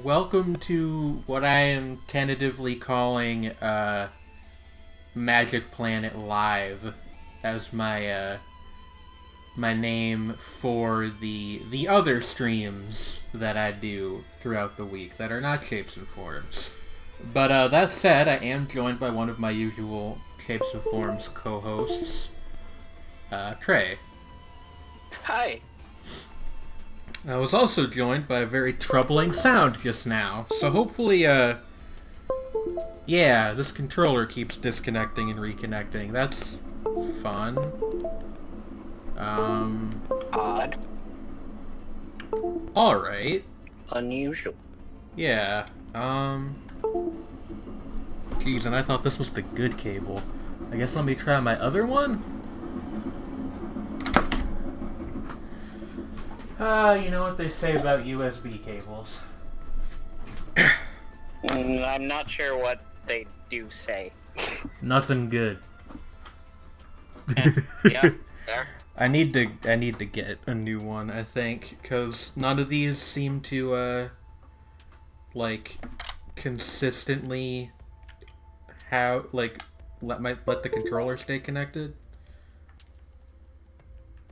welcome to what I am tentatively calling Magic Planet Live as my name for the other streams that I do throughout the week that are not Shapes and Forms. But that said, I am joined by one of my usual Shapes and Forms co-hosts, Trey. Hi. I was also joined by a very troubling sound just now, so hopefully, yeah, this controller keeps disconnecting and reconnecting. That's fun. Odd. Alright. Unusual. Yeah, Geez, and I thought this was the good cable. I guess let me try my other one? You know what they say about USB cables. I'm not sure what they do say. Nothing good. Yeah, there. I need to get a new one, I think, because none of these seem to, like, consistently let the controller stay connected.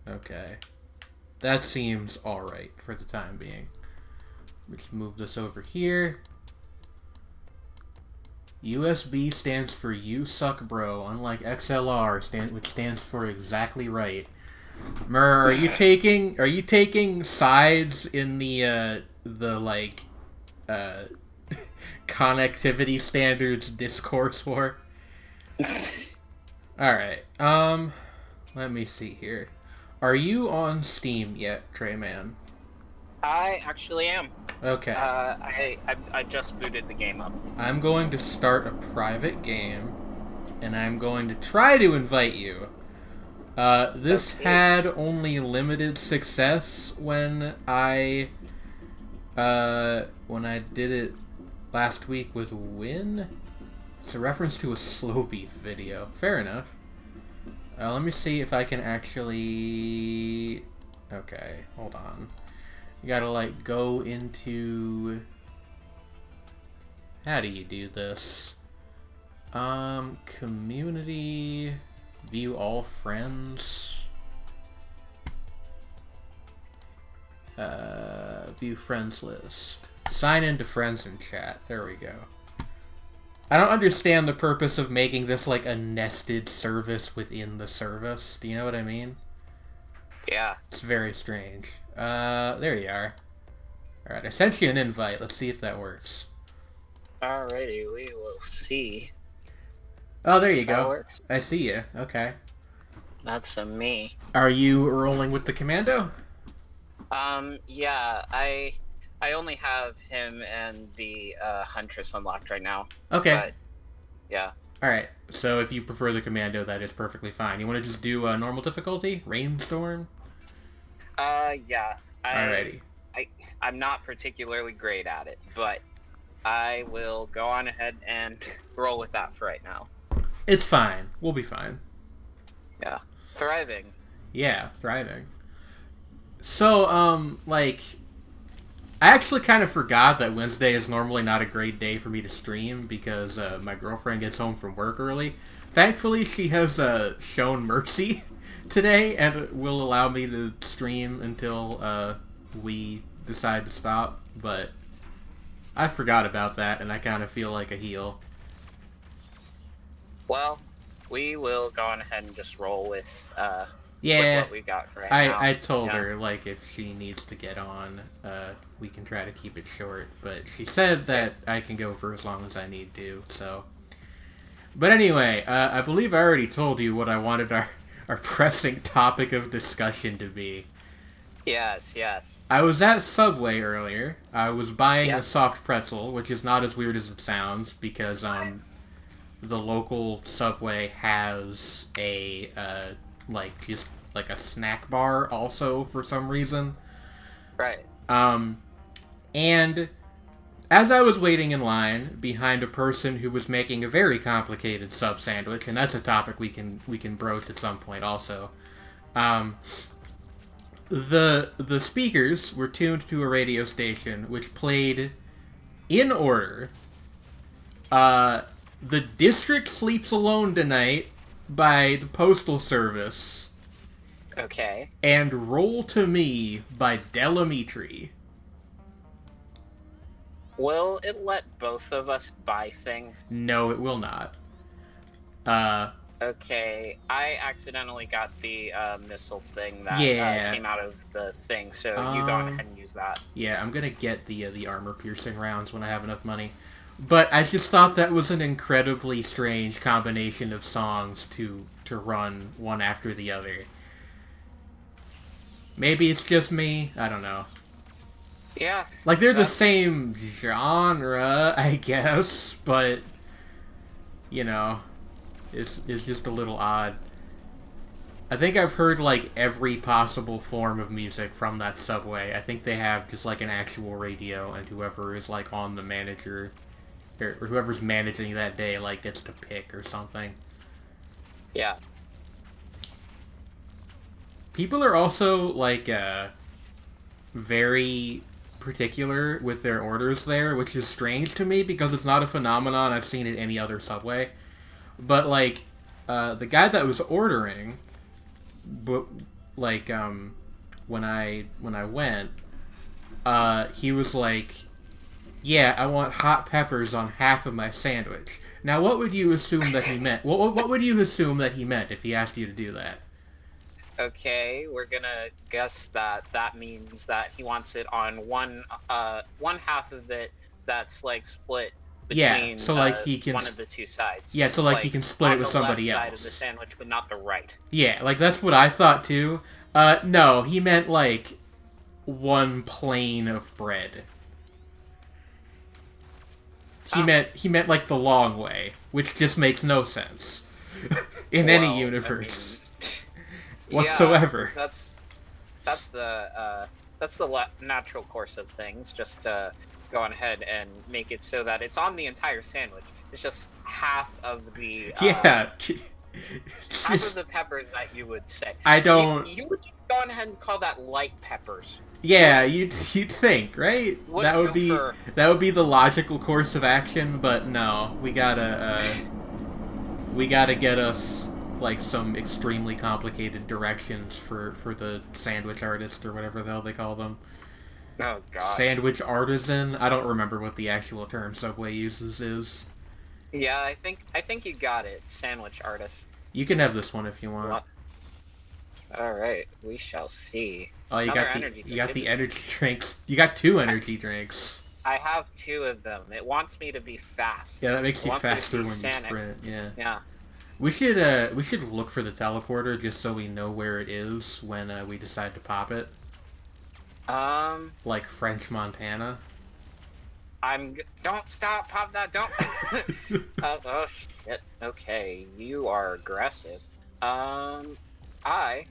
Okay. That seems alright for the time being. Let's move this over here. USB stands for You Suck Bro, unlike XLR, which stands for Exactly Right. Mer, are you taking sides in the connectivity standards discourse war? Alright, let me see here. Are you on Steam yet, Treyman? I actually am. Okay. I just booted the game up. I'm going to start a private game, and I'm going to try to invite you. This had only limited success when I did it last week with Win. It's a reference to a Slowbeat video. Fair enough. Let me see if I can actually... Okay, hold on. You gotta, go into... How do you do this? Community... View all friends... View friends list. Sign into friends and chat. There we go. I don't understand the purpose of making this like a nested service within the service. Do you know what I mean? Yeah. It's very strange. There you are. Alright, I sent you an invite. Let's see if that works. Alrighty, we will see. Oh, there you That go. works. I see you. Okay. That's a me. Are you rolling with the commando? Yeah, I only have him and the Huntress unlocked right now. Okay. But, yeah. Alright, so if you prefer the commando, that is perfectly fine. You want to just do normal difficulty? Rainstorm? Yeah. Alrighty. I'm not particularly great at it, but I will go on ahead and roll with that for right now. It's fine. We'll be fine. Yeah. Thriving. Yeah, thriving. So, I actually kind of forgot that Wednesday is normally not a great day for me to stream because my girlfriend gets home from work early. Thankfully, she has shown mercy today and will allow me to stream until we decide to stop, but I forgot about that and I kind of feel like a heel. Well, we will go on ahead and just roll with Yeah, what we got for right now. I told her, if she needs to get on, we can try to keep it short. But she said that I can go for as long as I need to, so... But anyway, I believe I already told you what I wanted our pressing topic of discussion to be. Yes. I was at Subway earlier. I was buying Yeah. a soft pretzel, which is not as weird as it sounds, because, the local Subway has a, just like a snack bar also for some reason. Right. And as I was waiting in line behind a person who was making a very complicated sub sandwich, and that's a topic we can broach at some point also. The speakers were tuned to a radio station which played In order, The District Sleeps Alone Tonight by the Postal Service. Okay. And Roll to Me by Delamitri. Will it let both of us buy things? No, it will not. Okay, I accidentally got the missile thing that came out of the thing, so you go on ahead and use that. Yeah, I'm gonna get the armor-piercing rounds when I have enough money. But I just thought that was an incredibly strange combination of songs to run one after the other. Maybe it's just me. I don't know. Yeah. Like, they're the same genre, I guess, but, you know, it's just a little odd. I think I've heard, like, every possible form of music from that subway. I think they have just, like, an actual radio, and whoever is, like, on the manager, or whoever's managing that day, like, gets to pick or something. Yeah. People are also, like, very particular with their orders there, which is strange to me because it's not a phenomenon I've seen at any other subway. But, like, the guy that was ordering, but, like, when I went, he was like, yeah, I want hot peppers on half of my sandwich. Now, what would you assume that he meant? What would you assume that he meant if he asked you to do that? Okay, we're gonna guess that means that he wants it on one half of it that's like split between so like he can one of the two sides. Yeah, so like he can split it with somebody else. On the left side of the sandwich, but not the right. Yeah, like that's what I thought too. No, he meant like one plane of bread. He meant like the long way, which just makes no sense in any universe. Whatsoever. Yeah, that's the natural course of things. Just go on ahead and make it so that it's on the entire sandwich. It's just half of the half of the peppers that you would say. I don't. You would just go on ahead and call that light peppers. Yeah, you'd think, right? That would be the logical course of action. But no, we gotta get us like some extremely complicated directions for the sandwich artist or whatever the hell they call them. Oh gosh. Sandwich artisan? I don't remember what the actual term Subway uses is. Yeah, I think you got it. Sandwich artist. You can have this one if you want. Alright, we shall see. Oh, you got the energy drinks. You got 2 energy drinks. I have 2 of them. It wants me to be fast. Yeah, that makes you faster when you sprint. Yeah. Yeah. We should look for the teleporter just so we know where it is when we decide to pop it. Like French Montana. Don't stop, pop that, don't. Oh shit. Okay, you are aggressive. I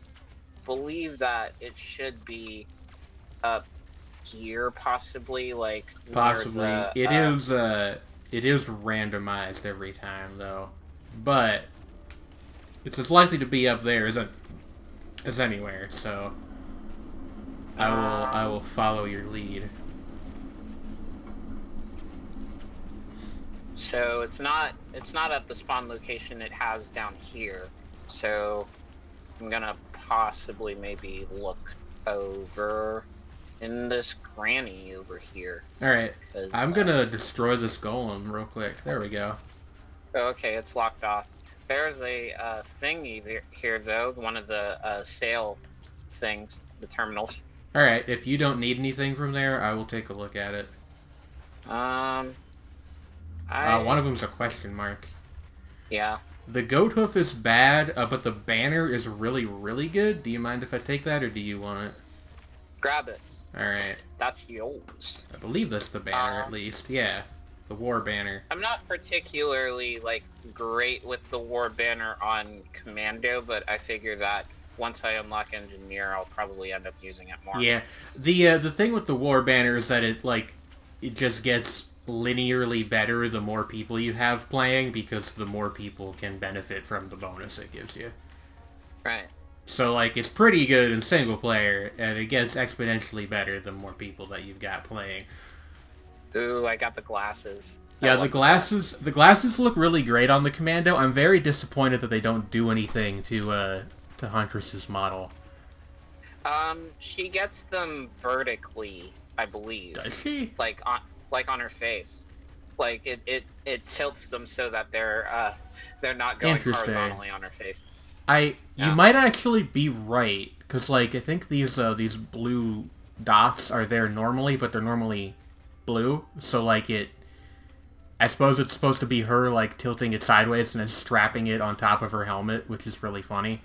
believe that it should be up here, possibly, like possibly. It is randomized every time though, but it's as likely to be up there as anywhere. So I will follow your lead. So it's not at the spawn location it has down here. So I'm gonna possibly maybe look over in this granny over here. Alright, I'm gonna destroy this golem real quick. There we go. Okay, it's locked off. There's a thing here though, one of the sale things, the terminals. Alright, if you don't need anything from there, I will take a look at it. One of them's a question mark. Yeah. The goat hoof is bad, but the banner is really, really good. Do you mind if I take that, or do you want it? Grab it. Alright. That's yours. I believe that's the banner, at least. Yeah. The war banner. I'm not particularly, like, great with the war banner on Commando, but I figure that once I unlock Engineer, I'll probably end up using it more. Yeah. The thing with the war banner is that it just gets linearly better the more people you have playing, because the more people can benefit from the bonus it gives you. Right. So, like, it's pretty good in single player, and it gets exponentially better the more people that you've got playing. Ooh, I got the glasses. Yeah, the glasses look really great on the Commando. I'm very disappointed that they don't do anything to Huntress's model. She gets them vertically, I believe. Does she? Like on her face. Like it tilts them so that they're not going horizontally on her face. You might actually be right, because like I think these blue dots are there normally, but they're normally blue. So like I suppose it's supposed to be her like tilting it sideways and then strapping it on top of her helmet, which is really funny.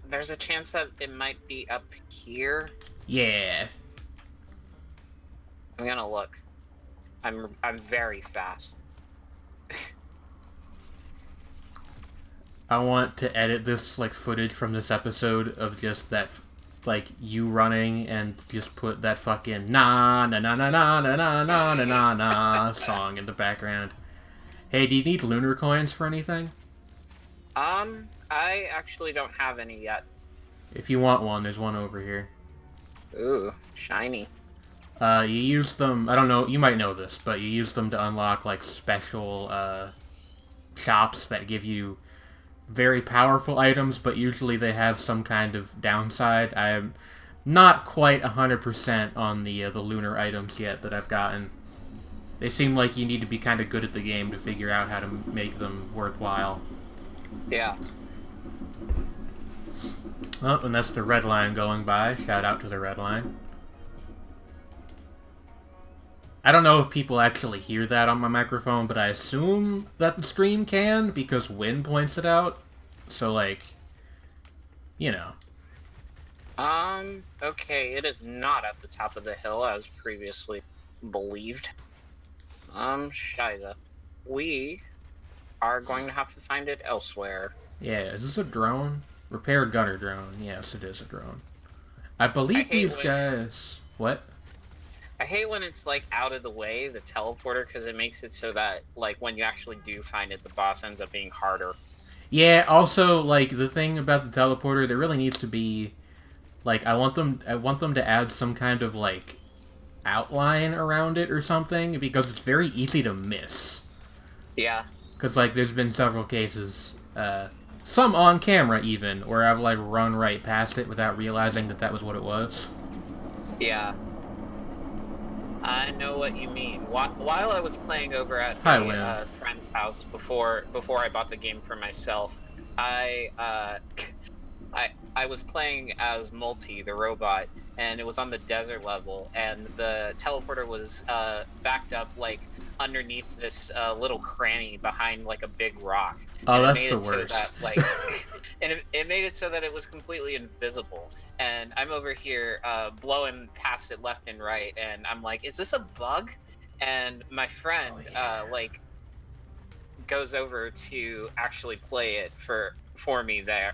There's a chance that it might be up here. Yeah. I'm gonna look. I'm very fast. I want to edit this like footage from this episode of just that, like you running and just put that fucking na na na na na na na na na na na song in the background. Hey, do you need lunar coins for anything? I actually don't have any yet. If you want one, there's one over here. Ooh, shiny. You use them, I don't know, you might know this, but you use them to unlock, like, special, shops that give you very powerful items, but usually they have some kind of downside. I'm not quite 100% on the lunar items yet that I've gotten. They seem like you need to be kind of good at the game to figure out how to make them worthwhile. Yeah. Oh, and that's the red line going by. Shout out to the red line. I don't know if people actually hear that on my microphone, but I assume that the stream can, because Win points it out. So, like, you know. Okay, it is not at the top of the hill, as previously believed. Shiza. We are going to have to find it elsewhere. Yeah, is this a drone? Repair gunner drone. Yes, it is a drone. I believe these guys... What? I hate when it's, like, out of the way, the teleporter, because it makes it so that, like, when you actually do find it, the boss ends up being harder. Yeah, also, like, the thing about the teleporter, there really needs to be, like, I want them to add some kind of, like, outline around it or something, because it's very easy to miss. Yeah. Because, like, there's been several cases, some on camera, even, where I've, like, run right past it without realizing that that was what it was. Yeah. I know what you mean. While I was playing over at a friend's house before I bought the game for myself, I was playing as Multi, the robot, and it was on the desert level, and the teleporter was backed up like underneath this little cranny behind like a big rock. Oh, and that's it made the it worst. So that, like, and it made it so that it was completely invisible. And I'm over here blowing past it left and right, and I'm like, "Is this a bug?" And my friend like goes over to actually play it for me there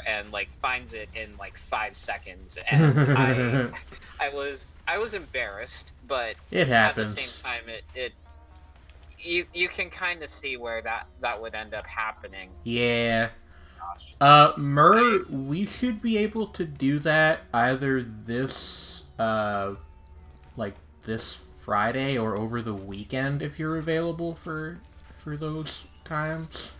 and like finds it in like 5 seconds, and I was embarrassed, but it happens. At the same time, you can kind of see where that would end up happening. Yeah. We should be able to do that either this, like, this Friday or over the weekend if you're available for those times.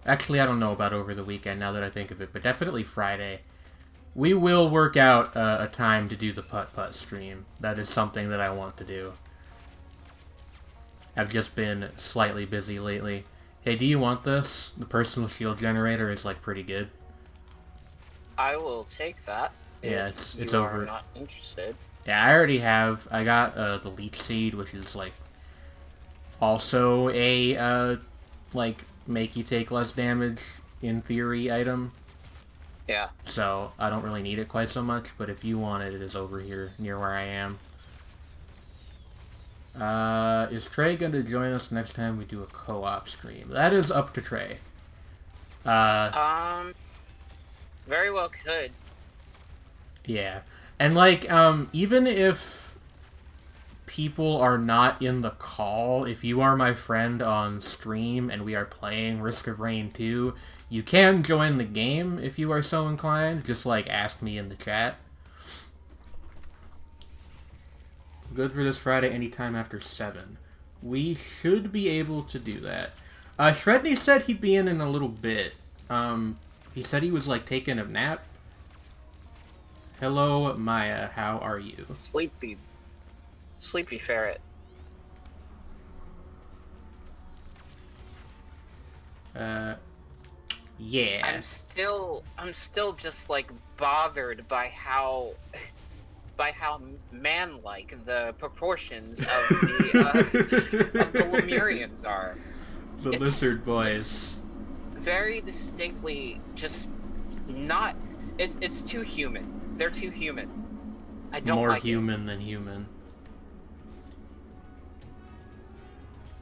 Actually, I don't know about over the weekend now that I think of it, but definitely Friday. We will work out a time to do the putt-putt stream. That is something that I want to do. I've just been slightly busy lately. Hey, do you want this? The personal shield generator is, like, pretty good. I will take that. Yeah, it's over. Are not interested. Yeah, I already have. I got the leech seed, which is, like, also a, like, make you take less damage, in theory, item. Yeah. So, I don't really need it quite so much, but if you want it, it is over here, near where I am. Is Trey going to join us next time we do a co-op stream? That is up to Trey. Very well could. Yeah. And, like, even if people are not in the call, if you are my friend on stream and we are playing Risk of Rain 2, you can join the game if you are so inclined. Just, like, ask me in the chat. I'm good for this Friday anytime after 7. We should be able to do that. Sredni said he'd be in a little bit. He said he was, like, taking a nap. Hello, Maya. How are you? Sleepy ferret. Yeah. I'm still just like bothered by how man-like the proportions of the Lemurians are. The lizard boys. It's very distinctly just not. It's too human. They're too human. I don't More like human than human.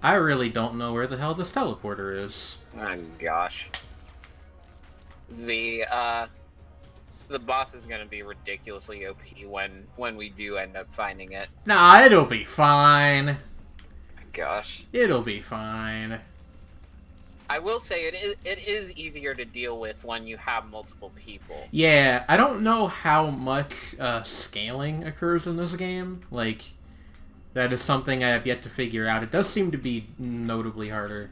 I really don't know where the hell this teleporter is. Oh gosh. The boss is gonna be ridiculously OP when we do end up finding it. Nah, it'll be fine. Gosh. It'll be fine. I will say it is easier to deal with when you have multiple people. Yeah, I don't know how much scaling occurs in this game. Like, that is something I have yet to figure out. It does seem to be notably harder.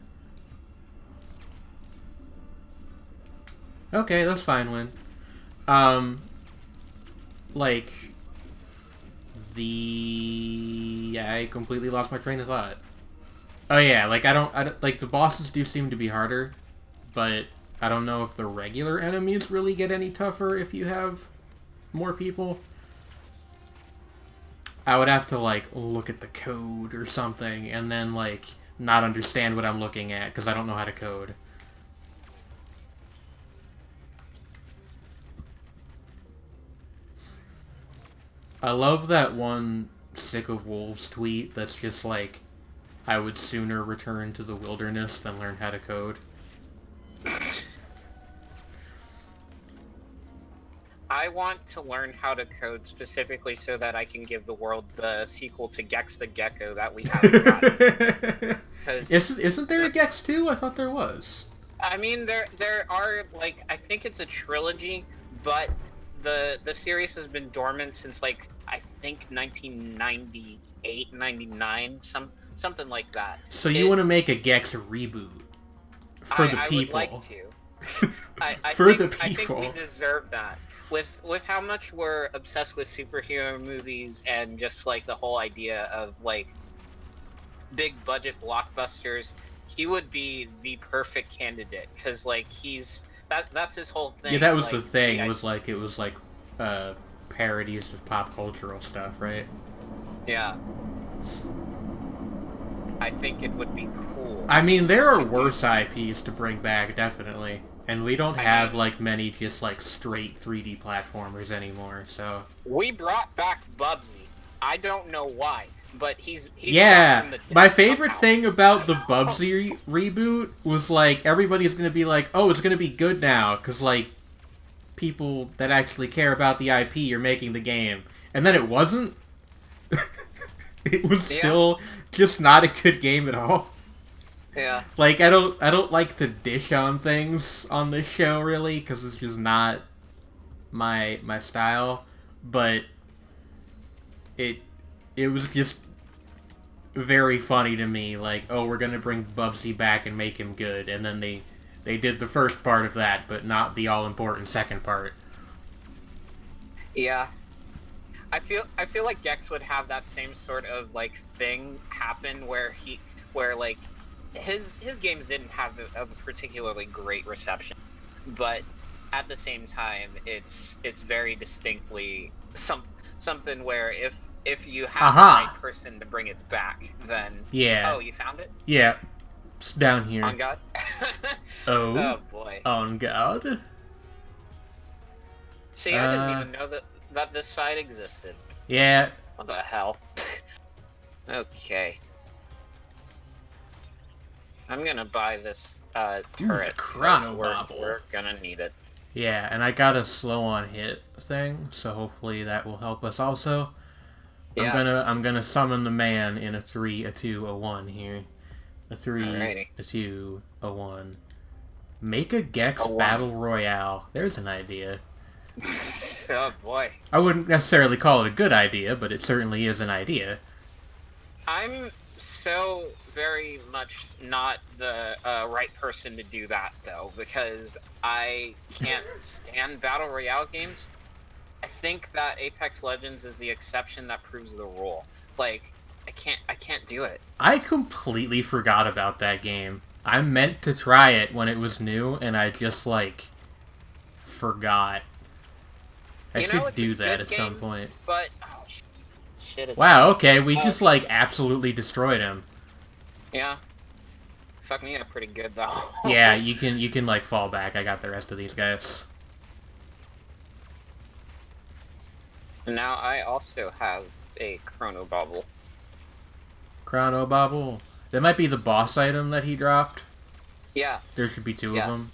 Okay, that's fine, Win. Like, I completely lost my train of thought. Oh yeah, like I don't like the bosses do seem to be harder, but I don't know if the regular enemies really get any tougher if you have more people. I would have to like look at the code or something and then like not understand what I'm looking at because I don't know how to code. I love that one Sick of Wolves tweet that's just like, I would sooner return to the wilderness than learn how to code. I want to learn how to code specifically so that I can give the world the sequel to Gex the Gecko that we haven't gotten. Isn't there a Gex 2? I thought there was. I mean, there are, like, I think it's a trilogy, but the series has been dormant since, like, I think 1998, 99, something like that. So you want to make a Gex reboot for the people? I would like to. I think we deserve that. With how much we're obsessed with superhero movies and just like the whole idea of like big budget blockbusters, he would be the perfect candidate because like that's his whole thing. Yeah, that was like, the thing. It was like parodies of pop cultural stuff, right? Yeah. I think it would be cool. I mean, there are worse IPs to bring back, definitely. And we don't have, like, many just, like, straight 3D platformers anymore, so... We brought back Bubsy. I don't know why, but he's yeah, my favorite thing about the Bubsy reboot was, like, everybody's gonna be like, oh, it's gonna be good now, because, like, people that actually care about the IP are making the game. And then it wasn't. It was still just not a good game at all. Yeah. Like, I don't like to dish on things on this show, really, because it's just not my style. But it was just very funny to me, like, oh, we're gonna bring Bubsy back and make him good, and then they did the first part of that, but not the all-important second part. Yeah. I feel like Gex would have that same sort of like thing happen where like his games didn't have a particularly great reception, but at the same time it's very distinctly something where if you have the right person to bring it back, then oh, you found it? Yeah, it's down here. On God. Oh boy. On God. See, I didn't even know that this side existed. Yeah. What the hell? Okay. I'm gonna buy this turret. We're gonna need it. Yeah, and I got a slow on hit thing, so hopefully that will help us also. Yeah. I'm gonna summon the man in a 3, a 2, a 1 here. A 3, Alrighty. A 2, a 1. Make a Gex Battle Royale. There's an idea. Oh boy. I wouldn't necessarily call it a good idea, but it certainly is an idea. I'm so very much not the right person to do that, though, because I can't stand Battle Royale games. I think that Apex Legends is the exception that proves the rule. Like, I can't do it. I completely forgot about that game. I meant to try it when it was new, and I just, like, forgot. I You know, should it's a do that good at some game, point. but oh shit, it's Wow, me. okay, we Uh, just, like, absolutely destroyed him. yeah, fuck me up pretty good though. Yeah, you can, like, fall back. I got the rest of these guys. Now I also have a Chrono Bobble. Chrono Bobble. That might be the boss item that he dropped. Yeah, There should be two of yeah. them.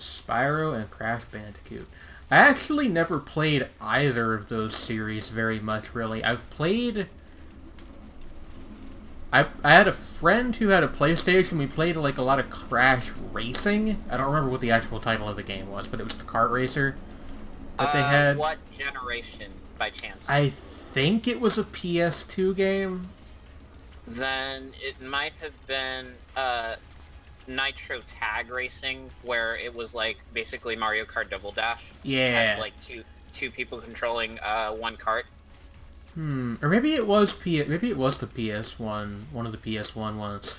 Spyro and Crash Bandicoot. I actually never played either of those series very much, really. I've played... I had a friend who had a PlayStation. We played, like, a lot of Crash Racing. I don't remember what the actual title of the game was, but it was the kart racer that they had. What generation, by chance? I think it was a PS2 game. Then it might have been Nitro Tag Racing, where it was like basically Mario Kart Double Dash. Yeah. Had, like two people controlling one cart. Or maybe it was maybe it was the PS1, one of the PS1 ones.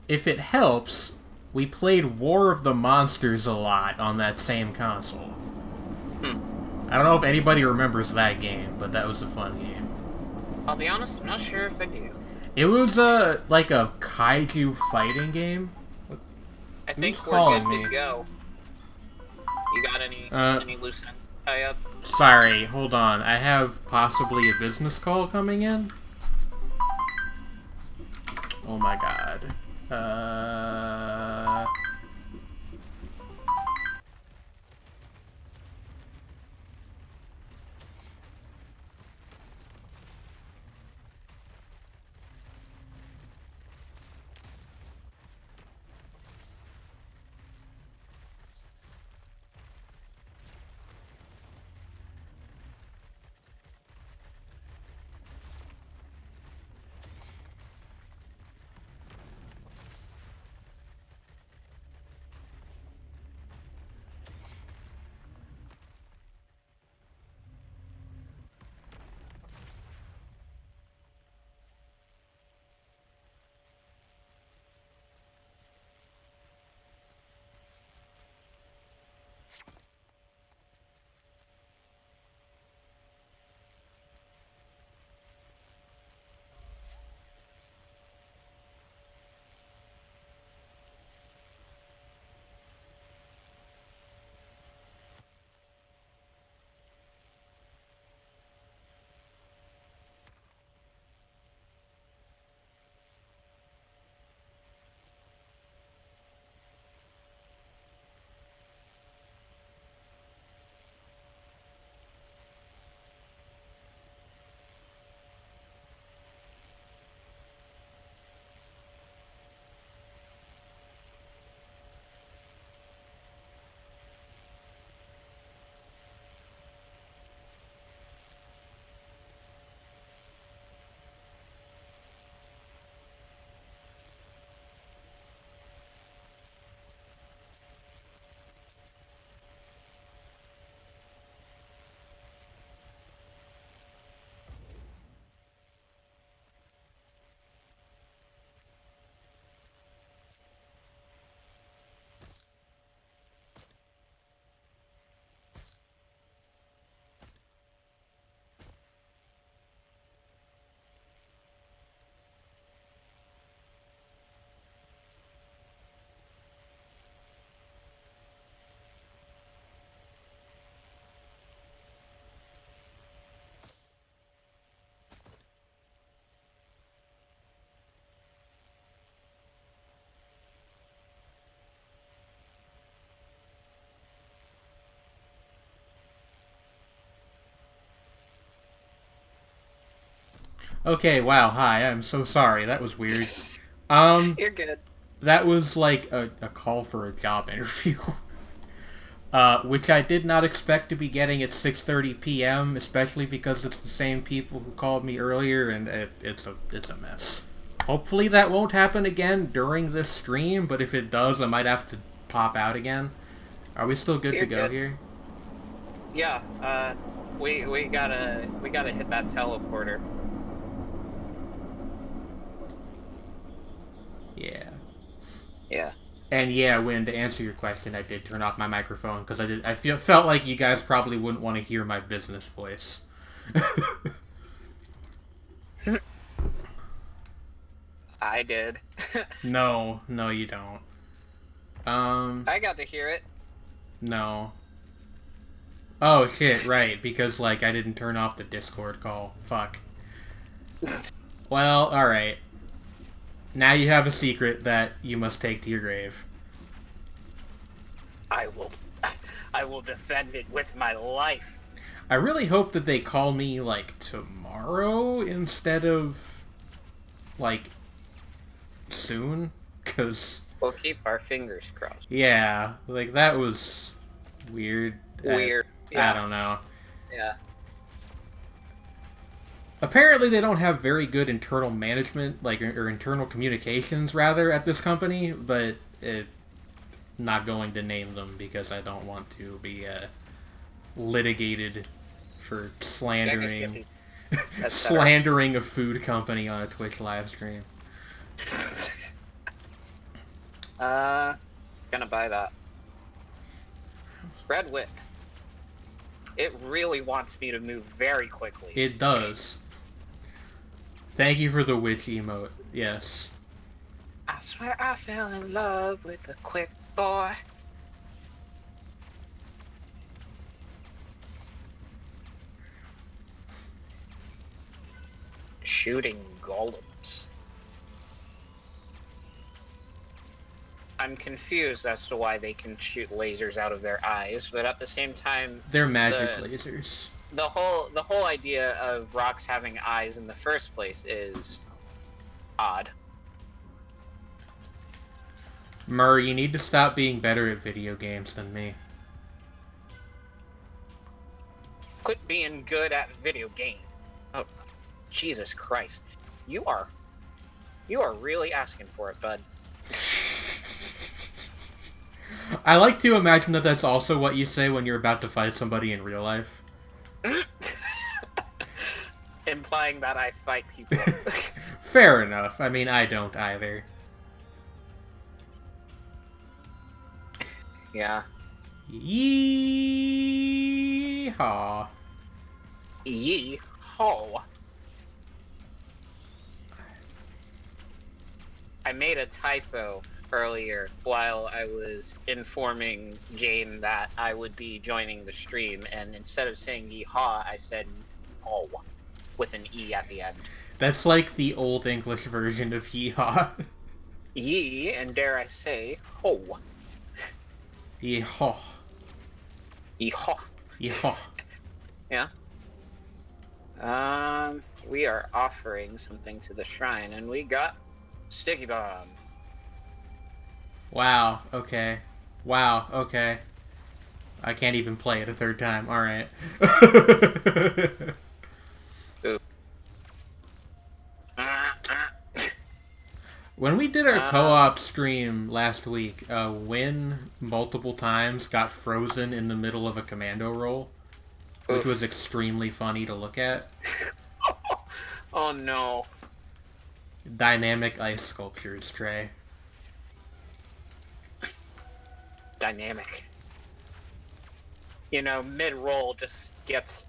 If it helps, we played War of the Monsters a lot on that same console. I don't know if anybody remembers that game, but that was a fun game. I'll be honest, I'm not sure if I do. It was like a kaiju fighting game. I think Who's we're calling good me? to go. You got any loose ends to tie up? Sorry, hold on. I have possibly a business call coming in. Oh my god. Okay, wow, hi, I'm so sorry. That was weird. Um, You're good. that was like a call for a job interview. which I did not expect to be getting at 6:30 p.m., especially because it's the same people who called me earlier, and it's a mess. Hopefully that won't happen again during this stream, but if it does, I might have to pop out again. Are we still good to go here? Yeah, we gotta hit that teleporter. Yeah. Yeah. And yeah, Wynn, to answer your question, I did turn off my microphone because I felt like you guys probably wouldn't want to hear my business voice. I did. No, you don't. I got to hear it. No. Oh shit, right, because like I didn't turn off the Discord call. Fuck. Well, alright. Now you have a secret that you must take to your grave. I will defend it with my life. I really hope that they call me, like, tomorrow instead of, like, soon, because... We'll keep our fingers crossed. Yeah, like, that was weird. Weird. Yeah. I don't know. Yeah. Apparently they don't have very good internal management, like, or internal communications, rather, at this company, but not going to name them because I don't want to be litigated for slandering slandering a food company on a Twitch live stream. Gonna buy that. Red Whip. It really wants me to move very quickly. It does. Thank you for the witch emote. Yes. I swear I fell in love with a quick boy. Shooting golems. I'm confused as to why they can shoot lasers out of their eyes, but at the same time, they're magic lasers. The whole idea of rocks having eyes in the first place is odd. Murr, you need to stop being better at video games than me. Quit being good at video game. Oh, Jesus Christ. You are really asking for it, bud. I like to imagine that that's also what you say when you're about to fight somebody in real life. Implying that I fight people. Fair enough. I mean, I don't either. Yeah. Yee-haw. Yee-haw. I made a typo earlier while I was informing Jane that I would be joining the stream, and instead of saying yee-haw, I said oh with an E at the end. That's like the old English version of yee-haw. Yee, and dare I say, ho. Yee-haw. Yee-haw. Yee-haw. Yeah. We are offering something to the shrine, and we got Sticky Bomb. Wow, okay. Wow, okay. I can't even play it a third time. Alright. When we did our co-op stream last week, Wynn multiple times got frozen in the middle of a commando roll, which was extremely funny to look at. Oh no. Dynamic ice sculptures, Trey. Dynamic. You know, mid-roll just gets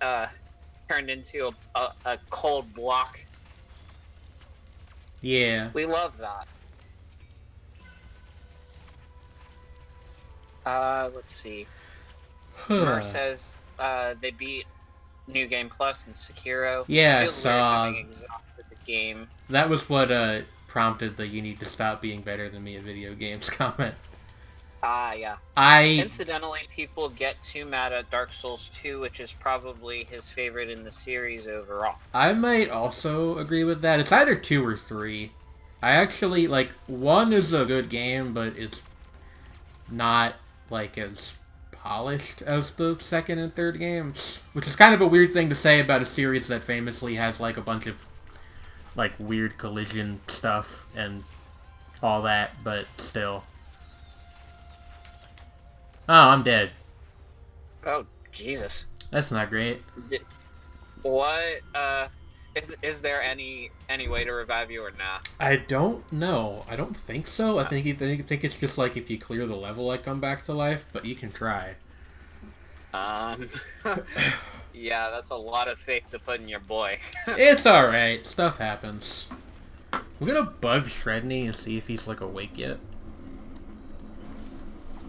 turned into a cold block. Yeah. We love that. Let's see. Mer says they beat New Game Plus and Sekiro. Yeah, Feels weird having exhausted the game. That was what prompted the "you need to stop being better than me at video games" comment. Yeah. Incidentally, people get too mad at Dark Souls 2, which is probably his favorite in the series overall. I might also agree with that. It's either 2 or 3. I actually, like, 1 is a good game, but it's not, like, as polished as the second and third games, which is kind of a weird thing to say about a series that famously has like a bunch of like weird collision stuff and all that, but still. Oh, I'm dead. Oh, Jesus. That's not great. What, is there any way to revive you or nah? I don't know. I don't think so. I think it's just like if you clear the level, I come back to life, but you can try. Yeah, that's a lot of faith to put in your boy. It's alright. Stuff happens. We're gonna bug Sredni and see if he's, like, awake yet.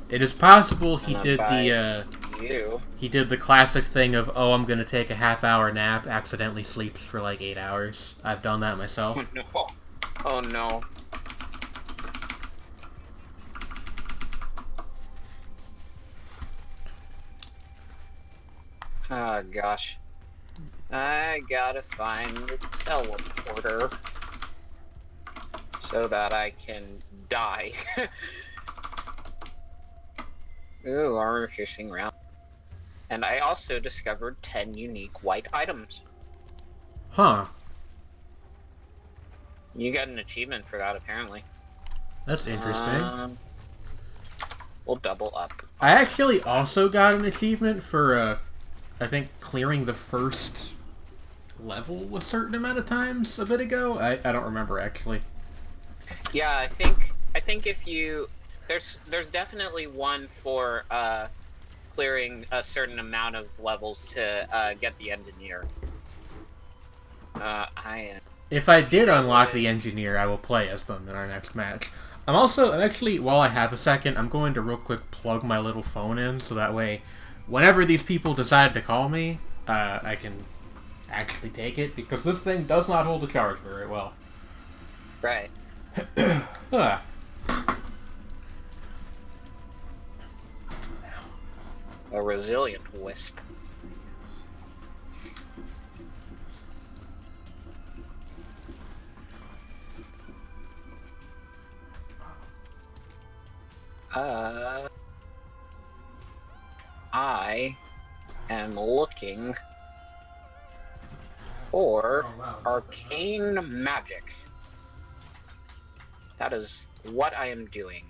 It is possible he did the classic thing of, oh, I'm gonna take a half-hour nap, accidentally sleeps for, like, 8 hours. I've done that myself. Oh, no. Oh, no. Oh, gosh. I gotta find the teleporter so that I can die. Ooh, armor-piercing round. And I also discovered 10 unique white items. Huh. You got an achievement for that, apparently. That's interesting. We'll double up. I actually also got an achievement for, I think, clearing the first level a certain amount of times a bit ago. I don't remember, actually. Yeah, I think if you... There's definitely one for, clearing a certain amount of levels to, get the engineer. If I did unlock the engineer, I will play as them in our next match. I'm actually, while I have a second, I'm going to real quick plug my little phone in, so that way, whenever these people decide to call me, I can actually take it, because this thing does not hold a charge very well. Right. A resilient wisp. I am looking for arcane magic. That is what I am doing.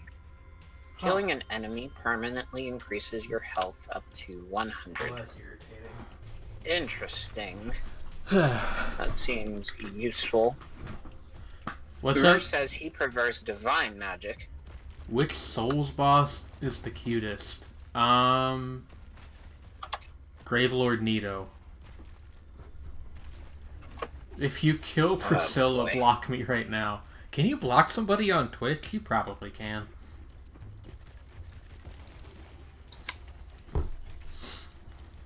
Killing an enemy permanently increases your health up to 100. Well, that's irritating. Interesting. That seems useful. What's Boomer that? says he prefers divine magic. Which Souls boss is the cutest? Gravelord Nito. If you kill Priscilla, block me right now. Can you block somebody on Twitch? You probably can.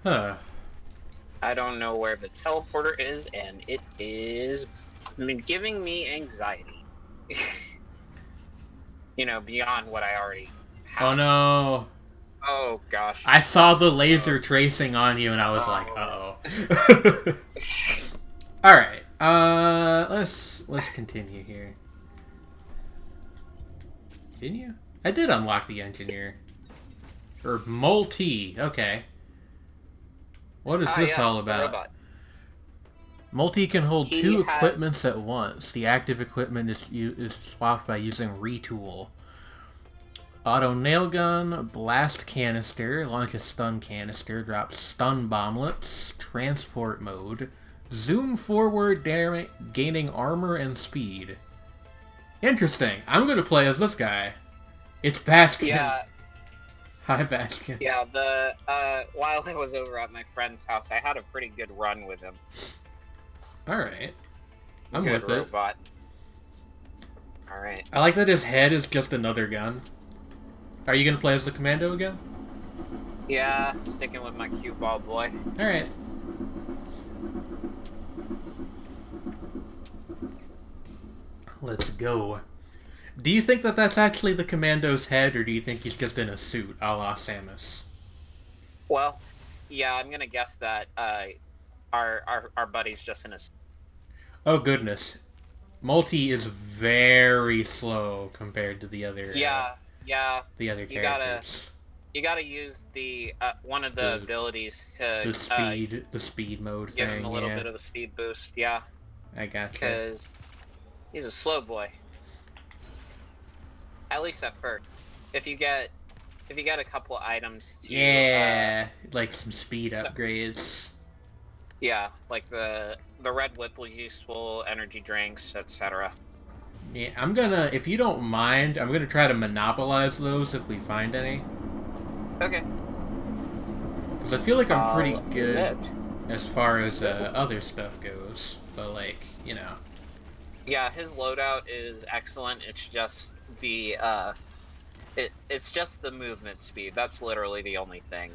Huh. I don't know where the teleporter is, and it is giving me anxiety. You know, beyond what I already have. Oh no. Oh gosh. I saw the laser tracing on you and I was like, uh-oh. Alright, let's continue here. Didn't you? I did unlock the engineer. Or multi, okay. What is this all about? Multi can hold two equipments at once. The active equipment is swapped by using retool. Auto nail gun, blast canister, launch a stun canister, drop stun bomblets, transport mode, zoom forward, gaining armor and speed. Interesting. I'm gonna play as this guy. It's Bastion. Yeah. Hi, Bastion. Yeah, while I was over at my friend's house, I had a pretty good run with him. Alright. I'm good with robot. Alright. I like that his head is just another gun. Are you gonna play as the commando again? Yeah, sticking with my cue ball boy. Alright. Let's go. Do you think that that's actually the commando's head, or do you think he's just in a suit, a la Samus? Well, yeah, I'm gonna guess that our buddy's just in a suit. Oh goodness. Multi is very slow compared to the other the other characters. you gotta use the one of the abilities to the speed mode give thing. him a little bit of a speed boost. Yeah, I gotcha. because he's a slow boy. At least at first. If you get a couple items to like some speed upgrades. Yeah, like the red whip was useful, energy drinks, etc. Yeah, I'm gonna, if you don't mind, I'm gonna try to monopolize those if we find any. Okay. Because I feel like I'm pretty good as far as other stuff goes. But, like, you know. Yeah, his loadout is excellent. It's just the, it's just the movement speed. That's literally the only thing.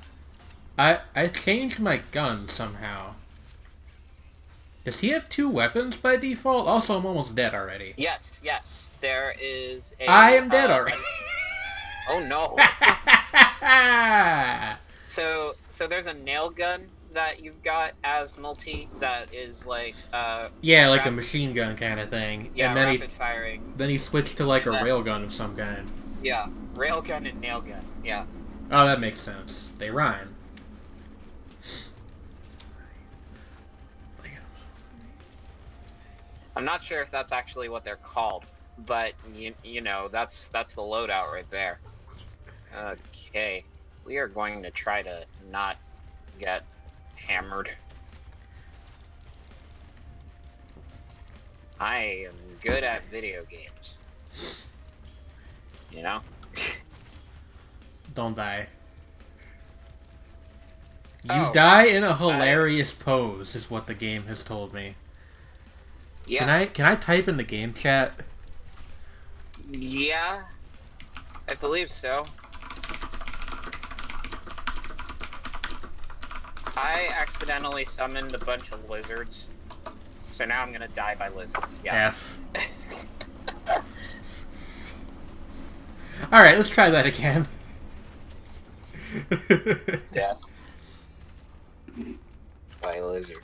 I changed my gun somehow. Does he have 2 weapons by default? Also, I'm almost dead already. Yes, yes. There is a... I am dead already. Oh, no. So there's a nail gun that you've got as multi that is like... yeah, like a machine gun kind of thing. Yeah, and then rapid firing. Then he switched to like a railgun of some kind. Yeah, railgun and nail gun, yeah. Oh, that makes sense. They rhyme. I'm not sure if that's actually what they're called, but you know, that's the loadout right there. Okay, we are going to try to not get hammered. I am good at video games. You know? Don't die. You die in a hilarious pose, is what the game has told me. Yeah. Can I type in the game chat? Yeah, I believe so. I accidentally summoned a bunch of lizards, so now I'm gonna die by lizards. Yeah. F. Alright, let's try that again. Death by lizard.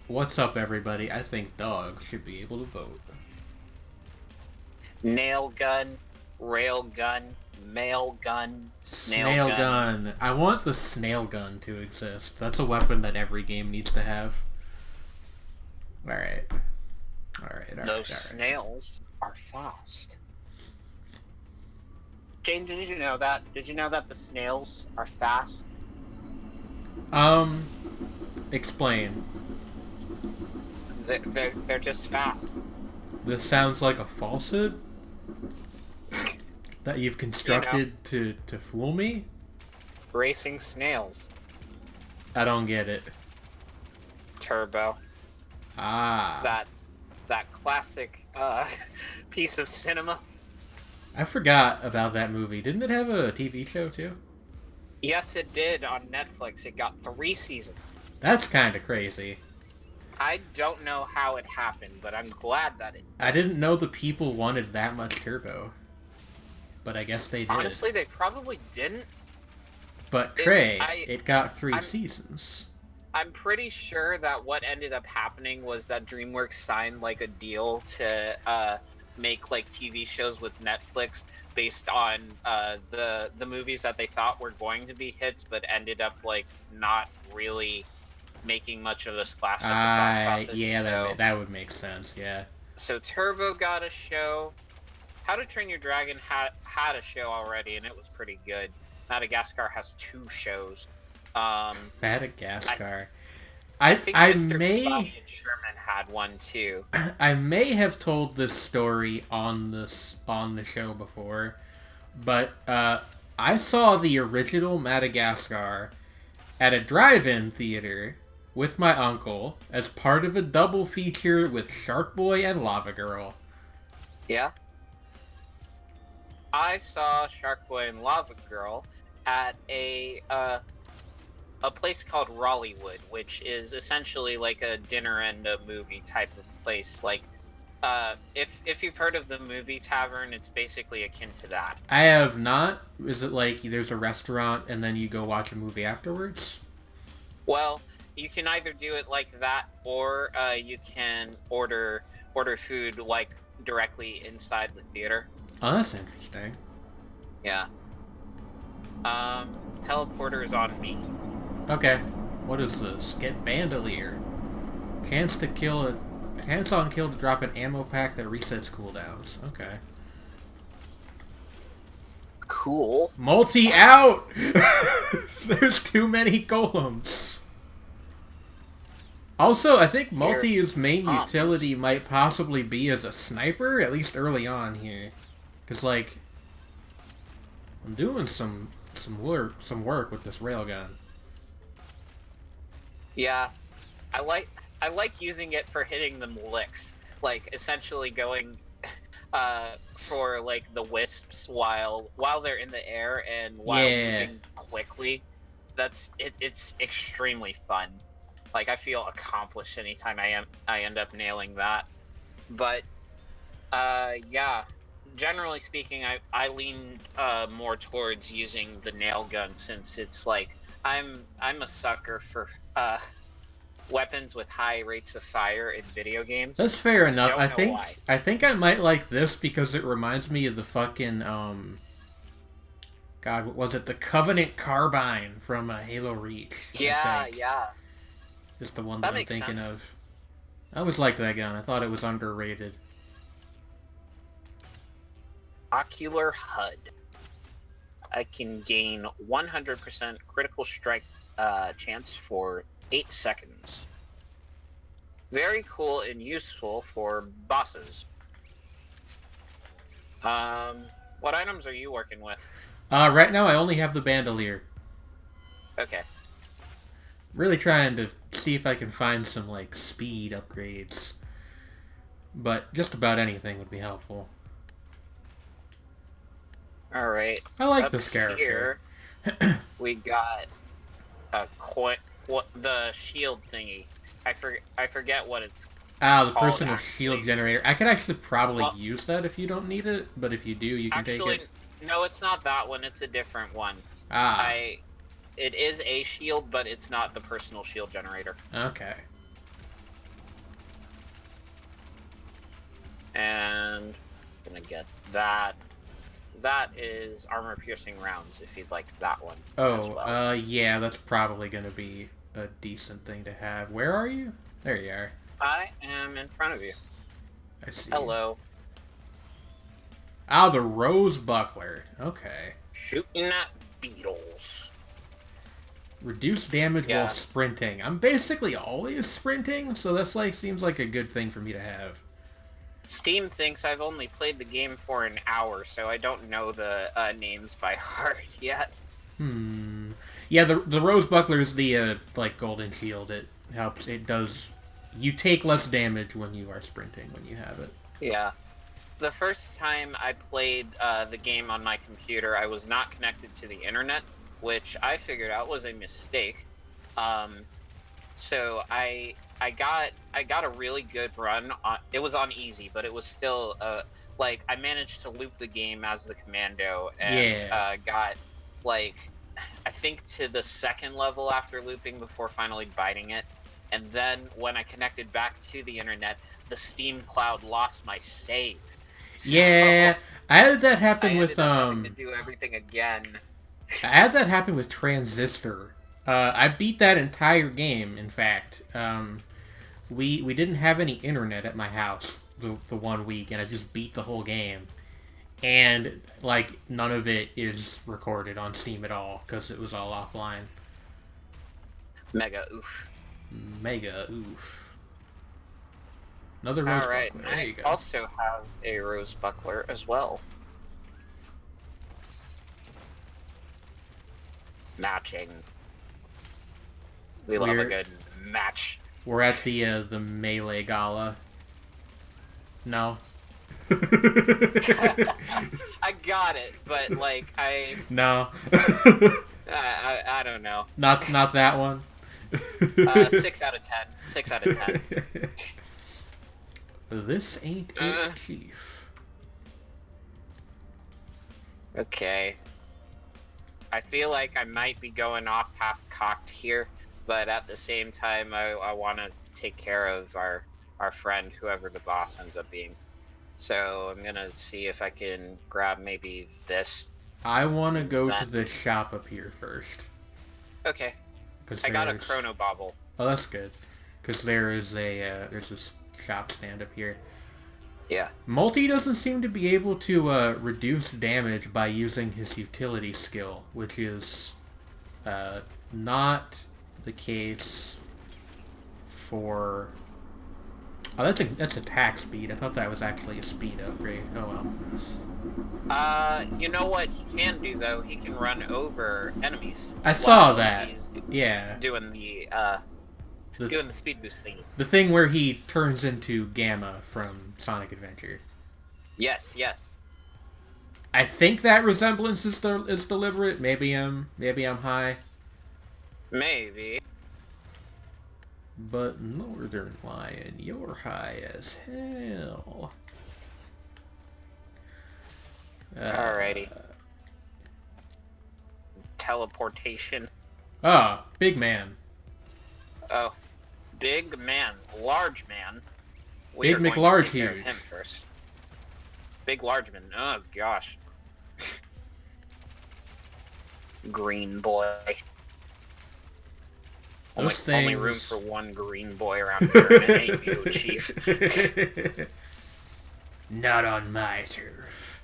What's up, everybody? I think dogs should be able to vote. Nail gun, rail gun, mail gun, snail gun. I want the snail gun to exist. That's a weapon that every game needs to have. Alright. Those snails are fast. Jane, did you know that? Did you know that the snails are fast? Explain. They're just fast. This sounds like a falsehood that you've constructed to fool me? Racing snails. I don't get it. Turbo. Ah. That classic piece of cinema. I forgot about that movie. Didn't it have a TV show too? Yes, it did on Netflix. It got 3 seasons. That's kind of crazy. I don't know how it happened, but I'm glad that it did. I didn't know the people wanted that much turbo. But I guess they did. Honestly, they probably didn't. But Trey, it got 3 seasons. I'm pretty sure that what ended up happening was that DreamWorks signed like a deal to make like TV shows with Netflix based on the movies that they thought were going to be hits, but ended up like not really making much of a splash at the box office. Yeah, so, that would make sense. Yeah. So Turbo got a show. How to Train Your Dragon had a show already, and it was pretty good. Madagascar has 2 shows. Madagascar. I think Mr. may. Bobby and Sherman had one too. I may have told this story on the show before, but I saw the original Madagascar at a drive-in theater with my uncle as part of a double feature with Shark Boy and Lava Girl. Yeah. I saw Shark Boy and Lava Girl at a place called Rollywood, which is essentially like a dinner and a movie type of place. Like, if you've heard of the Movie Tavern, it's basically akin to that. I have not. Is it like there's a restaurant and then you go watch a movie afterwards? Well, you can either do it like that, or you can order food like directly inside the theater. Oh, that's interesting. Yeah. Teleporter is on me. Okay. What is this? Get Bandolier. Chance on kill to drop an ammo pack that resets cooldowns. Okay. Cool. Multi out! There's too many golems. Also, I think Multi's main utility might possibly be as a sniper, at least early on here. Because, like, I'm doing some work with this railgun. Yeah. I like using it for hitting them licks. Like, essentially going for like the wisps while they're in the air and while moving quickly. It's extremely fun. Like, I feel accomplished anytime I end up nailing that. But yeah, generally speaking, I lean more towards using the nail gun, since it's like I'm a sucker for weapons with high rates of fire in video games. That's fair enough. I think I might like this because it reminds me of the fucking God, what was it? The Covenant Carbine from Halo Reach. Yeah. Just the one that I'm thinking of. I always liked that gun. I thought it was underrated. Ocular HUD. I can gain 100% critical strike chance for 8 seconds. Very cool and useful for bosses. What items are you working with? Right now I only have the Bandolier. Okay. Really trying to see if I can find some, like, speed upgrades. But just about anything would be helpful. Alright. I like this character. Here, we got the shield thingy. I forget what it's the personal shield generator. I could actually probably use that if you don't need it, but if you do, you can take it. No, it's not that one. It's a different one. It is a shield, but it's not the personal shield generator. Okay. And I'm gonna get that. That is armor-piercing rounds, if you'd like that one. As well. Yeah, that's probably gonna be a decent thing to have. Where are you? There you are. I am in front of you. I see. Hello. The Rose Buckler. Okay. Shooting at beetles. Reduce damage while sprinting. I'm basically always sprinting, so that's seems like a good thing for me to have. Steam thinks I've only played the game for an hour, so I don't know the names by heart yet. Yeah, the Rose Buckler is the golden shield. It helps. It does. You take less damage when you are sprinting when you have it. Yeah. The first time I played the game on my computer, I was not connected to the internet, which I figured out was a mistake. So I got a really good run on. It was on easy, but it was still I managed to loop the game as the commando and got I think to the second level after looping before finally biting it. And then when I connected back to the internet, the Steam cloud lost my save. So I had that happen with having to do everything again. I had that happen with Transistor. I beat that entire game. In fact, we didn't have any internet at my house the 1 week, and I just beat the whole game. And none of it is recorded on Steam at all because it was all offline. Mega oof. Mega oof. Another Rose Buckler. There you go. I also have a Rose Buckler as well. Matching. We love a good match. We're at the melee gala. No. I got it, but No. I don't know. Not that one. 6 out of 10. 6 out of 10. This ain't it, Chief. Okay. I feel like I might be going off half-cocked here, but at the same time, I want to take care of our friend, whoever the boss ends up being. So I'm gonna see if I can grab maybe this. I want to go to the shop up here first. Okay. I got a chrono bauble. Oh, that's good. Because there's a shop stand up here. Yeah. Multi doesn't seem to be able to reduce damage by using his utility skill, which is not the case for... Oh, that's attack speed. I thought that was actually a speed upgrade. Oh well. You know what he can do though? He can run over enemies. I saw that. Yeah. Doing the speed boost thing. The thing where he turns into Gamma from Sonic Adventure. Yes, yes. I think that resemblance is deliberate. Maybe I'm high. Maybe. But Northern Lion, you're high as hell. Alrighty. Teleportation. Ah, big man. Oh, big man, large man. Big McLarge here. Him first. Big large man. Oh gosh. Green boy. Only room for one green boy around here, and it ain't you, Chief. Not on my turf.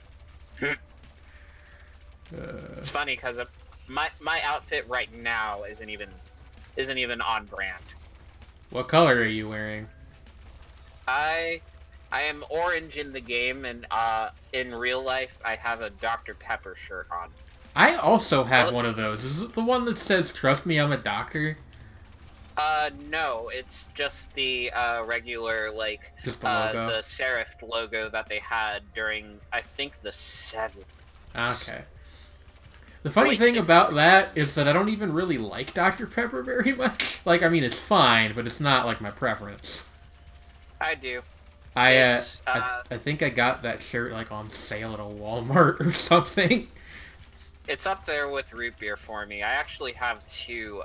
It's funny because my outfit right now isn't even on brand. What color are you wearing? I am orange in the game, and in real life I have a Dr. Pepper shirt on. I also have one of those. Is it the one that says "Trust me, I'm a doctor"? No, it's just the regular, like, just the logo? The serif logo that they had during, I think, the 7th. Okay. The funny thing about that is that I don't even really like Dr. Pepper very much. Like, I mean, it's fine, but it's not, like, my preference. I do. I think I got that shirt, like, on sale at a Walmart or something. It's up there with root beer for me. I actually have two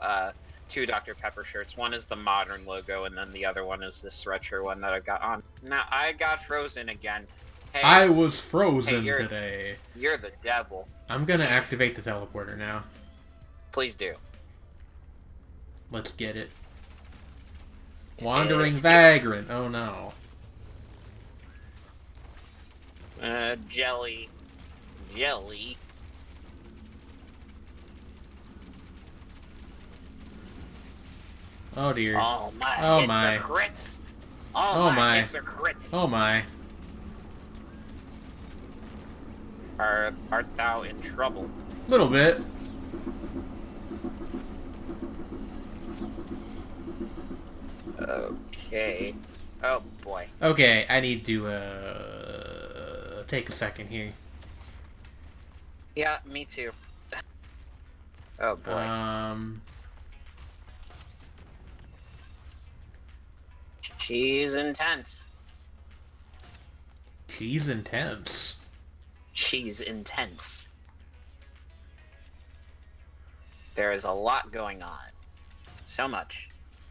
Dr. Pepper shirts. One is the modern logo, and then the other one is this retro one that I've got on. Now, I got frozen again. Hey, I was frozen today. You're the devil. I'm gonna activate the teleporter now. Please do. Let's get it. Wandering Vagrant. Oh no. Jelly. Jelly. Oh dear. Oh my. Oh hits my. Are crits. Oh my. Hits are crits. Oh my. Art thou in trouble? Little bit. Okay. Oh boy. Okay, I need to take a second here. Yeah, me too. Oh boy. She's intense. She's intense. She's intense. There is a lot going on. So much.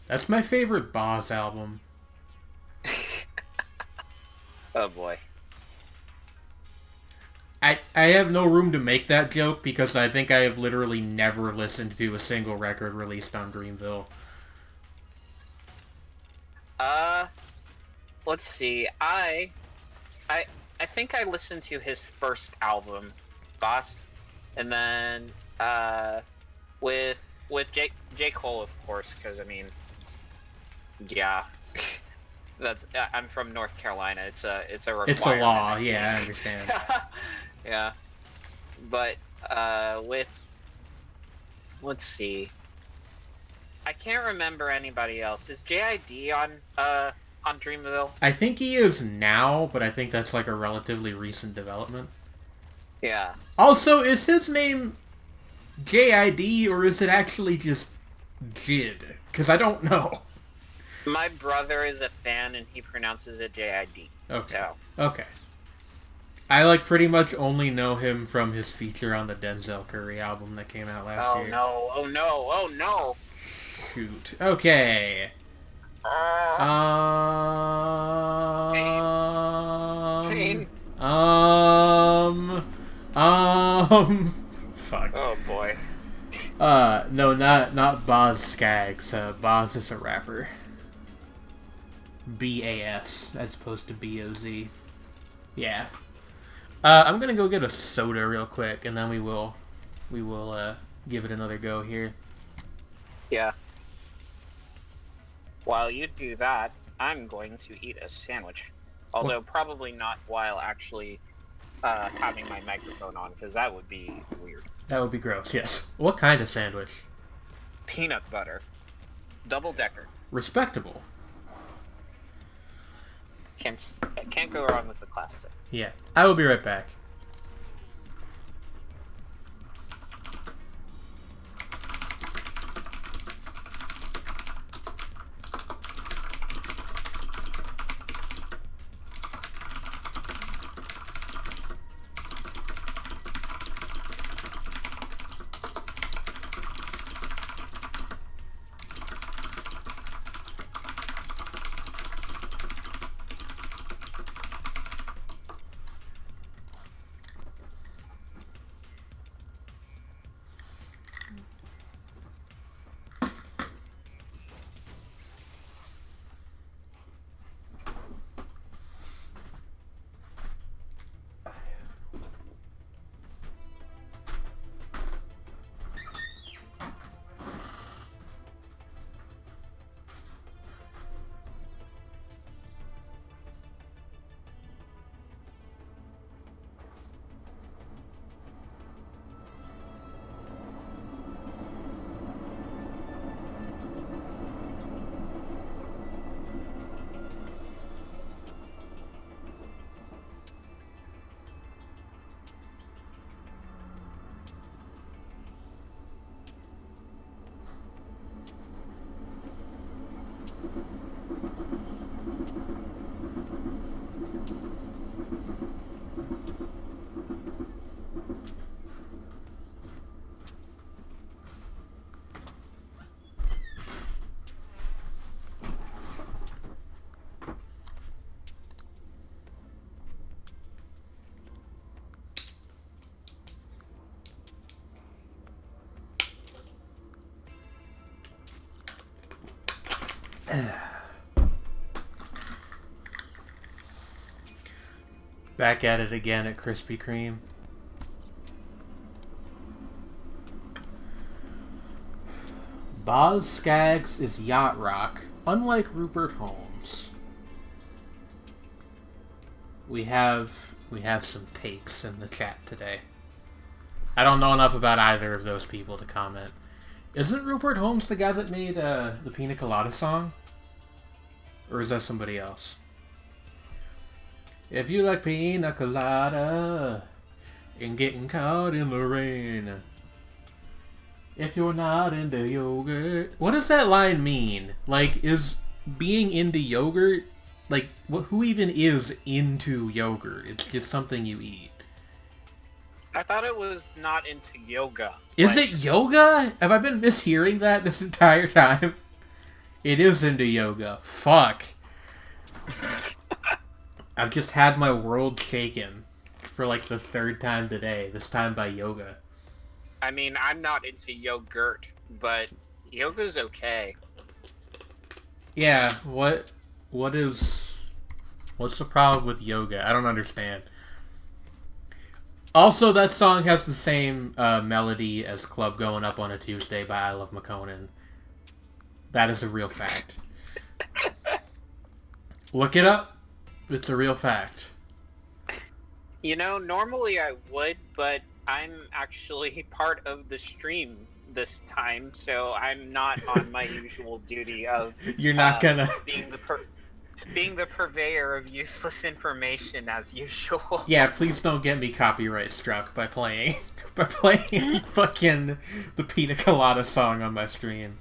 That's my favorite Boz album. Oh boy. I have no room to make that joke because I think I have literally never listened to a single record released on Dreamville. Let's see. I think I listened to his first album, Boss, and then with J. Cole, of course, because I mean, yeah, that's I'm from North Carolina. It's a requirement. It's a law. Yeah, I understand. Yeah, but let's see. I can't remember anybody else. Is JID on Dreamville? I think he is now, but I think that's like a relatively recent development. Yeah. Also, is his name JID or is it actually just Jid? Because I don't know. My brother is a fan and he pronounces it JID. Okay. So. Okay. I like pretty much only know him from his feature on the Denzel Curry album that came out last year. Oh no! Oh no! Oh no! shoot. Okay. Pain. Fuck. Oh boy. No, not Boz Skaggs. Boz is a rapper. B-A-S as opposed to B-O-Z. Yeah. I'm gonna go get a soda real quick, and then we will give it another go here. Yeah. While you do that, I'm going to eat a sandwich. Although probably not while actually having my microphone on, because that would be weird. That would be gross, yes. What kind of sandwich? Peanut butter. Double-decker. Respectable. Can't go wrong with the classic. Yeah. I will be right back. Back at it again at Krispy Kreme. Boz Skaggs is yacht rock, unlike Rupert Holmes. We have some takes in the chat today. I don't know enough about either of those people to comment. Isn't Rupert Holmes the guy that made the Pina Colada song? Or is that somebody else? If you like pina colada and getting caught in the rain, if you're not into yogurt... What does that line mean? Like, is being into yogurt... Like, who even is into yogurt? It's just something you eat. I thought it was not into yoga. Is it yoga? Have I been mishearing that this entire time? It is into yoga. Fuck. I've just had my world shaken for like the third time today, this time by yoga. I mean, I'm not into yogurt, but yoga's okay. Yeah, what's the problem with yoga? I don't understand. Also, that song has the same melody as Club Going Up on a Tuesday by I Love McConan. That is a real fact. Look it up. It's a real fact. You know, normally I would, but I'm actually part of the stream this time, so I'm not on my usual duty of You're not gonna being the purveyor of useless information as usual. Yeah, please don't get me copyright struck by playing fucking the Pina Colada song on my stream.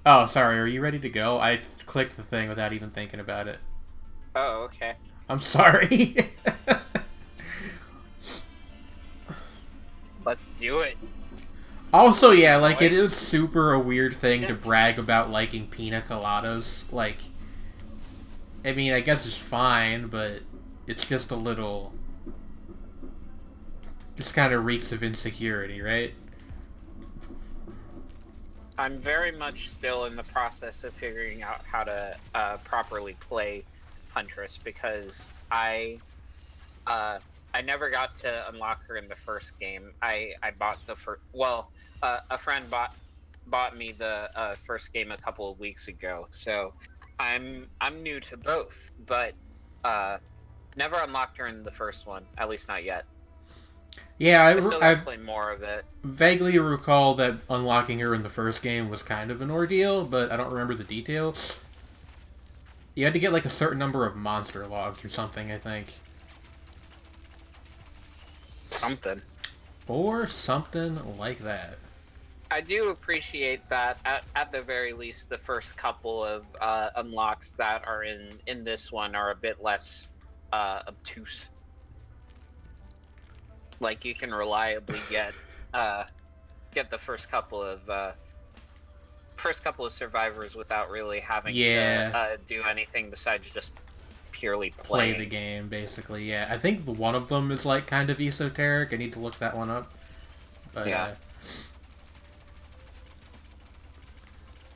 Oh, sorry, are you ready to go? I clicked the thing without even thinking about it. Oh, okay. I'm sorry. Let's do it. Also, yeah, like, it is super a weird thing to brag about liking pina coladas. Like, I mean, I guess it's fine, but it's just a little... Just kind of reeks of insecurity, right? I'm very much still in the process of figuring out how to properly play Huntress, because I never got to unlock her in the first game. I bought the first... Well, a friend bought me the first game a couple of weeks ago, so I'm new to both, but never unlocked her in the first one, at least not yet. Yeah, I still gotta play more of it. Vaguely recall that unlocking her in the first game was kind of an ordeal, but I don't remember the details. You had to get like a certain number of monster logs or something, I think. Something. Or something like that. I do appreciate that, at the very least, the first couple of unlocks that are in this one are a bit less obtuse. Like, you can reliably get the first couple of survivors without really having to do anything besides just purely play the game, basically. Yeah, I think one of them is like kind of esoteric. I need to look that one up. But yeah,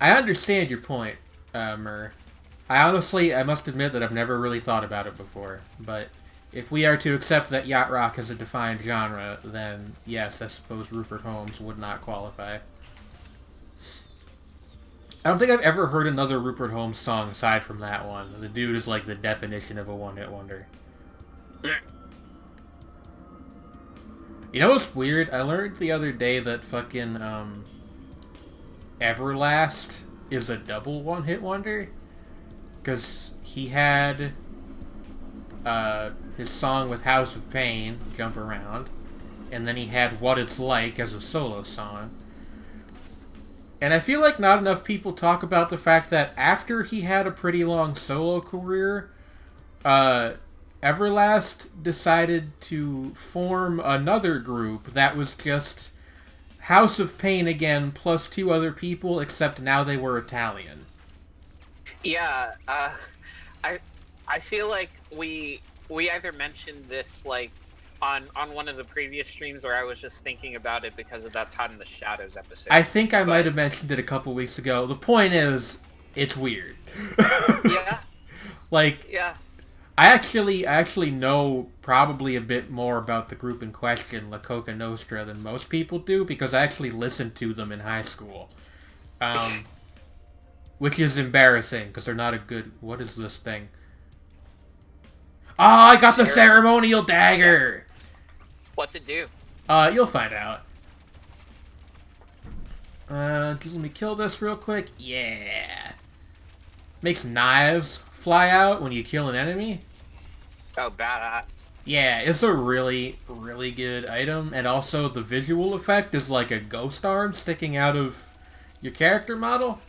I understand your point, Mur. I must admit that I've never really thought about it before, but if we are to accept that yacht rock is a defined genre, then yes, I suppose Rupert Holmes would not qualify. I don't think I've ever heard another Rupert Holmes song aside from that one. The dude is like the definition of a one-hit wonder. You know what's weird? I learned the other day that fucking Everlast is a double one-hit wonder. Because he had his song with House of Pain, Jump Around, and then he had What It's Like as a solo song. And I feel like not enough people talk about the fact that after he had a pretty long solo career, Everlast decided to form another group that was just House of Pain again, plus two other people, except now they were Italian. Yeah, I feel like we either mentioned this like on one of the previous streams, or I was just thinking about it because of that Todd in the Shadows episode. I think I might have mentioned it a couple weeks ago. The point is, it's weird. Yeah. Like, yeah. I actually know probably a bit more about the group in question, La Coca Nostra, than most people do, because I actually listened to them in high school. Which is embarrassing, because they're not a good... What is this thing? Oh, I got the ceremonial dagger! What's it do? You'll find out. Just let me kill this real quick. Yeah. Makes knives fly out when you kill an enemy. Oh, badass. Yeah, it's a really, really good item, and also the visual effect is like a ghost arm sticking out of your character model.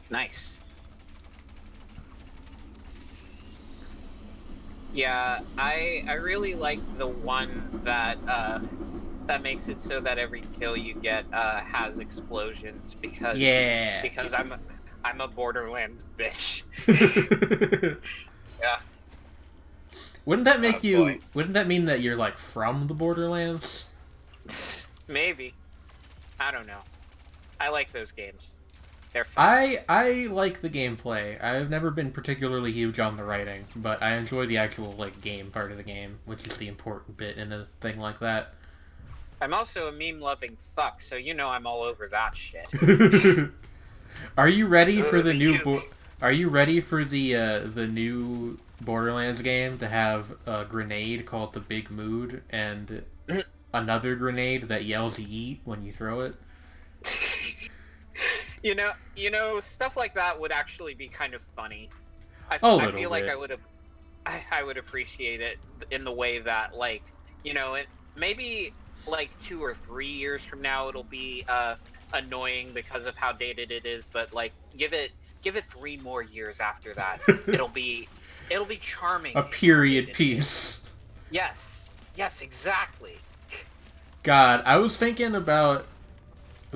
Nice. Yeah, I really like the one that makes it so that every kill you get has explosions, because I'm a Borderlands bitch. Yeah. Wouldn't that make you? Boy. Wouldn't that mean that you're like from the Borderlands? Maybe. I don't know. I like those games. They're fun. I like the gameplay. I've never been particularly huge on the writing, but I enjoy the actual like game part of the game, which is the important bit in a thing like that. I'm also a meme-loving fuck, so you know I'm all over that shit. Are you ready for the new? Are you ready for the new Borderlands game to have a grenade called the Big Mood and another grenade that yells "yeet" when you throw it? You know, stuff like that would actually be kind of funny. I feel like I would appreciate it in the way that, like, you know, it maybe like 2 or 3 years from now it'll be annoying because of how dated it is, but like give it 3 more years after that, it'll be charming. A period piece. Yes, exactly. God, I was thinking about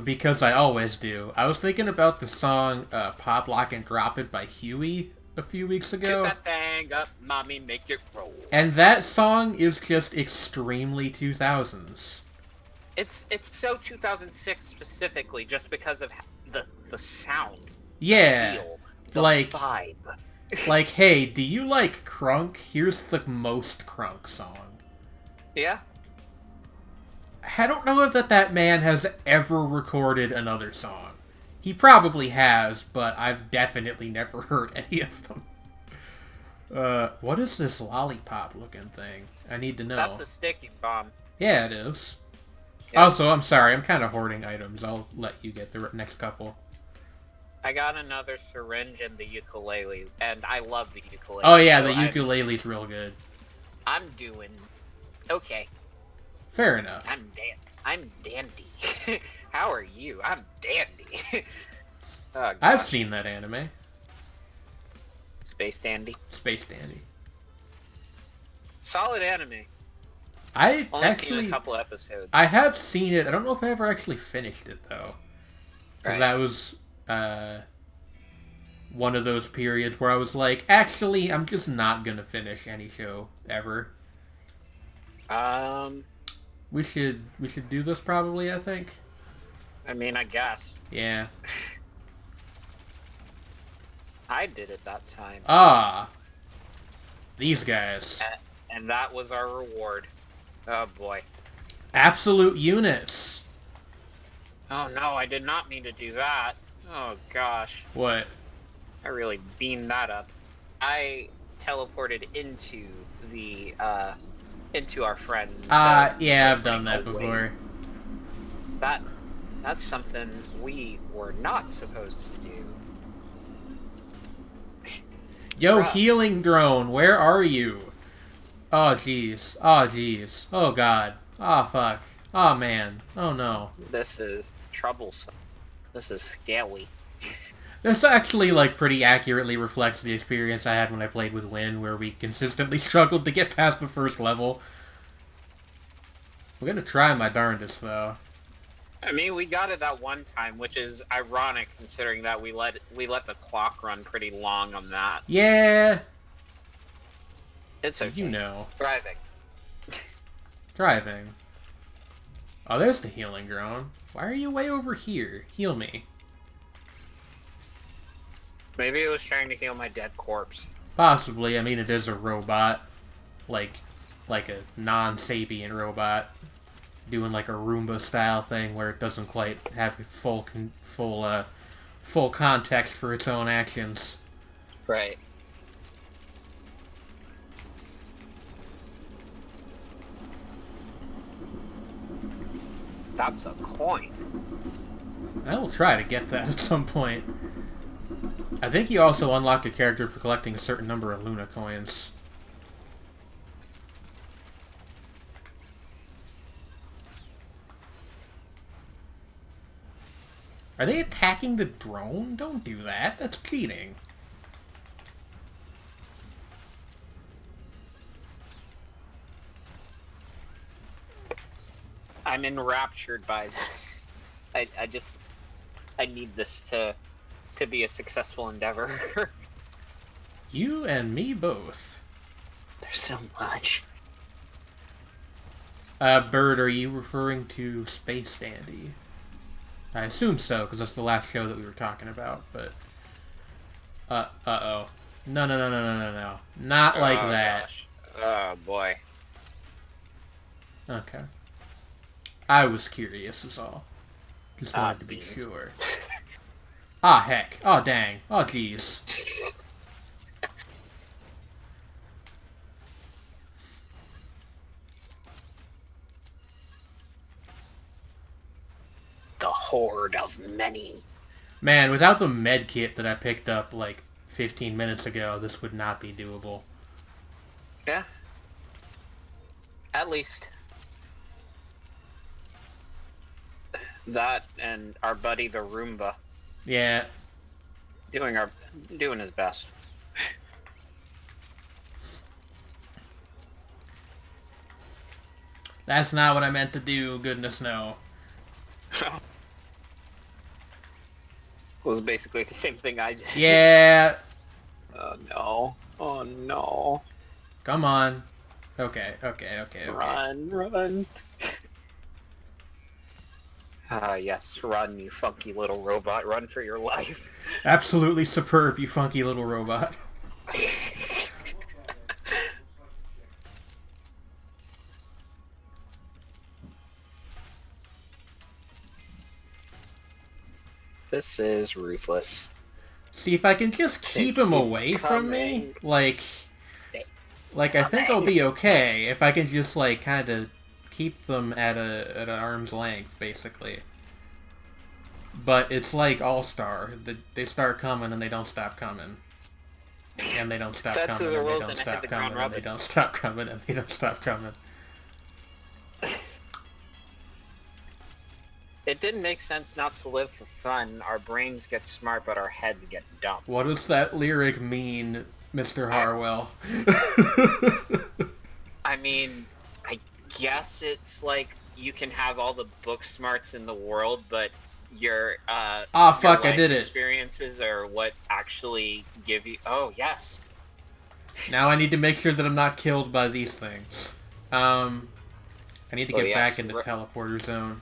because I always do. I was thinking about the song Pop, Lock, and Drop It by Huey a few weeks ago. Tip that thing up, mommy, make it roll. And that song is just extremely 2000s. It's so 2006 specifically, just because of the sound. Yeah. The feel, the like vibe. Like, hey, do you like crunk? Here's the most crunk song. Yeah. I don't know if that man has ever recorded another song. He probably has, but I've definitely never heard any of them. What is this lollipop-looking thing? I need to know. That's a sticky bomb. Yeah, it is. Yeah. Also, I'm sorry, I'm kind of hoarding items. I'll let you get the next couple. I got another syringe and the ukulele, and I love the ukulele. Oh yeah, so the ukulele's real good. I'm doing okay. Fair enough. I'm dandy. How are you? I'm dandy. Oh, I've seen that anime. Space Dandy. Space Dandy. Solid anime. I Only actually seen a couple episodes. I have seen it. I don't know if I ever actually finished it though, because Right. that was one of those periods where I was like, actually, I'm just not gonna finish any show ever. We should do this probably, I think. I mean, I guess. Yeah. I did it that time. Ah. These guys. And that was our reward. Oh boy. Absolute units. Oh no, I did not mean to do that. Oh gosh. What? I really beamed that up. I teleported into the, into our friends. Yeah, I've done that away. before. That's something we were not supposed to do. Yo, Bruh. healing drone, where are you? Oh, jeez. Oh, jeez. Oh, God. Oh, fuck. Oh, man. Oh, no. This is troublesome. This is scary. This actually, like, pretty accurately reflects the experience I had when I played with Win, where we consistently struggled to get past the first level. I'm gonna try my darndest, though. I mean, we got it that one time, which is ironic considering that we let the clock run pretty long on that. Yeah. It's okay. You know. Driving. Driving. Oh, there's the healing drone. Why are you way over here? Heal me. Maybe it was trying to heal my dead corpse. Possibly. I mean, it is a robot. Like a non-sapient robot. Doing like a Roomba style thing where it doesn't quite have full context for its own actions. Right. That's a coin. I will try to get that at some point. I think you also unlock a character for collecting a certain number of Luna coins. Are they attacking the drone? Don't do that. That's cheating. I'm enraptured by this. I need this to be a successful endeavor. You and me both. There's so much. Bird, are you referring to Space Dandy? I assume so, because that's the last show that we were talking about, but... uh-oh. No. Not like that. Gosh. Oh, boy. Okay. I was curious is all. Just wanted to be beans. sure. Ah, heck. Oh, dang. Oh, jeez. The horde of many. Man, without the med kit that I picked up, like, 15 minutes ago, this would not be doable. Yeah. At least. That and our buddy the Roomba. Yeah. Doing his best. That's not what I meant to do, goodness no. was basically the same thing I did. Yeah. Oh no. Oh no. Come on. Okay. Run. Yes, run, you funky little robot. Run for your life. Absolutely superb, you funky little robot. This is ruthless. See, if I can just keep him away from me, like I think I'll be okay if I can just like kind of keep them at an arm's length, basically. But it's like All-Star. They start coming and they don't stop coming. And they don't stop coming and they don't stop coming and they don't stop coming and they don't stop coming. It didn't make sense not to live for fun. Our brains get smart, but our heads get dumb. What does that lyric mean, Mr. Harwell? I mean, I guess it's like you can have all the book smarts in the world, but your fuck, I did it. Experiences are what actually give you. Oh yes. Now I need to make sure that I'm not killed by these things. I need to get back into teleporter zone.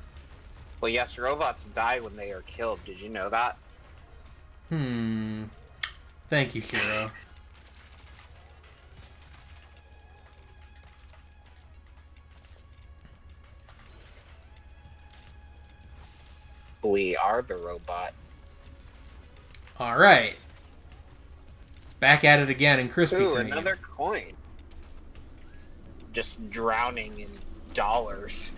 Well, yes, robots die when they are killed. Did you know that? Thank you, Shiro. We are the robot. Alright. Back at it again in Krispy Kreme. Ooh, another coin. Just drowning in dollars.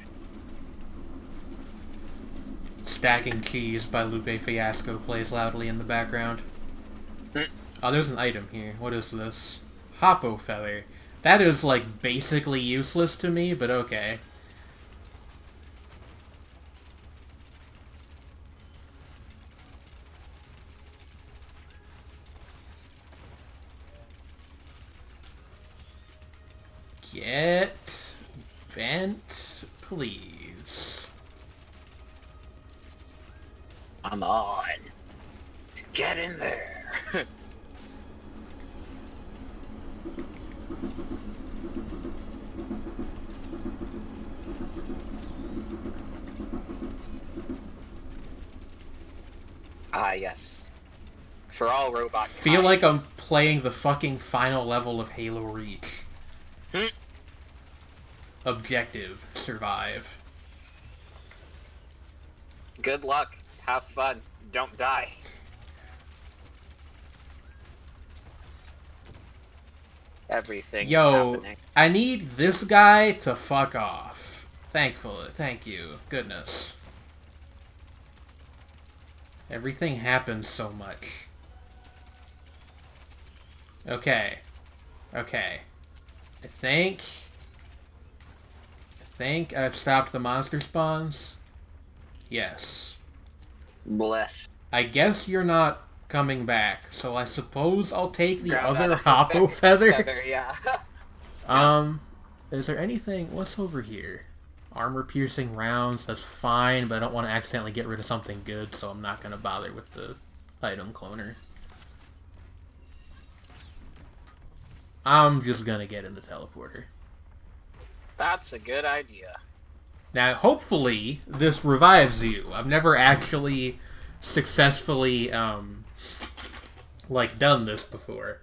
Stacking Cheese by Lupe Fiasco plays loudly in the background. Oh, there's an item here. What is this? Hoppo Feather. That is, like, basically useless to me, but okay. Get vent, please. Come on. Get in there. Ah, yes. For all robot Feel like I'm playing the fucking final level of Halo Reach. Objective. Survive. Good luck. Have fun. Don't die. Everything is happening. I need this guy to fuck off. Thankfully. Thank you. Goodness. Everything happens so much. Okay. Okay. I think I've stopped the monster spawns. Yes. Bless. I guess you're not coming back, so I suppose I'll take the other Hoppo Feather. Yeah. Is there anything? What's over here? Armor-piercing rounds, that's fine, but I don't want to accidentally get rid of something good, so I'm not going to bother with the item cloner. I'm just going to get in the teleporter. That's a good idea. Now, hopefully, this revives you. I've never actually successfully, done this before.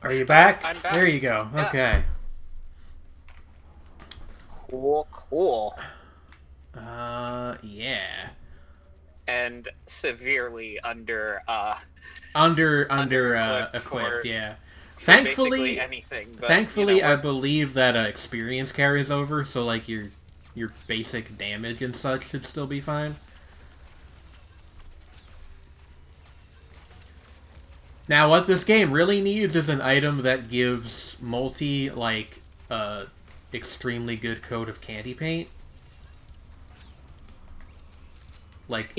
Are you back? I'm back. There you go. Yeah. Okay. Cool. Yeah. And severely equipped, yeah. Thankfully, anything. But, thankfully, you know, I believe that experience carries over, so like your basic damage and such should still be fine. Now, what this game really needs is an item that gives multi extremely good coat of candy paint. Like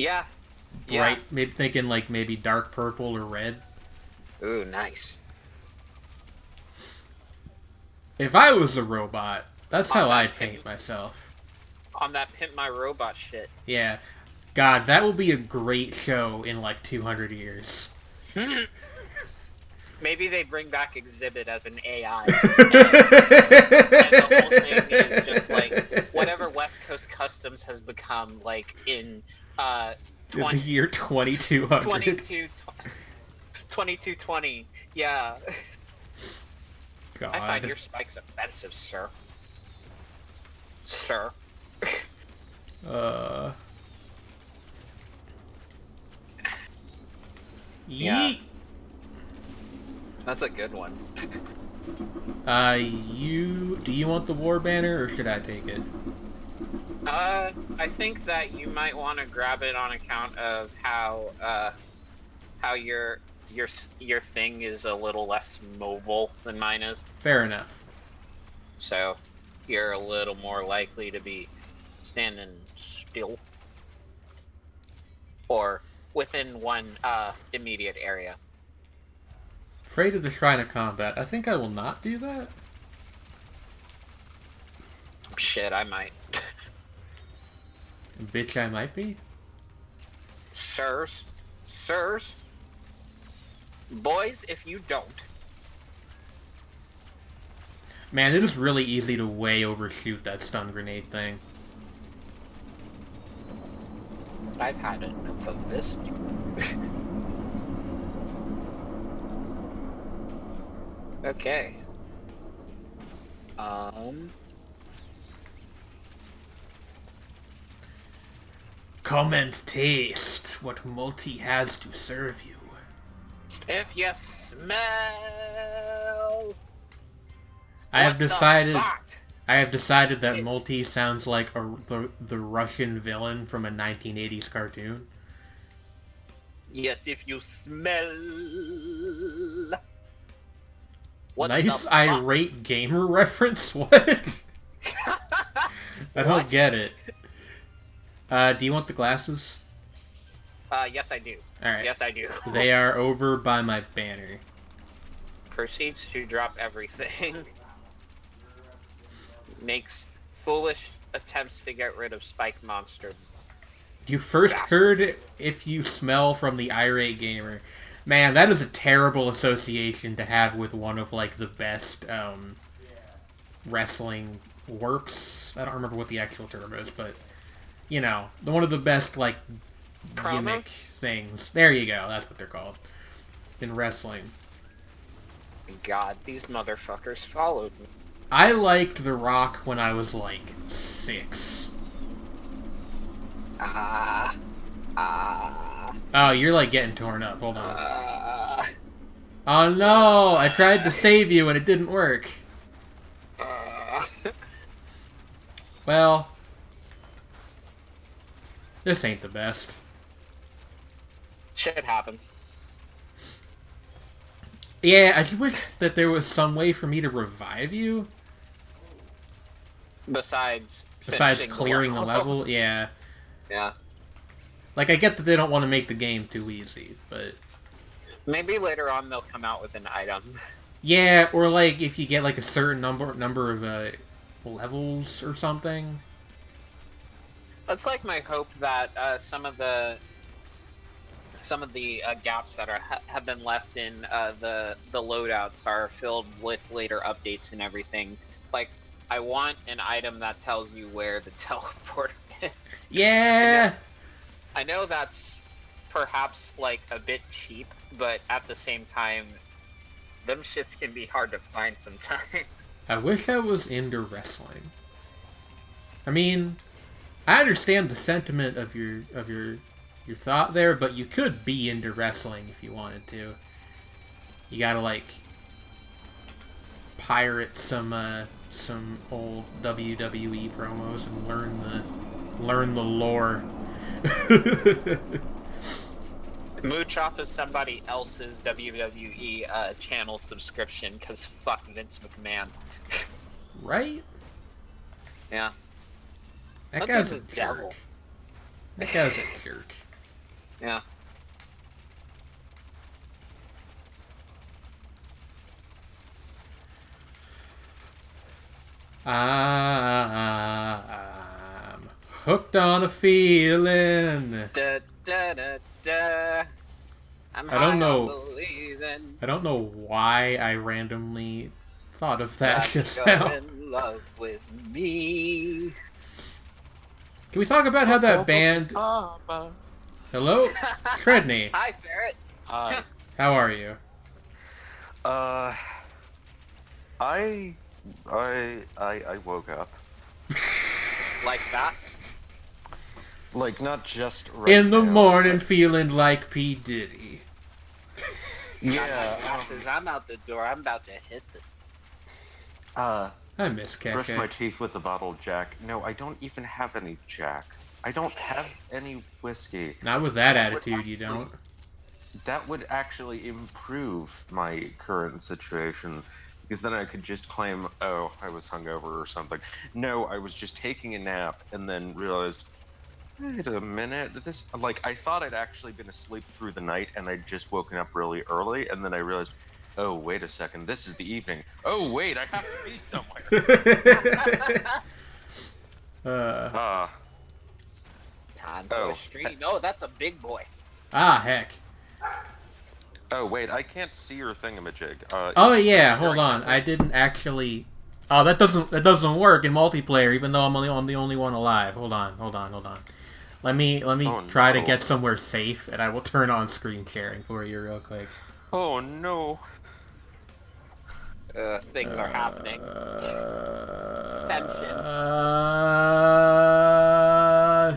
bright, maybe thinking like maybe dark purple or red. Ooh, nice. If I was a robot, that's how I'd paint myself. on that Pimp My Robot shit. Yeah. God, that will be a great show in like 200 years. Maybe they bring back Exhibit as an AI. And the whole thing is just like whatever West Coast Customs has become like in The year 2200. 2220. Yeah. God. I find your spikes offensive, sir. Sir. Yeah. Yeet. That's a good one. Do you want the war banner or should I take it? I think that you might want to grab it on account of how your thing is a little less mobile than mine is. Fair enough. So you're a little more likely to be standing still or within one immediate area. Afraid of the Shrine of Combat. I think I will not do that. Shit, I might. Bitch, I might be. Sirs, boys, if you don't. Man, it is really easy to way overshoot that stun grenade thing. I've had enough of this. Okay. Come and taste what Multi has to serve you. If you smell, I have decided that Multi sounds like the Russian villain from a 1980s cartoon. Yes, if you smell. What nice irate gamer reference? What? I don't get it. Do you want the glasses? Yes, I do. Alright. Yes, I do. They are over by my banner. Proceeds to drop everything. Makes foolish attempts to get rid of Spike Monster. You first heard if you smell from the irate gamer. Man, that is a terrible association to have with one of like the best wrestling works. I don't remember what the actual term is, but you know, one of the best like gimmick things. There you go. That's what they're called in wrestling. God, these motherfuckers followed me. I liked The Rock when I was like 6. Oh, you're like getting torn up. Hold on. Oh no! I tried to save you and it didn't work. Well, this ain't the best. Shit happens. Yeah, I just wish that there was some way for me to revive you. Besides clearing the level, yeah. Yeah. Like, I get that they don't want to make the game too easy, but... Maybe later on they'll come out with an item. Yeah, or like, if you get like a certain number of levels or something. That's like my hope that some of the gaps that have been left in the loadouts are filled with later updates and everything. Like, I want an item that tells you where the teleporter is. Yeah. I know that's perhaps like a bit cheap, but at the same time, them shits can be hard to find sometimes. I wish I was into wrestling. I mean, I understand the sentiment of your thought there, but you could be into wrestling if you wanted to. You gotta like pirate some old WWE promos and learn the lore. Mooch off of somebody else's WWE channel subscription, because fuck Vince McMahon. Right? Yeah. That guy's a jerk. That guy's a jerk. Yeah. Hooked on a feeling. Da, da, da, da. I'm I don't high know. on believing I don't know why I randomly thought of that just you're now. in love with me. Can we talk about how that band... Hello? Sredni. Hi, Ferret. Hi. How are you? I woke up. Like that? Like, not just right In the now, morning, feeling like P. Diddy. Yeah. I'm out the door. I'm about to hit the... I miss Brush Cache. my teeth with a bottle of Jack. No, I don't even have any Jack. I don't have any whiskey. Not with that attitude, you don't. That would actually improve my current situation, because then I could just claim, oh, I was hungover or something. No, I was just taking a nap and then realized, wait a minute, this, like, I thought I'd actually been asleep through the night and I'd just woken up really early, and then I realized, oh, wait a second, this is the evening. Oh, wait, I have to be somewhere. Time for a stream. Oh, that's a big boy. Ah, heck. Oh, wait, I can't see your thingamajig. Oh yeah, hold on. I didn't actually... Oh, that doesn't work in multiplayer, even though I'm the only one alive. Hold on. Let me try to get somewhere safe, and I will turn on screen sharing for you real quick. Oh no. Things are happening. Tension.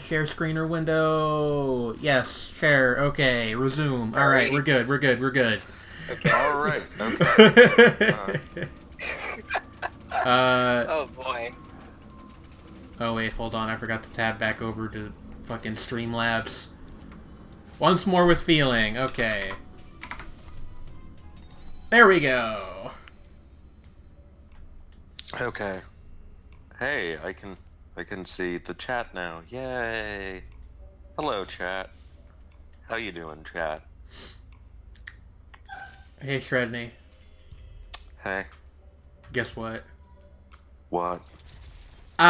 Share screen or window. Yes, share. Okay, resume. All right, we're good. Okay. All right. Okay. Oh boy. Oh wait, hold on. I forgot to tab back over to fucking Streamlabs. Once more with feeling. Okay. There we go. Okay. Hey, I can see the chat now. Yay. Hello, chat. How you doing, chat? Hey, Sredni. Hey. Guess what? What? I'm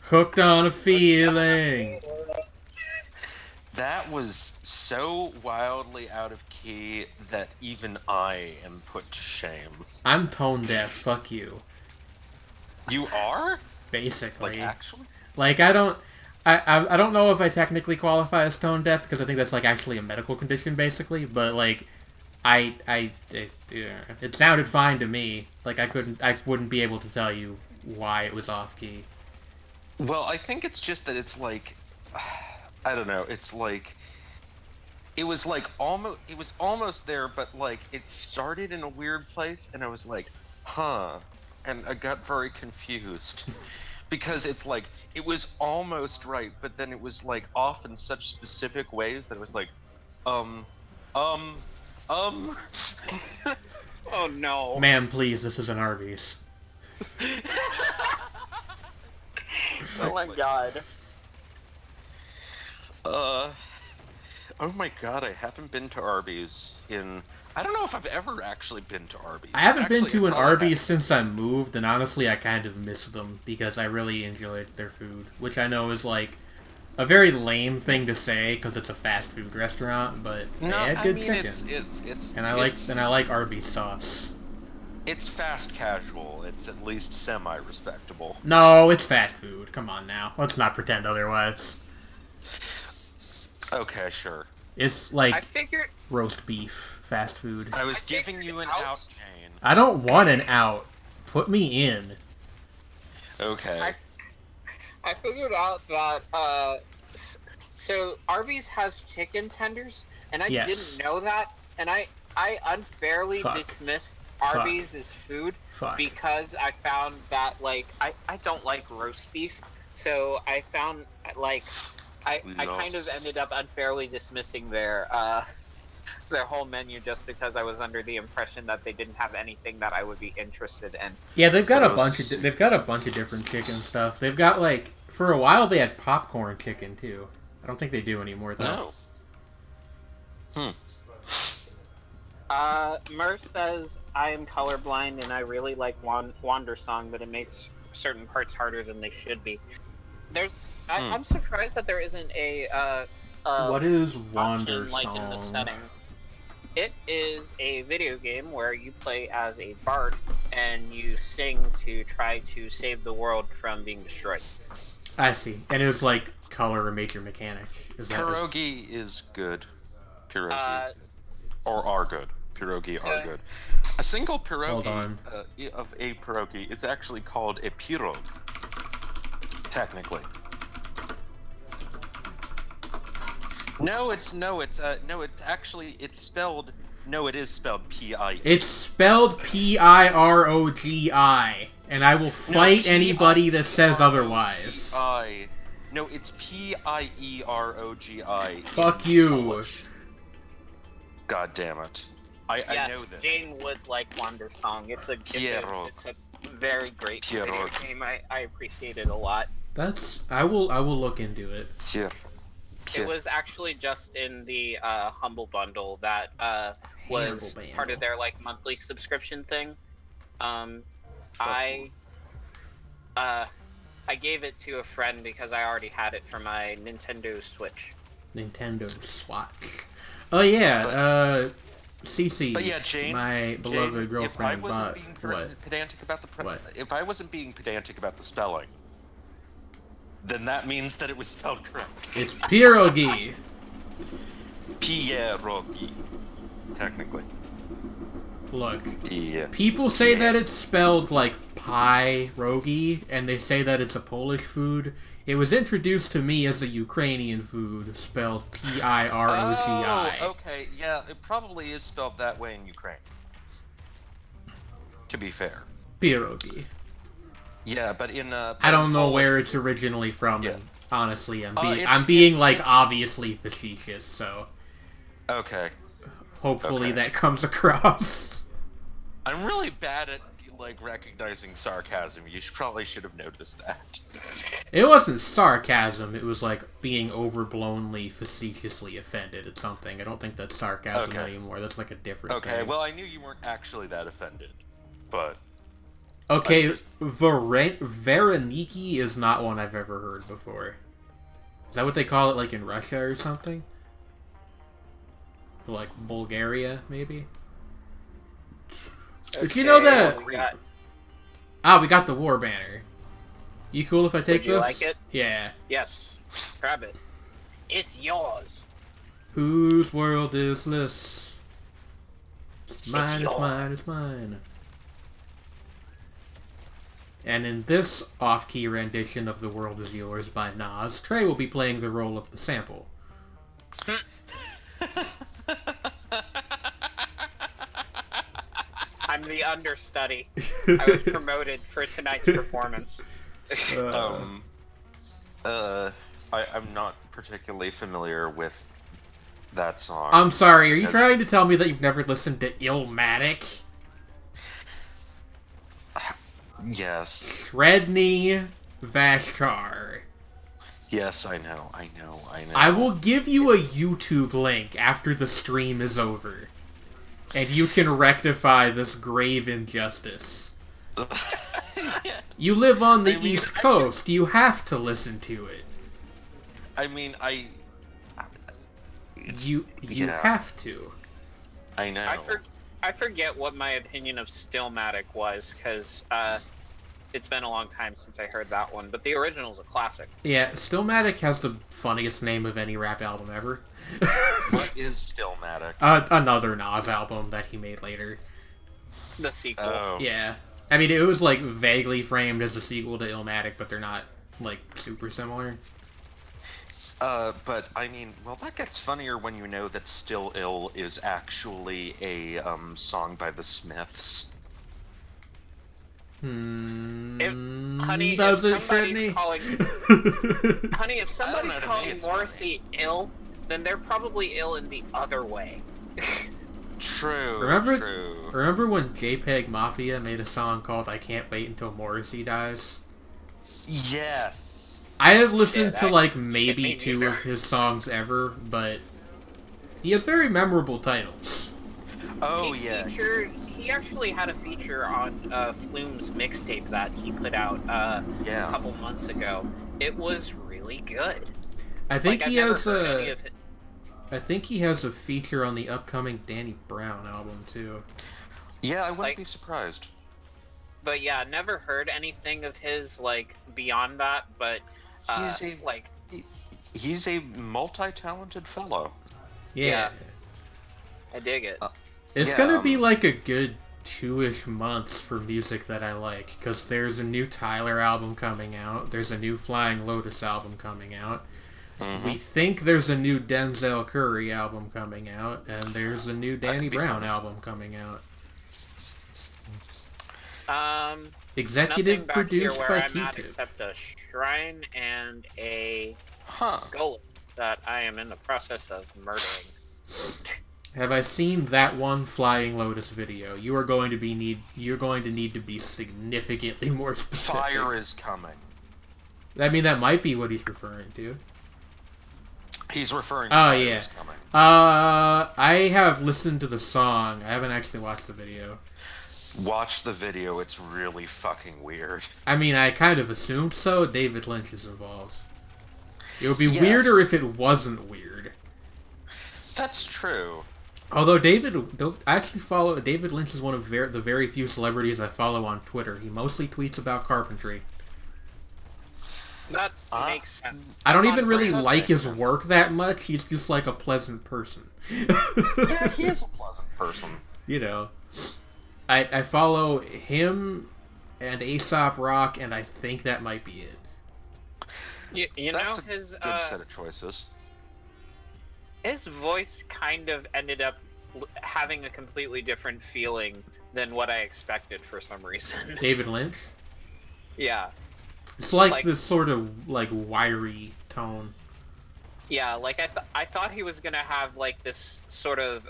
hooked on a feeling. That was so wildly out of key that even I am put to shame. I'm tone deaf. Fuck you. You are? Basically. Like, actually? Like, I don't know if I technically qualify as tone deaf, because I think that's, like, actually a medical condition, basically, but, like, it sounded fine to me. Like, I wouldn't be able to tell you why it was off-key. Well, I think it's just that it's, like, I don't know, it's, like, it was almost there, but, like, it started in a weird place, and I was like, huh, and I got very confused. Because it's like, it was almost right, but then it was like off in such specific ways that it was like, Oh no. Ma'am, please, this is an Arby's. Oh my god. Oh my god, I haven't been to Arby's in... I don't know if I've ever actually been to Arby's. I haven't been to an Arby's since I moved, and honestly, I kind of miss them, because I really enjoyed their food, which I know is, like, a very lame thing to say, because it's a fast food restaurant, but they had good chicken. And I like Arby's sauce. It's fast casual. It's at least semi-respectable. No, it's fast food. Come on now. Let's not pretend otherwise. Okay, sure. It's like I figured roast beef fast food. I was giving you an out, Jane. I don't want an out. Put me in. Okay. I figured out that so Arby's has chicken tenders, and I didn't know that, and I unfairly dismissed Arby's as food because I found that, like, I don't like roast beef, so I found, like, I kind of ended up unfairly dismissing their whole menu just because I was under the impression that they didn't have anything that I would be interested in. Yeah, they've got a bunch of different chicken stuff. They've got, like, for a while they had popcorn chicken too. I don't think they do anymore though. No. Mer says I am colorblind and I really like Wander Song, but it makes certain parts harder than they should be. I'm surprised that there isn't a what is Wander option, like Song? in the setting. It is a video game where you play as a bard and you sing to try to save the world from being destroyed. I see. And it was like color a major mechanic. Is that Pierogi is good. Pierogi is good. Or are good. Pierogi are good. A single pierogi of a pierogi is actually called a pirog. Technically. It is spelled P-I. It's spelled Pirogi, and I will fight anybody that says otherwise. No, it's P-I-E-R-O-G-I. Fuck you. Polish. God damn it. I know this. Jane would like Wander Song. It's a very great video game. I appreciate it a lot. I will look into it. Yeah. It was actually just in the Humble Bundle that was part of their like monthly subscription thing. I gave it to a friend because I already had it for my Nintendo Switch. Nintendo Switch. Oh yeah, Cece. But yeah, Jane, my beloved girlfriend. If I wasn't being pedantic about if I wasn't being pedantic about the spelling, then that means that it was spelled correct. It's pierogi. Pierogi, technically. Look, people say that it's spelled like pierogi, and they say that it's a Polish food. It was introduced to me as a Ukrainian food, spelled Pirogi. Oh, okay, yeah, it probably is spelled that way in Ukraine. To be fair. Pierogi. Yeah, but in I don't know where it's originally from. Yeah. And honestly, I'm being obviously facetious. So. Okay. Hopefully that comes across. I'm really bad at recognizing sarcasm. You probably should have noticed that. It wasn't sarcasm. It was being overblownly facetiously offended at something. I don't think that's sarcasm anymore. That's a different thing. Well, I knew you weren't actually that offended, but. Okay, Veroniki is not one I've ever heard before. Is that what they call it, in Russia or something? Bulgaria, maybe? Okay, did you know that? We got the war banner. You cool if I take this? Would you like it? Yeah. Yes. Grab it. It's yours. Whose world is this? Mine, it's mine, it's mine. And in this off-key rendition of The World Is Yours by Nas, Trey will be playing the role of the sample. I'm the understudy. I was promoted for tonight's performance. I'm not particularly familiar with that song. I'm sorry, are you trying to tell me that you've never listened to Illmatic? Yes. Sredni Vashtar. Yes, I know. I will give you a YouTube link after the stream is over. And you can rectify this grave injustice. You live on the East Coast. You have to listen to it. You have to. I know. I forget what my opinion of Stillmatic was, because it's been a long time since I heard that one, but the original's a classic. Yeah, Stillmatic has the funniest name of any rap album ever. What is Stillmatic? Another Nas album that he made later. The sequel. Oh. Yeah. I mean, it was, vaguely framed as a sequel to Illmatic, but they're not, super similar. But, that gets funnier when you know that Still Ill is actually a, song by the Smiths. Honey, Does if it, somebody's Sredni? Honey, if somebody's calling Morrissey ill, then they're probably ill in the other way. True. Remember when JPEG Mafia made a song called I Can't Wait Until Morrissey Dies? Yes. I have listened to maybe 2 of his songs ever, but he has very memorable titles. Oh yeah. He actually had a feature on Flume's mixtape that he put out a couple months ago. It was really good. I think he has a. I think he has a feature on the upcoming Danny Brown album too. Yeah, I wouldn't be surprised. But yeah, never heard anything of his like beyond that. But he's a multi-talented fellow. Yeah. I dig it. It's gonna be like a good 2-ish months for music that I like, because there's a new Tyler album coming out, there's a new Flying Lotus album coming out, we think there's a new Denzel Curry album coming out, and there's a new Danny Brown album coming out. Executive produced by Q-Tip. Except a shrine and a golem that I am in the process of murdering. Have I seen that one Flying Lotus video? You're going to need to be significantly more specific. Fire is coming. I mean, that might be what he's referring to. He's referring to Fire is coming. I have listened to the song. I haven't actually watched the video. Watch the video. It's really fucking weird. I mean, I kind of assumed so. David Lynch is involved. It would be weirder if it wasn't weird. That's true. Although I actually follow David Lynch is one of the very few celebrities I follow on Twitter. He mostly tweets about carpentry. That makes sense. I don't even really like his work that much. He's just like a pleasant person. Yeah, he is a pleasant person. You know, I follow him and Aesop Rock, and I think that might be it. You That's know, his good set of choices. His voice kind of ended up having a completely different feeling than what I expected for some reason. David Lynch? Yeah. It's like this sort of, like, wiry tone. Yeah, like, I thought he was gonna have, like, this sort of,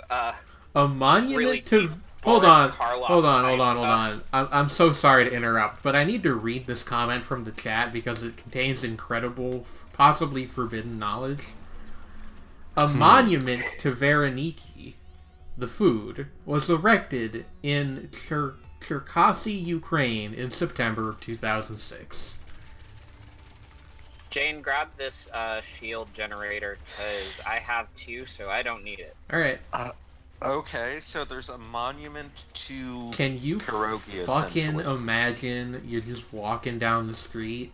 a monument really to... Hold on. I'm so sorry to interrupt, but I need to read this comment from the chat because it contains incredible, possibly forbidden knowledge. A monument to Vareniki, the food, was erected in Cherkasy, Ukraine in September of 2006. Jane, grab this shield generator, because I have 2, so I don't need it. Alright. Okay, so there's a monument to Can you pierogi, fucking imagine you're just walking down the street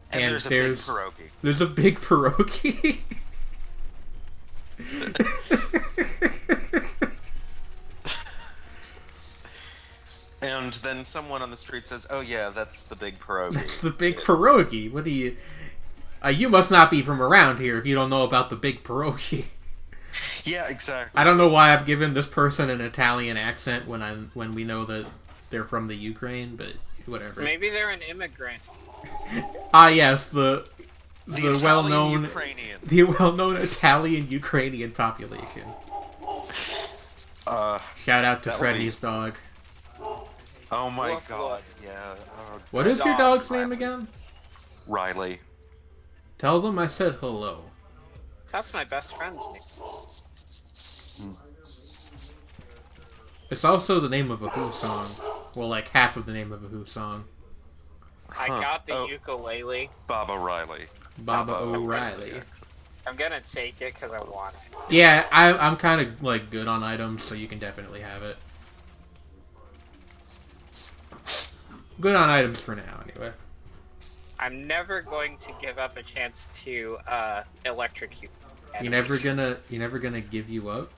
and there's a big pierogi. There's a big pierogi? And then someone on the street says, "Oh yeah, that's the big pierogi." That's the big pierogi. What do you... you must not be from around here if you don't know about the big pierogi. Yeah, exactly. I don't know why I've given this person an Italian accent when we know that they're from the Ukraine, but whatever. Maybe they're an immigrant. Yes, the well-known Italian Ukrainian population. Shout out to Freddy's dog. Oh my god, yeah. What is your dog's name again? Riley. Tell them I said hello. That's my best friend's name. It's also the name of a Who song. Well, like half of the name of a Who song. I got the ukulele. Baba Riley. Baba O'Reilly. I'm gonna take it because I want it. Yeah, I'm kind of like good on items, so you can definitely have it. Good on items for now, anyway. I'm never going to give up a chance to electrocute enemies. You're never gonna give you up?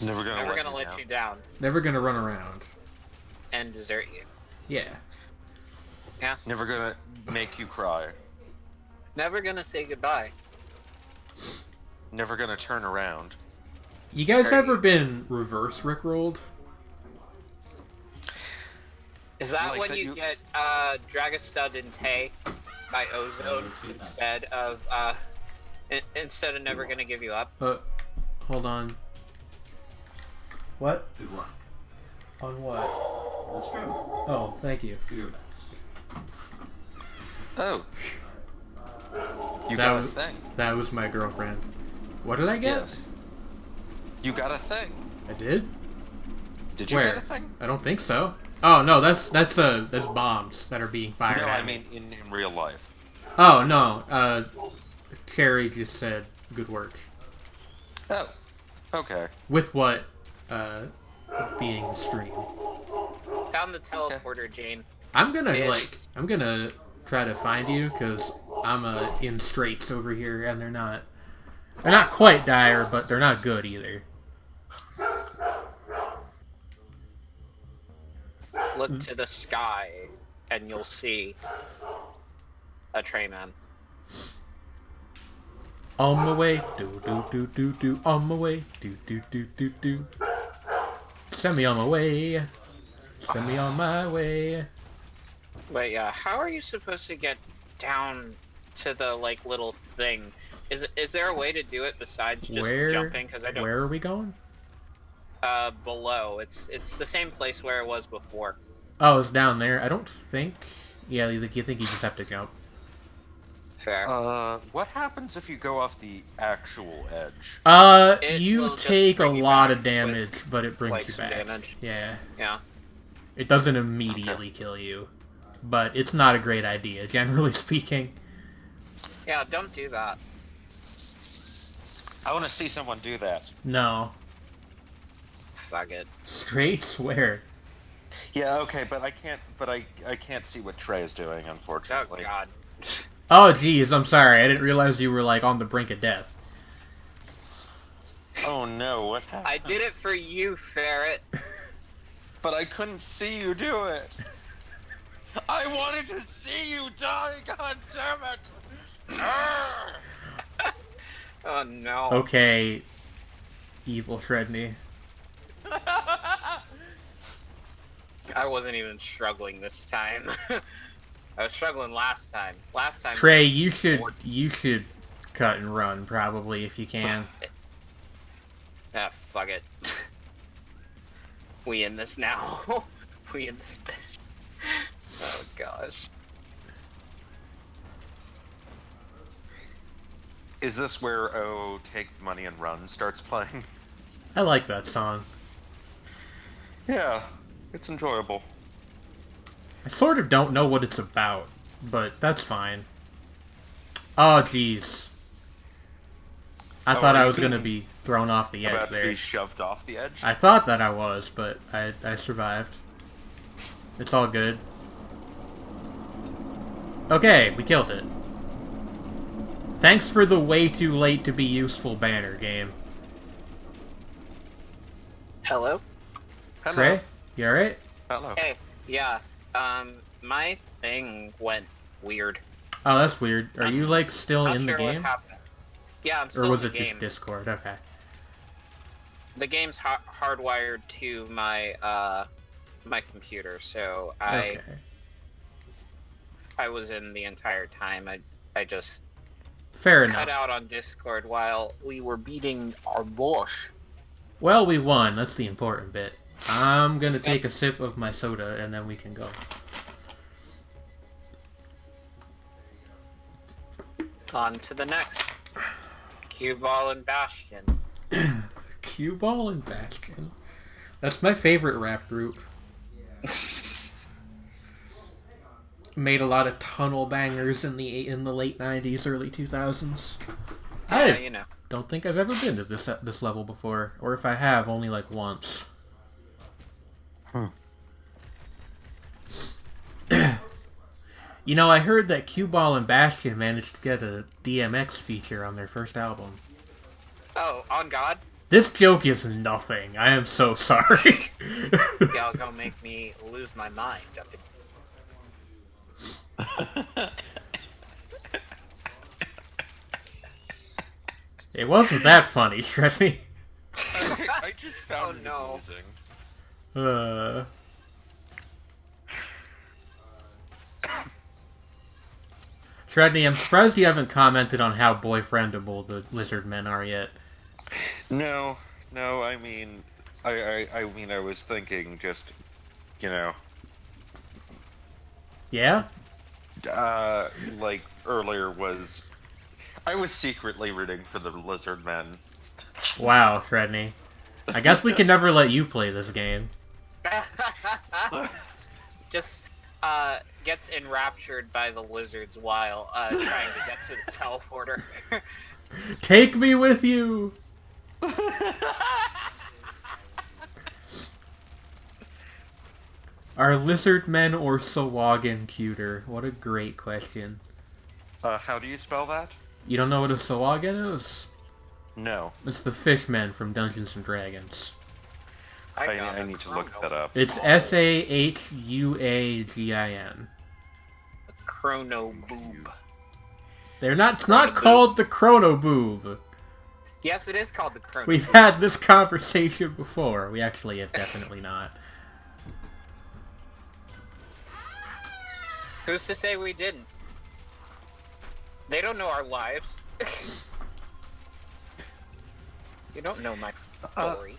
Never gonna let you down. Never gonna run around. And desert you. Yeah. Yeah. Never gonna make you cry. Never gonna say goodbye. Never gonna turn around. You guys ever been reverse rickrolled? Is that like when you get Dragastud and Tay by Ozone instead of Never Gonna Give You Up? Hold on. What? Good luck. On what? Let's go. Oh, thank you. Do your best. Oh. You got a thing. That was my girlfriend. What did I get? Yes. You got a thing. I did? Did you Where? get a thing? I don't think so. Oh no, that's bombs that are being fired No, at I me. mean in real life. Oh no, Cherry just said good work. Oh, okay. With what being streamed. Found the teleporter, Jane. I'm gonna try to find you because I'm in straits over here, and they're not quite dire, but they're not good either. Look to the sky, and you'll see a tray man. On my way, do. On my way, do. Send me on my way. Send me on my way. But yeah, how are you supposed to get down to the like little thing? Is there a way to do it besides just jumping? Because I don't. Where are we going? Below. It's the same place where it was before. Oh, it's down there. I don't think. Yeah, you think you just have to jump. Fair. What happens if you go off the actual edge? You take a lot of damage, but it brings you back. Damage. Yeah. Yeah. It doesn't immediately kill you, but it's not a great idea, generally speaking. Yeah, don't do that. I want to see someone do that. No. Fuck it. Straight swear. Yeah, okay, but I can't. But I can't see what Trey is doing, Oh unfortunately. god. Oh, geez, I'm sorry. I didn't realize you were, like, on the brink of death. Oh no, what happened? I did it for you, Ferret. But I couldn't see you do it. I wanted to see you die. God damn it! Oh no. Okay, evil Sredni. I wasn't even struggling this time. I was struggling last time. Last time. Trey, you should cut and run probably if you can. Ah, fuck it. We in this now. We in this bitch. Oh gosh. Is this where "Oh, Take Money and Run" starts playing? I like that song. Yeah, it's enjoyable. I sort of don't know what it's about, but that's fine. Oh, jeez. I thought I was going to be thrown off the edge About there. to be shoved off the edge? I thought that I was, but I survived. It's all good. Okay, we killed it. Thanks for the way too late to be useful banner game. Hello? Hello. Trey, you alright? Hello. Hey, yeah. My thing went weird. Oh, that's weird. Are you, like, still Not in the sure what game? happened. Yeah, I'm still Or was in it the just game. Discord? Okay. The game's hardwired to my my computer, so Okay. I was in the entire time. I just Fair cut enough. out on Discord while we were beating our boss. Well, we won. That's the important bit. I'm gonna take a sip of my soda, and then we can go. On to the next. Cue Ball and Bastion. Cue Ball and Bastion. That's my favorite rap group. Made a lot of tunnel bangers in the late 90s, early 2000s. Yeah, you know. Don't think I've ever been to this level before, or if I have, only like once. You know, I heard that Cue Ball and Bastion managed to get a DMX feature on their first album. Oh, on God? This joke is nothing. I am so sorry. Y'all gonna make me lose my mind up in... It wasn't that funny, Sredni. I just found it no. amusing. Sredni, I'm surprised you haven't commented on how boyfriendable the lizard men are yet. No, I mean, I mean, I was thinking just, you know, Yeah? like earlier I was secretly rooting for the lizard men. Wow, Sredni. I guess we can never let you play this game. Just gets enraptured by the lizards while trying to get to the teleporter. Take me with you! Are lizard men or Sawagan cuter? What a great question. How do you spell that? You don't know what a Sawagan is? No. It's the fishmen from Dungeons and Dragons. I need to look that up. It's Sahuagin. A chrono boob. They're not. It's not called the Chrono Boob. Yes, it is called the chrono. We've had this conversation before. We actually have definitely not. Who's to say we didn't? They don't know our lives. You don't know my story.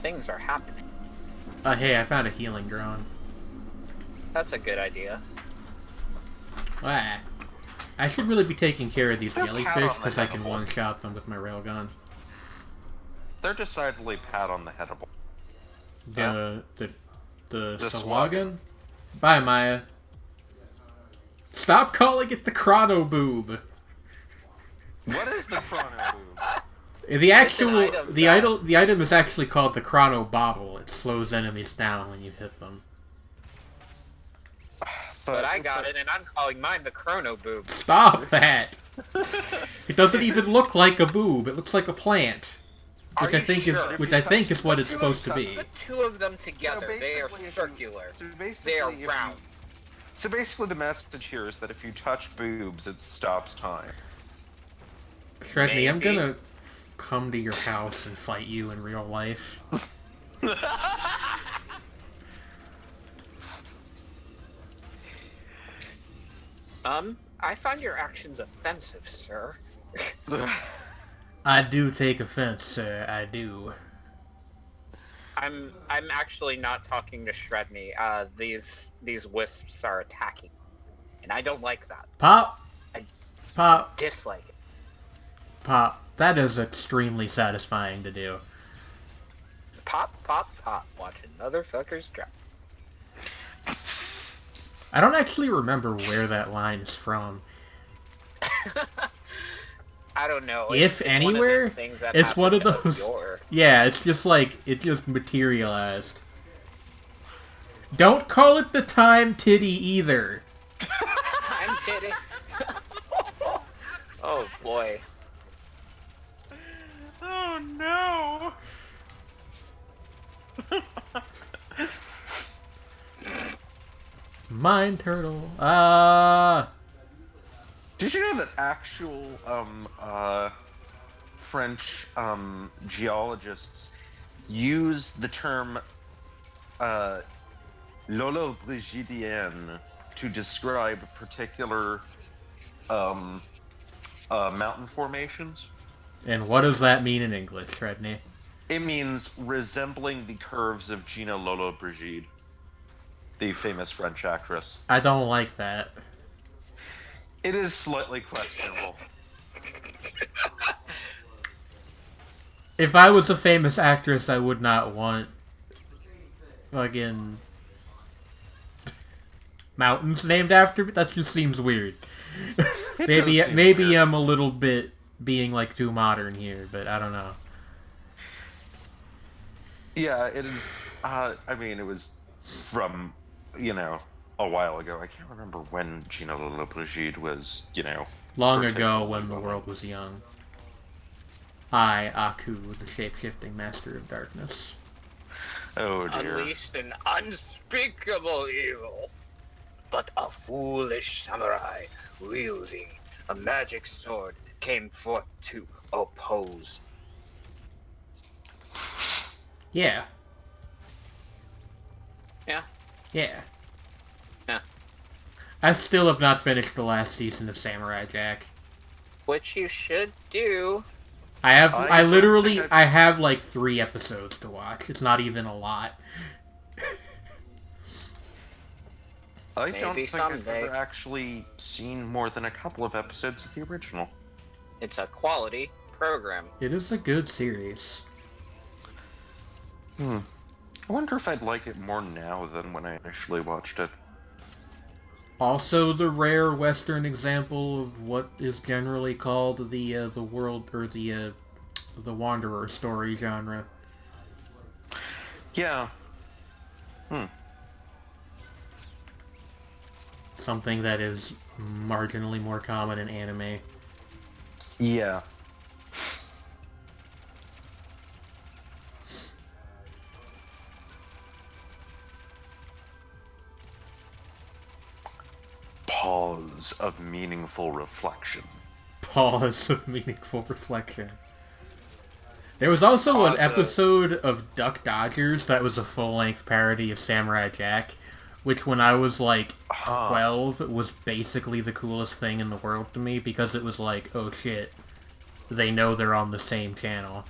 Things are happening. Hey, I found a healing drone. That's a good idea. Ah. I should really be taking care of these They're jellyfish because I can pat-on-the-headable. one-shot them with my railgun. They're decidedly pat on the headable. The The Sahuagin? Bye, Maya. Stop calling it the Chrono Boob. What is the chrono boob? The actual item the item is actually called the Chrono Bobble. It slows enemies down when you hit them. But I got it, and I'm calling mine the chrono boob. Stop that! It doesn't even look like a boob. It looks like a plant, which Are I you think sure? is what it's supposed to be. Put two of them together. They are circular. They are round. So basically the message here is that if you touch boobs, it stops time. Sredni, I'm Maybe. gonna come to your house and fight you in real life. I find your actions offensive, sir. I do take offense, sir. I do. I'm actually not talking to Sredni. These wisps are attacking, and I don't like that. Pop! I- Pop! Dislike it. Pop. That is extremely satisfying to do. Pop, pop, pop. Watch another fucker's drop. I don't actually remember where that line is from. I don't know. If anywhere, it's one of those. Yeah, it's just like it just materialized. Don't call it the time titty either. I'm kidding. Oh boy. Oh no! Mine turtle. Did you know that actual French geologists use the term Lolo-Brigidienne to describe particular mountain formations? And what does that mean in English, Sredni? It means resembling the curves of Gina Lolo-Brigide, the famous French actress. I don't like that. It is slightly questionable. If I was a famous actress, I would not want fucking mountains named after me. That just seems weird. Maybe I'm a little bit being like too modern here, but I don't know. Yeah, it is. I mean, it was from, a while ago. I can't remember when Gina Lolo-Brigide was, Long ago, particularly when the world was young. I, Aku, the shape-shifting master of darkness. Oh dear. Unleashed an unspeakable evil, but a foolish samurai wielding a magic sword came forth to oppose. Yeah. Yeah. Yeah. Yeah. I still have not finished the last season of Samurai Jack. Which you should do. I have, I I have like 3 episodes to watch. It's not even a lot. I Maybe don't think someday. I've ever actually seen more than a couple of episodes of the original. It's a quality program. It is a good series. I wonder if I'd like it more now than when I initially watched it. Also, the rare Western example of what is generally called the world or the Wanderer story genre. Yeah. Something that is marginally more common in anime. Yeah. Pause of meaningful reflection. Pause of meaningful reflection. There was also an episode of Duck Dodgers that was a full-length parody of Samurai Jack, which when I was like 12 was basically the coolest thing in the world to me because it was like, oh shit, they know they're on the same channel.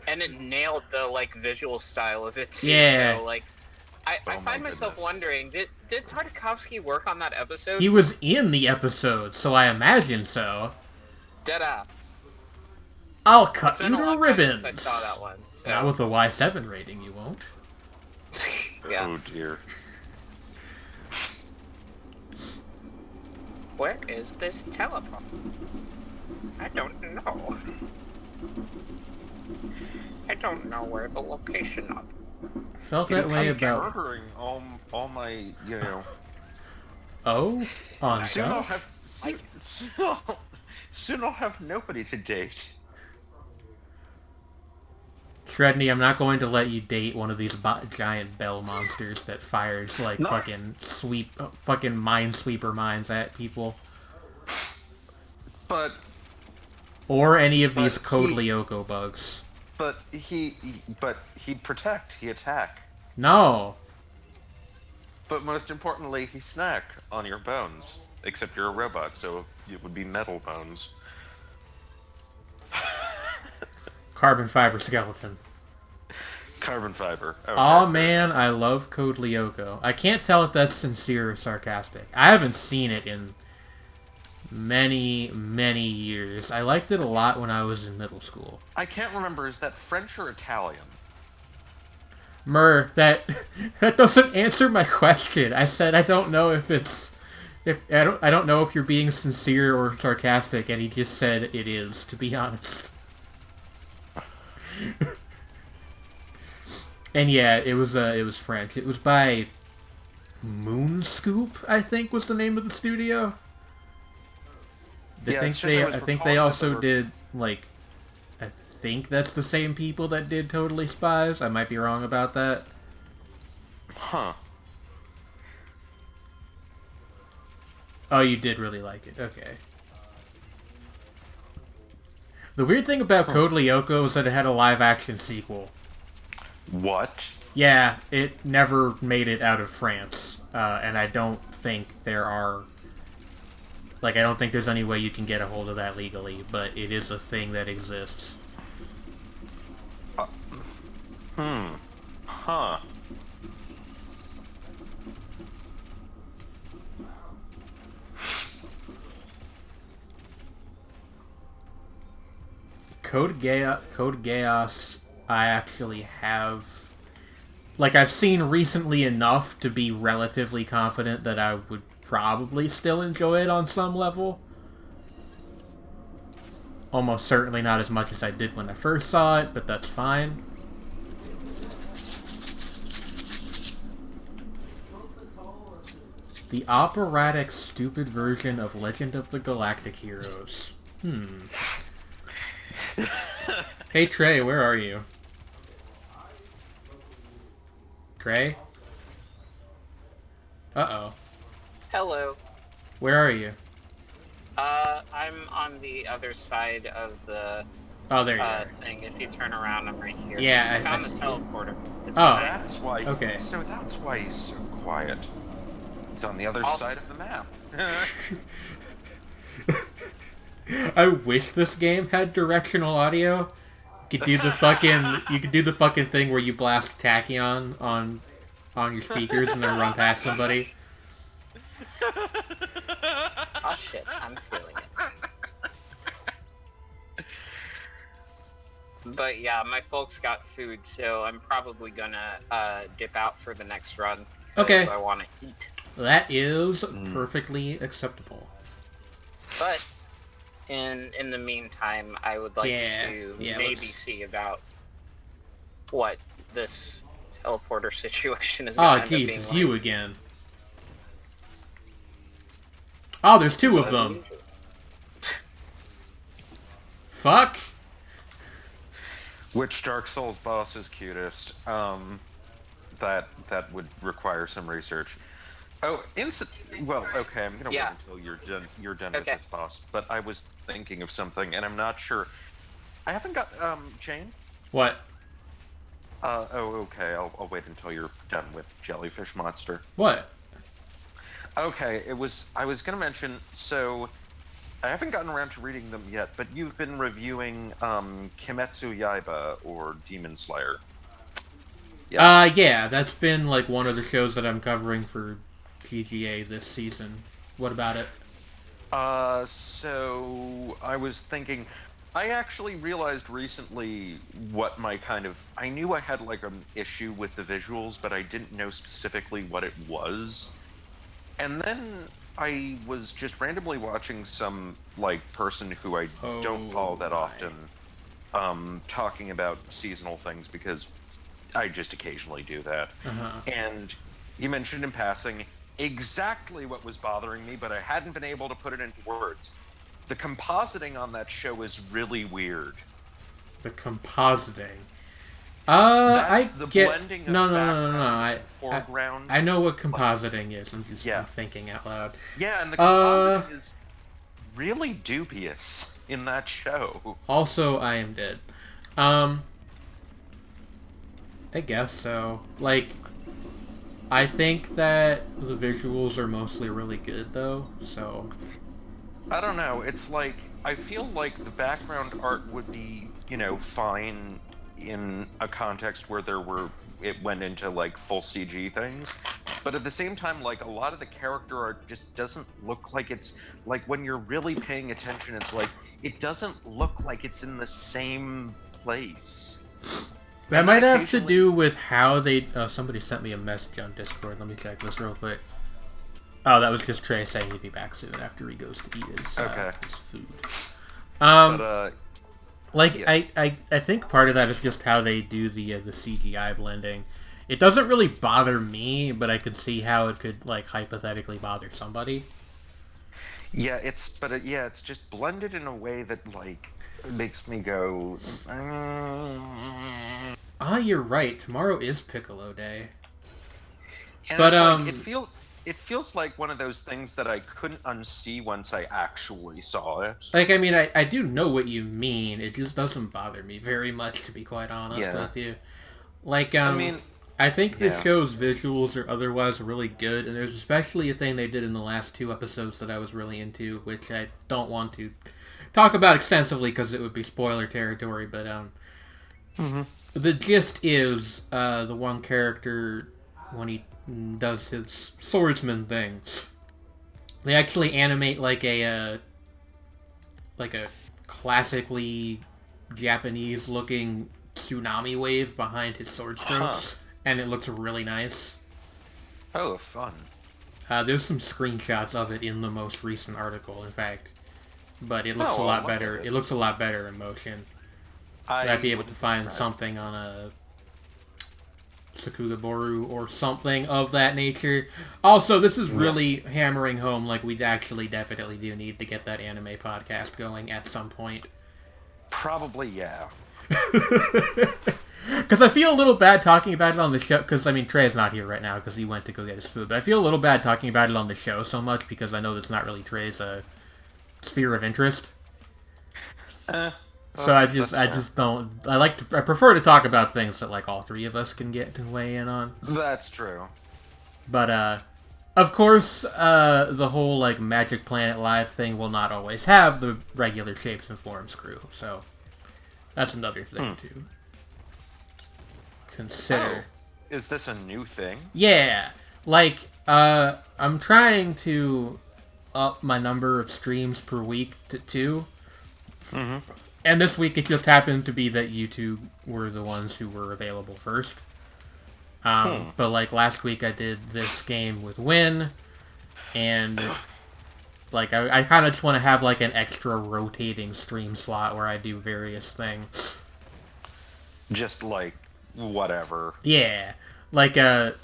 And it nailed the like visual style of it too. Yeah. So, like, I find myself wondering, did Tartakovsky work on that episode? He was in the episode, so I imagine so. Deadass. I'll cut It's you been a to long ribbons. time since I saw that one. So. Not with a Y7 rating, you won't. Yeah. Oh dear. Where is this teleport? I don't know. I don't know where the location of. Felt that way about. Murdering all my, you know. Oh, on Soon I'll stuff. have soon I'll have nobody to date. Sredni, I'm not going to let you date one of these giant bell monsters that fires like fucking minesweeper mines at people. But or any of these Code Lyoko bugs. But he'd protect, he attack. No. But most importantly, he snack on your bones. Except you're a robot, so it would be metal bones. Carbon fiber skeleton. Carbon fiber. Oh man, I love Code Lyoko. I can't tell if that's sincere or sarcastic. I haven't seen it in many, many years. I liked it a lot when I was in middle school. I can't remember, is that French or Italian? That doesn't answer my question. I said I don't know if it's I don't know if you're being sincere or sarcastic, and he just said it is, to be honest. And yeah, it was French. It was by Moonscoop, I think was the name of the studio. I think they also did like I think that's the same people that did Totally Spies. I might be wrong about that. Huh. Oh, you did really like it. Okay. The weird thing about Code Lyoko is that it had a live-action sequel. What? Yeah, it never made it out of France, and I don't think there are... Like, I don't think there's any way you can get a hold of that legally, but it is a thing that exists. Huh. Code Geass, I actually have... Like, I've seen recently enough to be relatively confident that I would probably still enjoy it on some level. Almost certainly not as much as I did when I first saw it, but that's fine. The operatic, stupid version of Legend of the Galactic Heroes. Hey Trey, where are you? Trey? Uh-oh. Hello. Where are you? I'm on the other side of the there you are. thing. If you turn around, I'm right here. Yeah, I found the teleporter. It's That's why. Okay. So that's why he's so quiet. He's on the other side of the map. I wish this game had directional audio, You could do the fucking thing where you blast Tachyon on your speakers and then run past somebody. Oh shit, I'm feeling it. But yeah, my folks got food, so I'm probably gonna dip out for the next run. Okay. Because I want to eat. That is perfectly acceptable. But in the meantime, I would like to maybe see about what this teleporter situation is going to end up being like. Oh, Jesus, you again. Oh, there's two of them. Fuck. Which Dark Souls boss is cutest? That would require some research. Oh, well, okay, I'm gonna wait until you're done with this boss. But I was thinking of something, and I'm not sure. I haven't got Jane. What? Okay. I'll wait until you're done with Jellyfish Monster. What? Okay, I was gonna mention. So, I haven't gotten around to reading them yet, but you've been reviewing Kimetsu Yaiba or Demon Slayer. Yeah, that's been like one of the shows that I'm covering for PGA this season. What about it? So I was thinking, I actually realized recently what my I knew I had like an issue with the visuals, but I didn't know specifically what it was. And then I was just randomly watching some like person who I don't follow that often, talking about seasonal things because I just occasionally do that. And you mentioned in passing exactly what was bothering me, but I hadn't been able to put it into words. The compositing on that show is really weird. The compositing. Blending of No. Foreground. I know what compositing is. I'm just thinking out loud. Yeah, and the compositing is really dubious in that show. Also, I am dead. I guess so. Like, I think that the visuals are mostly really good, though, so... I don't know, it's like, I feel like the background art would be, fine in a context where it went into, like, full CG things, but at the same time, like, a lot of the character art just doesn't look like it's, like, when you're really paying attention, it's like, it doesn't look like it's in the same place. That might have to do with how they... somebody sent me a message on Discord. Let me check this real quick. Oh, that was just Trey saying he'd be back soon after he goes to eat his food. I think part of that is just how they do the CGI blending. It doesn't really bother me, but I could see how it could like hypothetically bother somebody. Yeah, it's just blended in a way that like makes me go. You're right. Tomorrow is Piccolo Day. And but it feels like one of those things that I couldn't unsee once I actually saw it. Like, I mean, I do know what you mean. It just doesn't bother me very much, to be quite honest with you. Like, I think the show's visuals are otherwise really good, and there's especially a thing they did in the last 2 episodes that I was really into, which I don't want to talk about extensively because it would be spoiler territory, but the gist is the one character, when he does his swordsman thing, they actually animate like a classically Japanese looking tsunami wave behind his sword strokes, and it looks really nice. Oh, fun. There's some screenshots of it in the most recent article, in fact, but it looks a lot better. It looks a lot better in motion. I'd be able to find something on a Sakugaboru or something of that nature. Also, this is really hammering home, like, we actually definitely do need to get that anime podcast going at some point. Probably, yeah. Because I feel a little bad talking about it on the show, because, I mean, Trey's not here right now because he went to go get his food, but I feel a little bad talking about it on the show so much because I know that's not really Trey's sphere of interest. So I just don't. I prefer to talk about things that like all 3 of us can get to weigh in on. That's true. But of course, the whole like Magic Planet Live thing will not always have the regular Shapes and Forms crew. So That's another thing to consider. Oh, is this a new thing? Yeah, like I'm trying to up my number of streams per week to 2. Mm-hmm. And this week it just happened to be that you two were the ones who were available first. But like last week I did this game with Win, and like I kind of just want to have like an extra rotating stream slot where I do various things. Just like whatever. Yeah, like and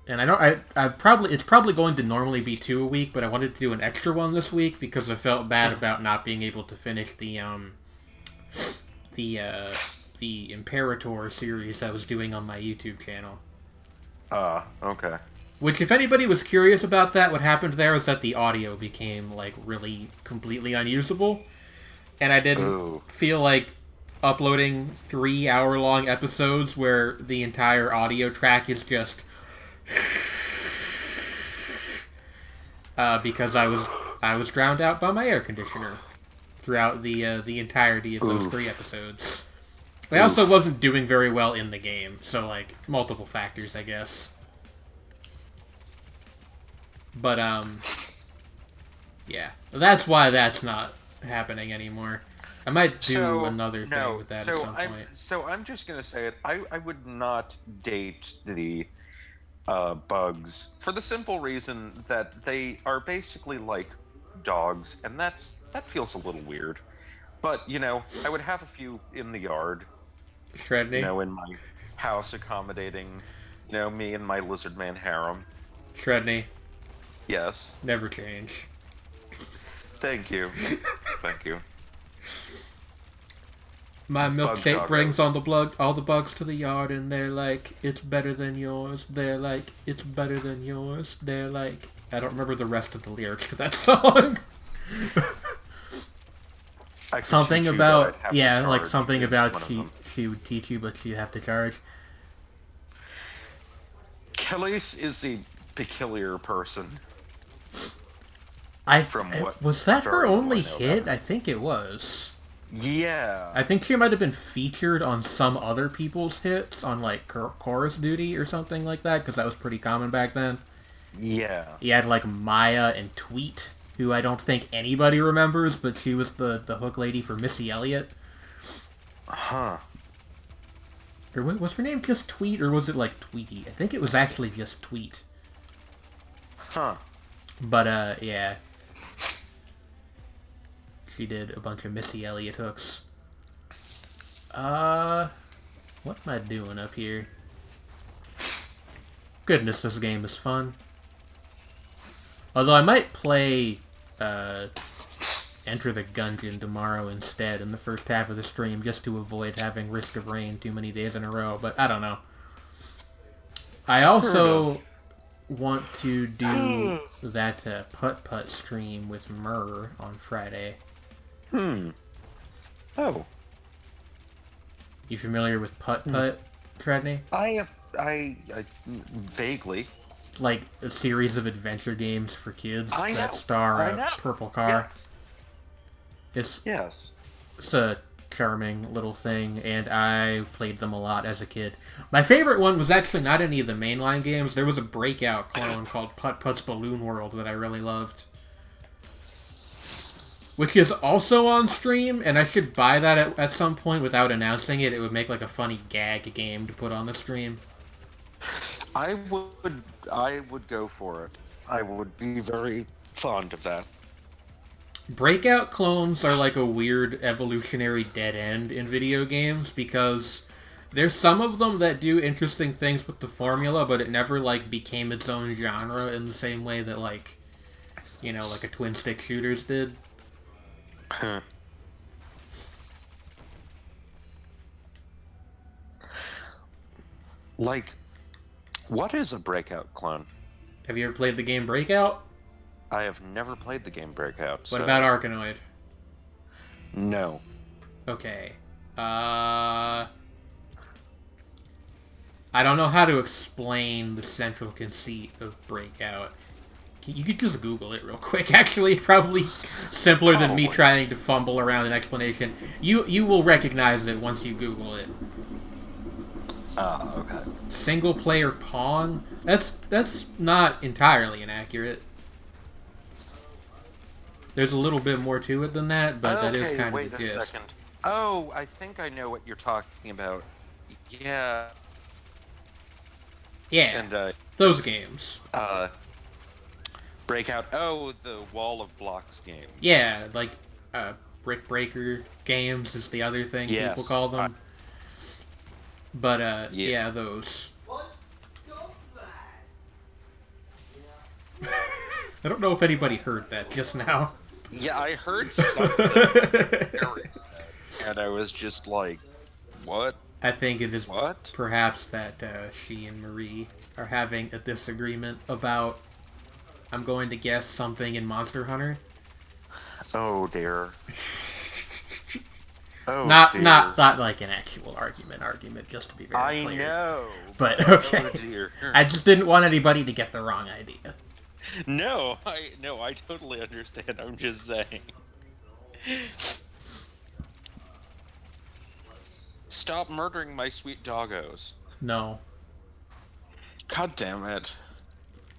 I probably it's probably going to normally be 2 a week, but I wanted to do an extra one this week because I felt bad about not being able to finish the Imperator series I was doing on my YouTube channel. Okay. Which, if anybody was curious about that, what happened there is that the audio became, like, really completely unusable. And I didn't feel like uploading 3-hour-long episodes where the entire audio track is just... because I was drowned out by my air conditioner throughout the entirety of those 3 episodes. I also wasn't doing very well in the game, so, like, multiple factors, I guess. But, yeah. That's why that's not happening anymore. I might do another thing with that at some point. So I'm just going to say it. I would not date the bugs for the simple reason that they are basically like dogs, and that feels a little weird. But, I would have a few in the yard. Sredni? In my house accommodating, me and my lizard man harem. Sredni? Yes. Never change. Thank you. Thank you. My milkshake brings all the bugs to the yard, and they're like, it's better than yours. They're like, it's better than yours. They're like, I don't remember the rest of the lyrics to that song. Something about, like something about she would teach you, but she'd have to charge. Khalees is a peculiar person. Was that her only hit? I think it was. Yeah. I think she might have been featured on some other people's hits on like Chorus Duty or something like that, because that was pretty common back then. Yeah. You had like Maya and Tweet, who I don't think anybody remembers, but she was the hook lady for Missy Elliott. Huh. Or was her name just Tweet, or was it like Tweety? I think it was actually just Tweet. Huh. But, yeah. She did a bunch of Missy Elliott hooks. What am I doing up here? Goodness, this game is fun. Although I might play, Enter the Gungeon tomorrow instead in the first half of the stream, just to avoid having Risk of Rain too many days in a row, but I don't know. I also want to do that putt-putt stream with Murr on Friday. Oh. You familiar with putt-putt, Sredni? I vaguely. Like a series of adventure games for kids I that know. star I a know. purple car. Yes. It's a charming little thing, and I played them a lot as a kid. My favorite one was actually not any of the mainline games. There was a breakout clone called Putt-Putt's Balloon World that I really loved. Which is also on stream, and I should buy that at some point without announcing it. It would make like a funny gag game to put on the stream. I would go for it. I would be very fond of that. Breakout clones are like a weird evolutionary dead end in video games, because there's some of them that do interesting things with the formula, but it never like became its own genre in the same way that like, like a twin stick shooters did. Huh. Like, what is a Breakout clone? Have you ever played the game Breakout? I have never played the game Breakout. What about Arkanoid? No. Okay. I don't know how to explain the central conceit of Breakout. You could just Google it real quick. Actually, probably simpler than me trying to fumble around an explanation. You will recognize it once you Google it. Okay. Single player Pong? That's not entirely inaccurate. There's a little bit more to it than that, but that is kind of the gist. Second. Oh, I think I know what you're talking about. Yeah. Yeah. And those games. Breakout. Oh, the Wall of Blocks games. Yeah, like Brick Breaker games is the other thing people call them. But yeah, those. I don't know if anybody heard that just now. Yeah, I heard something. And I was just like, what? I think it is perhaps that she and Marie are having a disagreement about, I'm going to guess, something in Monster Hunter. Oh dear. Oh, not like an actual argument, just to be very clear. I know. But okay. Oh, dear. I just didn't want anybody to get the wrong idea. No, I totally understand. I'm just saying. Stop murdering my sweet doggos. No. God damn it.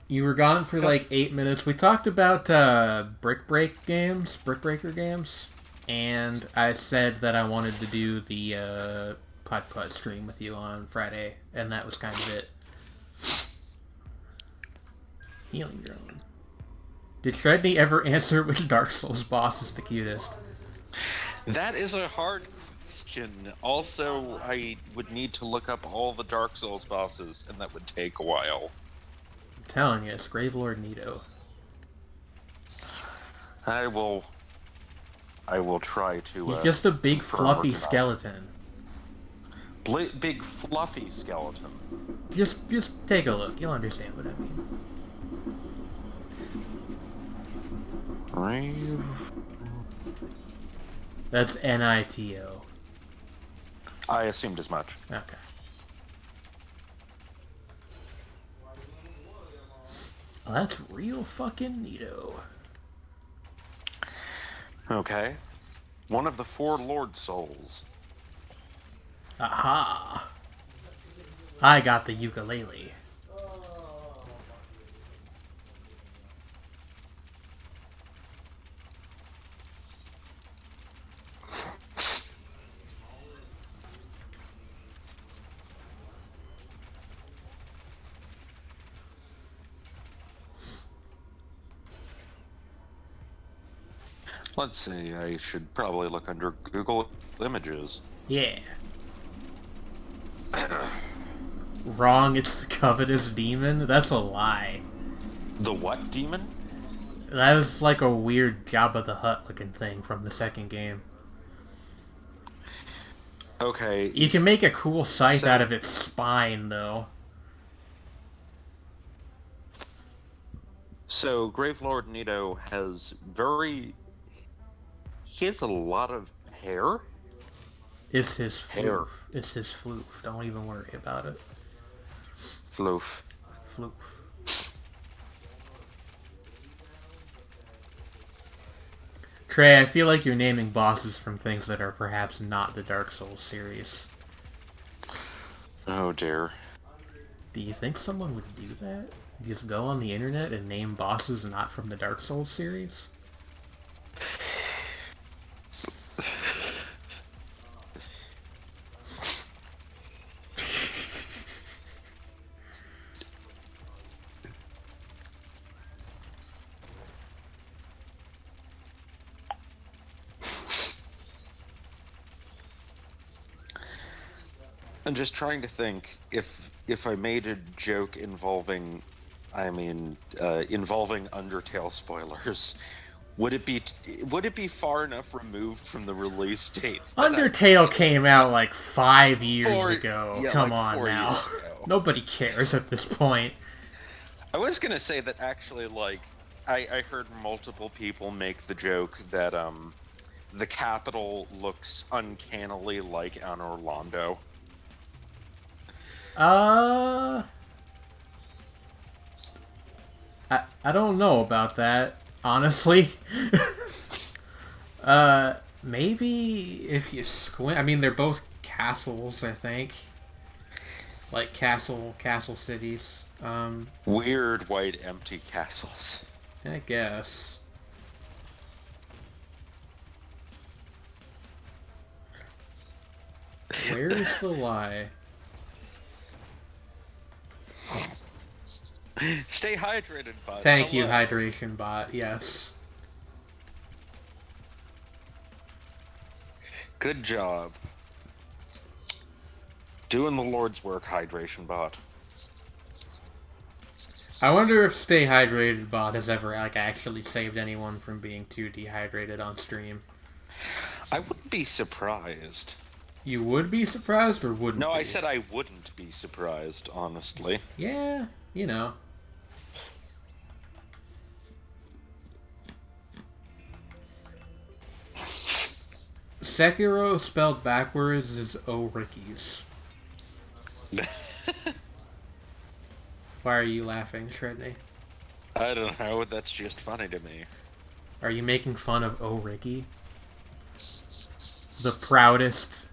You were gone for like 8 minutes. We talked about Brick Breaker games, and I said that I wanted to do the Putt stream with you on Friday, and that was kind of it. Healing drone. Did Sredni ever answer which Dark Souls boss is the cutest? That is a hard question. Also, I would need to look up all the Dark Souls bosses, and that would take a while. I'm telling you, it's Gravelord Nito. I will try to... He's just a big fluffy skeleton. Big fluffy skeleton. Just take a look. You'll understand what I mean. Brave. That's Nito. I assumed as much. Okay. Well, that's real fucking neato. Okay. One of the 4 Lord Souls. Aha! I got the ukulele. Let's see, I should probably look under Google Images. Yeah. Wrong, it's the Covetous Demon? That's a lie. The what demon? That is like a weird Jabba the Hutt looking thing from the second game. Okay. You can make a cool scythe out of its spine, though. So, Gravelord Nito has he has a lot of hair? It's his floof. It's his floof. Don't even worry about it. Floof. Floof. Trey, I feel like you're naming bosses from things that are perhaps not the Dark Souls series. Oh dear. Do you think someone would do that? Just go on the internet and name bosses not from the Dark Souls series? I'm just trying to think if I made a joke involving Undertale spoilers, would it be far enough removed from the release date? Undertale came out like 5 years ago. Yeah, Come like on now. Nobody cares at this point. I was gonna say that actually, like, I heard multiple people make the joke that the capital looks uncannily like an Orlando. I don't know about that, honestly. Maybe if you squint. I mean, they're both castles, I think. Like castle cities. Weird white empty castles. I guess. Where is the lie? Stay hydrated, bud. Thank you, hydration bot. Yes. Good job. Doing the Lord's work, hydration bot. I wonder if Stay Hydrated bot has ever actually saved anyone from being too dehydrated on stream. I wouldn't be surprised. You would be surprised or wouldn't? No, be? I said I wouldn't be surprised, honestly. Yeah, you know. Sekiro spelled backwards is O-Rickies. Why are you laughing, Sredni? I don't know, that's just funny to me. Are you making fun of O-Ricky? The proudest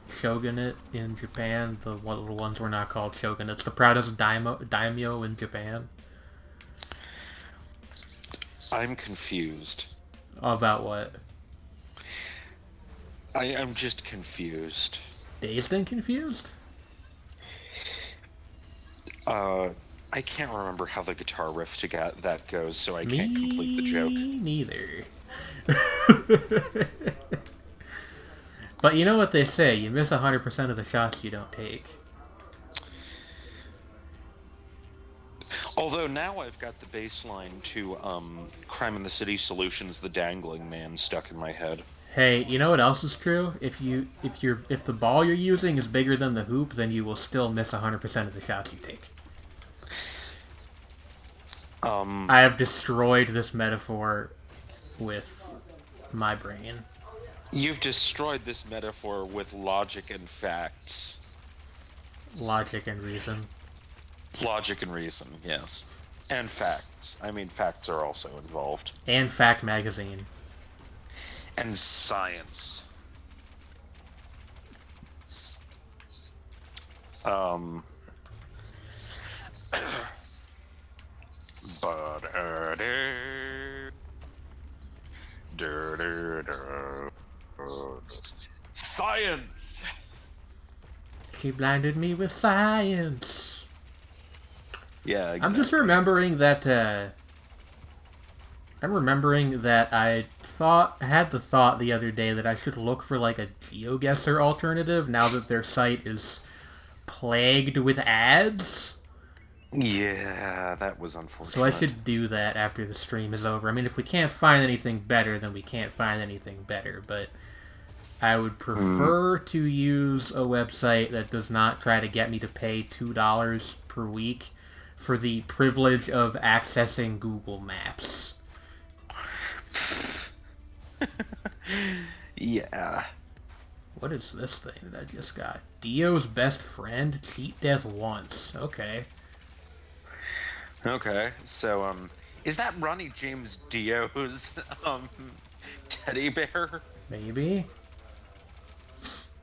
shogunate in Japan. The ones were not called shogunates. The proudest daimyo in Japan. I'm confused. About what? I am just confused. Dazed and confused? I can't remember how the guitar riff to that goes, so I can't complete the joke. Me neither. But you know what they say, you miss 100% of the shots you don't take. Although now I've got the bass line to Crime in the City Solutions, The Dangling Man, stuck in my head. Hey, you know what else is true? If the ball you're using is bigger than the hoop, then you will still miss 100% of the shots you take. I have destroyed this metaphor with my brain. You've destroyed this metaphor with logic and facts. Logic and reason. Logic and reason, yes. And facts. I mean, facts are also involved. And Fact Magazine. And science. Science! She blinded me with science. Yeah, exactly. I'm just remembering that, I had the thought the other day that I should look for, like, a GeoGuessr alternative now that their site is plagued with ads. Yeah, that was unfortunate. So I should do that after the stream is over. I mean, if we can't find anything better, then we can't find anything better, but I would prefer to use a website that does not try to get me to pay $2 per week for the privilege of accessing Google Maps. Yeah. What is this thing that I just got? Dio's best friend, cheat death once. Okay. Okay, so, is that Ronnie James Dio's, teddy bear? Maybe.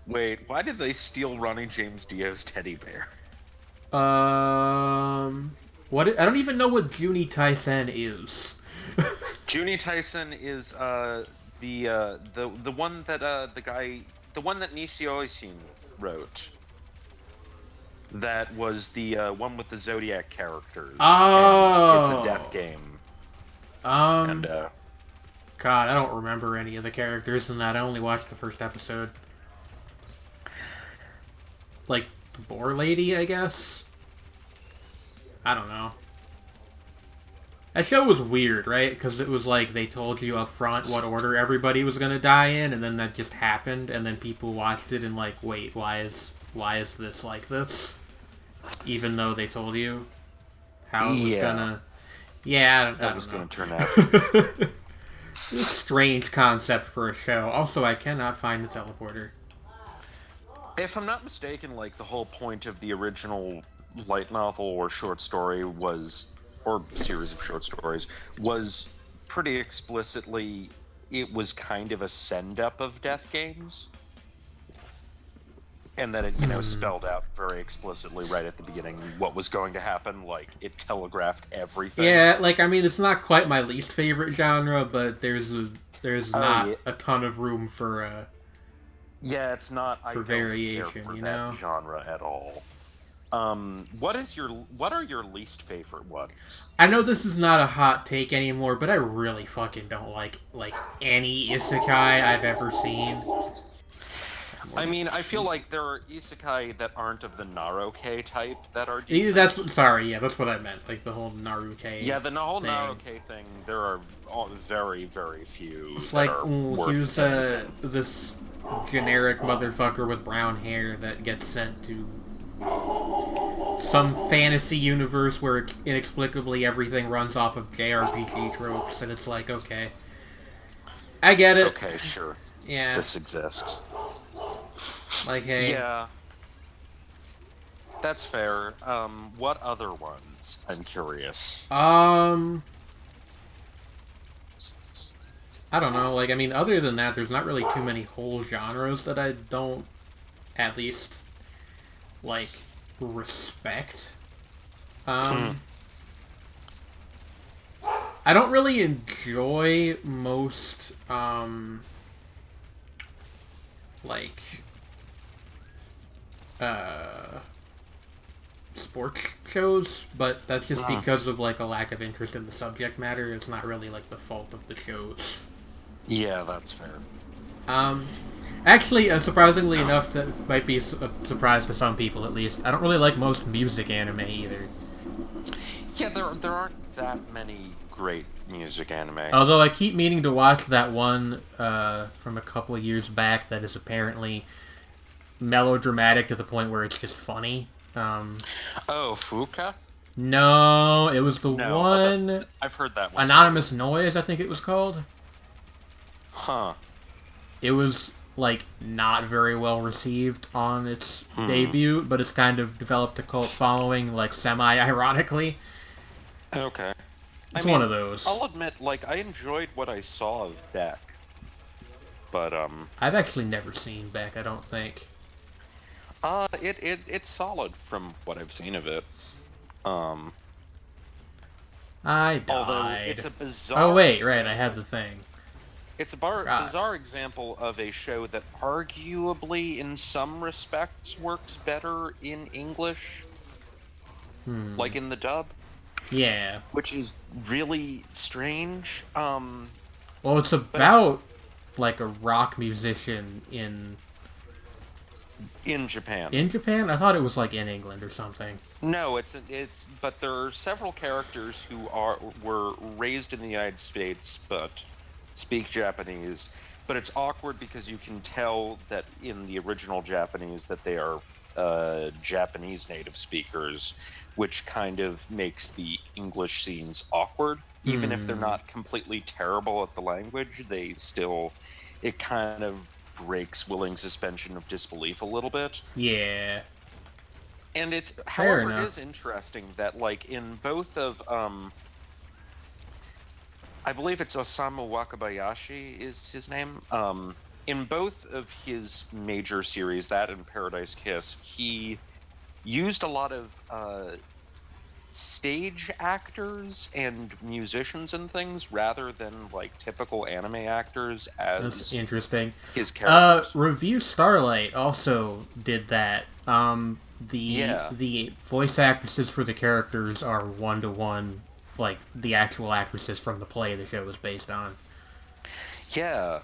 Wait, why did they steal Ronnie James Dio's teddy bear? What? I don't even know what Junie Tyson is. Junie Tyson is, the one that, the one that Nishioishin wrote. That was the one with the Zodiac characters. Oh! And it's a death game. God, I don't remember any of the characters in that. I only watched the first episode. Like, the boar lady, I guess? I don't know. That show was weird, right? Because it was like they told you up front what order everybody was going to die in, and then that just happened, and then people watched it and like, wait, why is this like this? Even though they told you how it was gonna... Yeah, I don't know. Gonna turn out. It's a strange concept for a show. Also, I cannot find the teleporter. If I'm not mistaken, like, the whole point of the original light novel or short story was or series of short stories, was pretty explicitly, it was kind of a send-up of Death Games. And then it, spelled out very explicitly right at the beginning what was going to happen. Like, it telegraphed everything. Yeah, like, I mean, it's not quite my least favorite genre, but there's not a ton of room for yeah, it's not for variation, care for you that know? genre at all. What are your least favorite ones? I know this is not a hot take anymore, but I really fucking don't like any isekai I've ever seen. I mean, I feel like there are isekai that aren't of the Naruke type that are Yeah, decent. that's what I meant. Like the whole Naruke. Yeah, the whole thing. Naruke thing. There are very, very few. It's that like, are worth here's this generic motherfucker with brown hair that gets sent to some fantasy universe where inexplicably everything runs off of JRPG tropes, and it's like, okay, I get it. Okay, sure. Yeah. This exists. Like, hey. Yeah. That's fair. What other ones? I'm curious. I don't know. Like, I mean, other than that, there's not really too many whole genres that I don't, at least, like, respect. I don't really enjoy most, like, sports shows, but that's just because of, like, a lack of interest in the subject matter. It's not really, like, the fault of the shows. Yeah, that's fair. Actually, surprisingly enough, that might be a surprise to some people, at least. I don't really like most music anime, either. Yeah, there aren't that many great music anime. Although I keep meaning to watch that one from a couple of years back that is apparently melodramatic to the point where it's just funny. Fuka? No, it was the one... I've heard that one. Anonymous Noise, I think it was called. Huh. It was, like, not very well received on its debut, but it's kind of developed a cult following, like, semi-ironically. Okay. It's one of those. I'll admit, like, I enjoyed what I saw of Deck. But, I've actually never seen Beck, I don't think. It's solid from what I've seen of it. I died. Although it's a bizarre... Oh, wait, right, I had the thing. It's a bizarre example of a show that arguably, in some respects, works better in English. Like in the dub. Yeah. Which is really strange. Well, it's about, like, a rock musician in Japan. In Japan? I thought it was, like, in England or something. No, but there are several characters who were raised in the United States, but speak Japanese. But it's awkward because you can tell that in the original Japanese that they are Japanese native speakers, which kind of makes the English scenes awkward. Even if they're not completely terrible at the language, it kind of breaks willing suspension of disbelief a little bit. Yeah. And however, it is interesting that, like, in both of, I believe it's Osamu Wakabayashi is his name. In both of his major series, that and Paradise Kiss, he used a lot of stage actors and musicians and things rather than, like, typical anime actors as That's interesting. His characters. Review Starlight also did that. The voice actresses for the characters are 1-to-1, like the actual actresses from the play the show was based on. I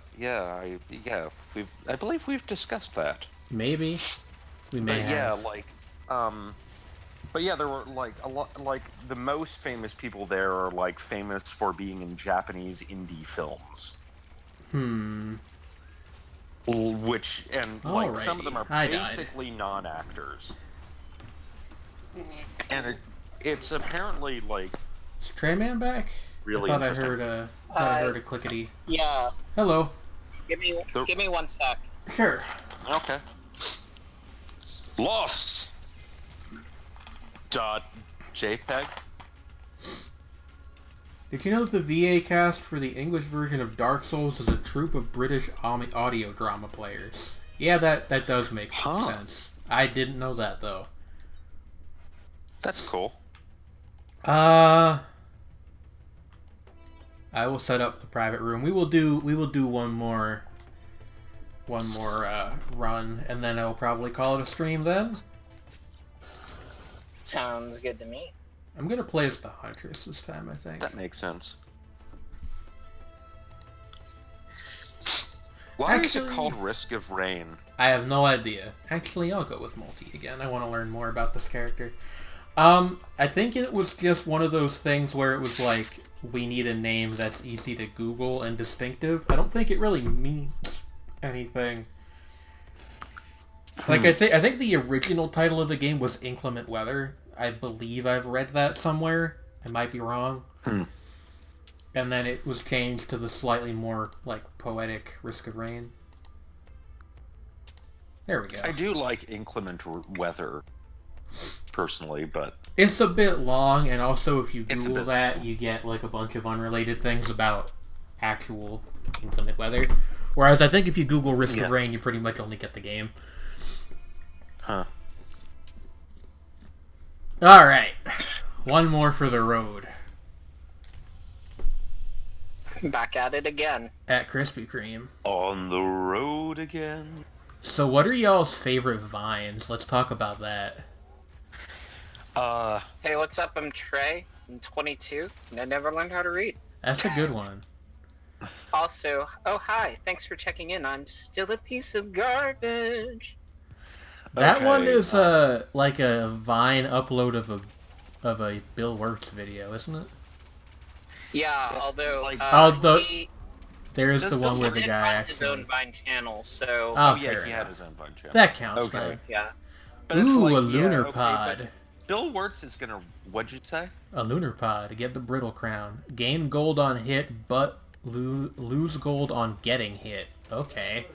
believe we've discussed that. Maybe we may have. Yeah, like, but yeah, there were like a lot. Like, the most famous people there are, like, famous for being in Japanese indie films. Which like some of them are basically non-actors. And it's apparently, like, Is Trayman back? Really I interesting. I heard a clickety. Yeah. Hello. Give me 1 sec. Sure. Okay. Lost. JPEG. Did you know that the VA cast for the English version of Dark Souls is a troupe of British audio drama players? Yeah, that does make sense. I didn't know that, though. That's cool. I will set up the private room. We will do one more run, and then I'll probably call it a stream then. Sounds good to me. I'm gonna play as the Huntress this time, I think. That makes sense. Why is it called Risk of Rain? I have no idea. Actually, I'll go with Multi again. I want to learn more about this character. I think it was just one of those things where it was like, we need a name that's easy to Google and distinctive. I don't think it really means anything. Like, I think the original title of the game was Inclement Weather. I believe I've read that somewhere. I might be wrong. And then it was changed to the slightly more, like, poetic Risk of Rain. There we go. I do like Inclement Weather, personally, but... It's a bit long, and also if you Google that, you get, like, a bunch of unrelated things about actual inclement weather. Whereas I think if you Google Risk of Rain, you pretty much only get the game. Huh. Alright. One more for the road. Back at it again. At Krispy Kreme. On the road again. So what are y'all's favorite vines? Let's talk about that. Hey, what's up? I'm Trey. I'm 22, and I never learned how to read. That's a good one. Also, oh hi, thanks for checking in. I'm still a piece of garbage. That one is like a Vine upload of a Bill Wirtz video, isn't it? Yeah, although there's the one where the guy actually his own Vine channel, so oh yeah, he had his own Vine channel. That counts. Okay. Then. Yeah. But ooh, a lunar pod. Bill Wirtz is gonna. What'd you say? A lunar pod. Get the brittle crown. Gain gold on hit, but lose gold on getting hit. Okay.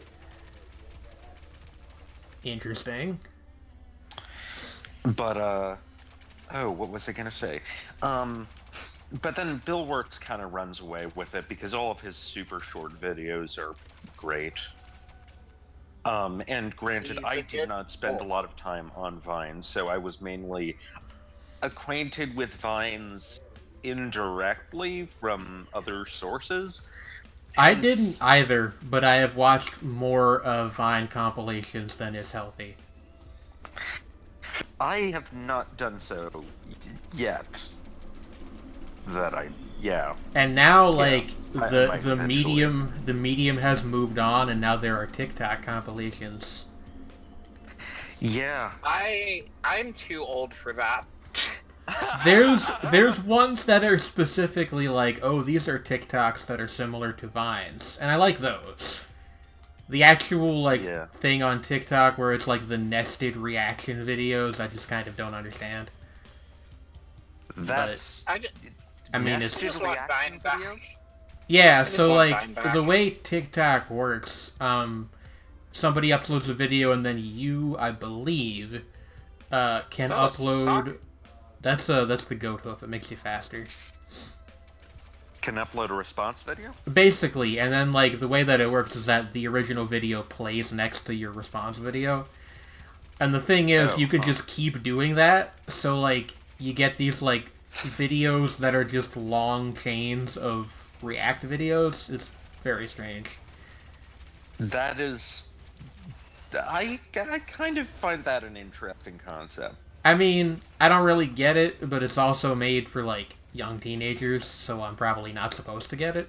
Interesting. But what was I gonna say? But then Bill Wirtz kind of runs away with it because all of his super short videos are great. And granted, I did not spend a lot of time on Vine, so I was mainly acquainted with Vines indirectly from other sources. I didn't either, but I have watched more of Vine compilations than is healthy. I have not done so yet. And now, like, the medium has moved on, and now there are TikTok compilations. Yeah. I'm too old for that. There's ones that are specifically like, oh, these are TikToks that are similar to Vines, and I like those. The actual thing on TikTok where it's like the nested reaction videos, I just kind of don't understand. I mean, it's just want Vine back. Yeah, so like the way TikTok works, somebody uploads a video and then you, I believe, can upload. That's the go-to if it makes you faster. Can upload a response video? Basically, and then like the way that it works is that the original video plays next to your response video, and the thing is, you can just keep doing that. So like you get these like videos that are just long chains of react videos. It's very strange. That is, I kind of find that an interesting concept. I mean, I don't really get it, but it's also made for like young teenagers, so I'm probably not supposed to get it.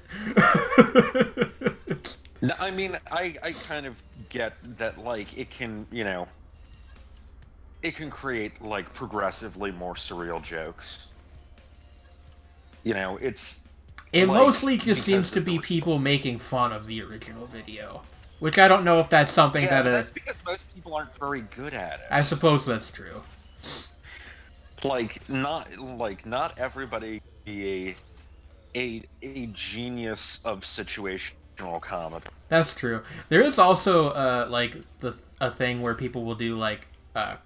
No, I mean, I kind of get that, like, it can, it can create, like, progressively more surreal jokes. It mostly just seems to be people making fun of the original video. Which I don't know if that's something that's because most people aren't very good at it. I suppose that's true. Not everybody be a genius of situational comedy. That's true. There is also a thing where people will do like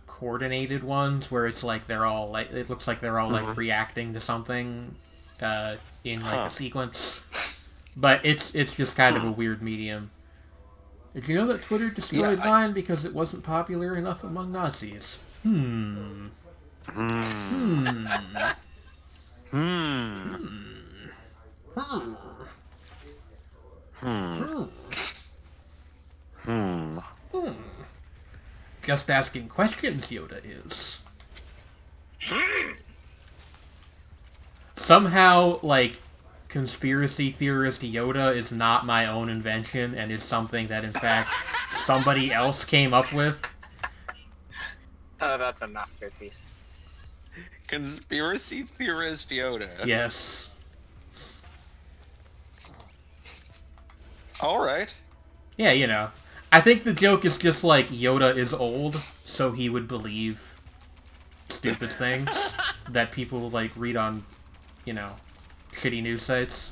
coordinated ones where it's like they're all like, it looks like they're all like reacting to something in like a sequence. But it's just kind of a weird medium. Did you know that Twitter destroyed Vine because it wasn't popular enough among Nazis? Just asking questions, Yoda is. Somehow, like, conspiracy theorist Yoda is not my own invention and is something that, in fact, somebody else came up with. Oh, that's a masterpiece. Conspiracy theorist Yoda. Yes. Alright. Yeah, you know. I think the joke is just like Yoda is old, so he would believe stupid things that people, like, read on, you know, shitty news sites.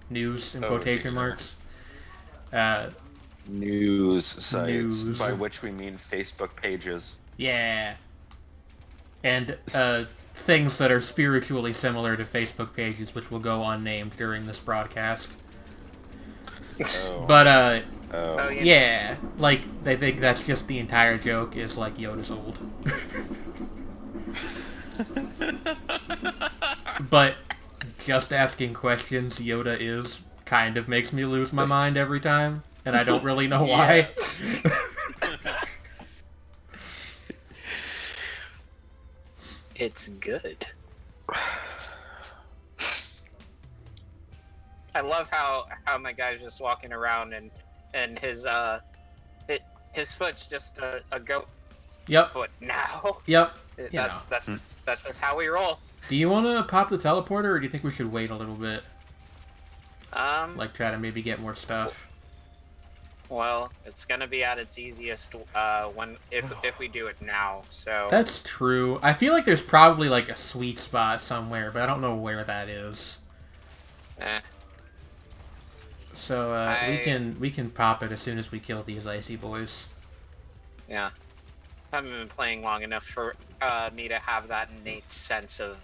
News, in quotation marks. News sites, News. by which we mean Facebook pages. Yeah. And, things that are spiritually similar to Facebook pages, which will go unnamed during this broadcast. Oh. But, Oh, yeah. yeah, like, they think that's just the entire joke, is like Yoda's old. But just asking questions, Yoda is, kind of makes me lose my mind every time, and I don't really know why. It's good. I love how my guy's just walking around and his foot's just a goat foot now. Yep. That's just how we roll. Do you want to pop the teleporter, or do you think we should wait a little bit? Like, try to maybe get more stuff. Well, it's gonna be at its easiest if we do it now. So that's true. I feel like there's probably like a sweet spot somewhere, but I don't know where that is. So we can pop it as soon as we kill these icy boys. Yeah, I haven't been playing long enough for me to have that innate sense of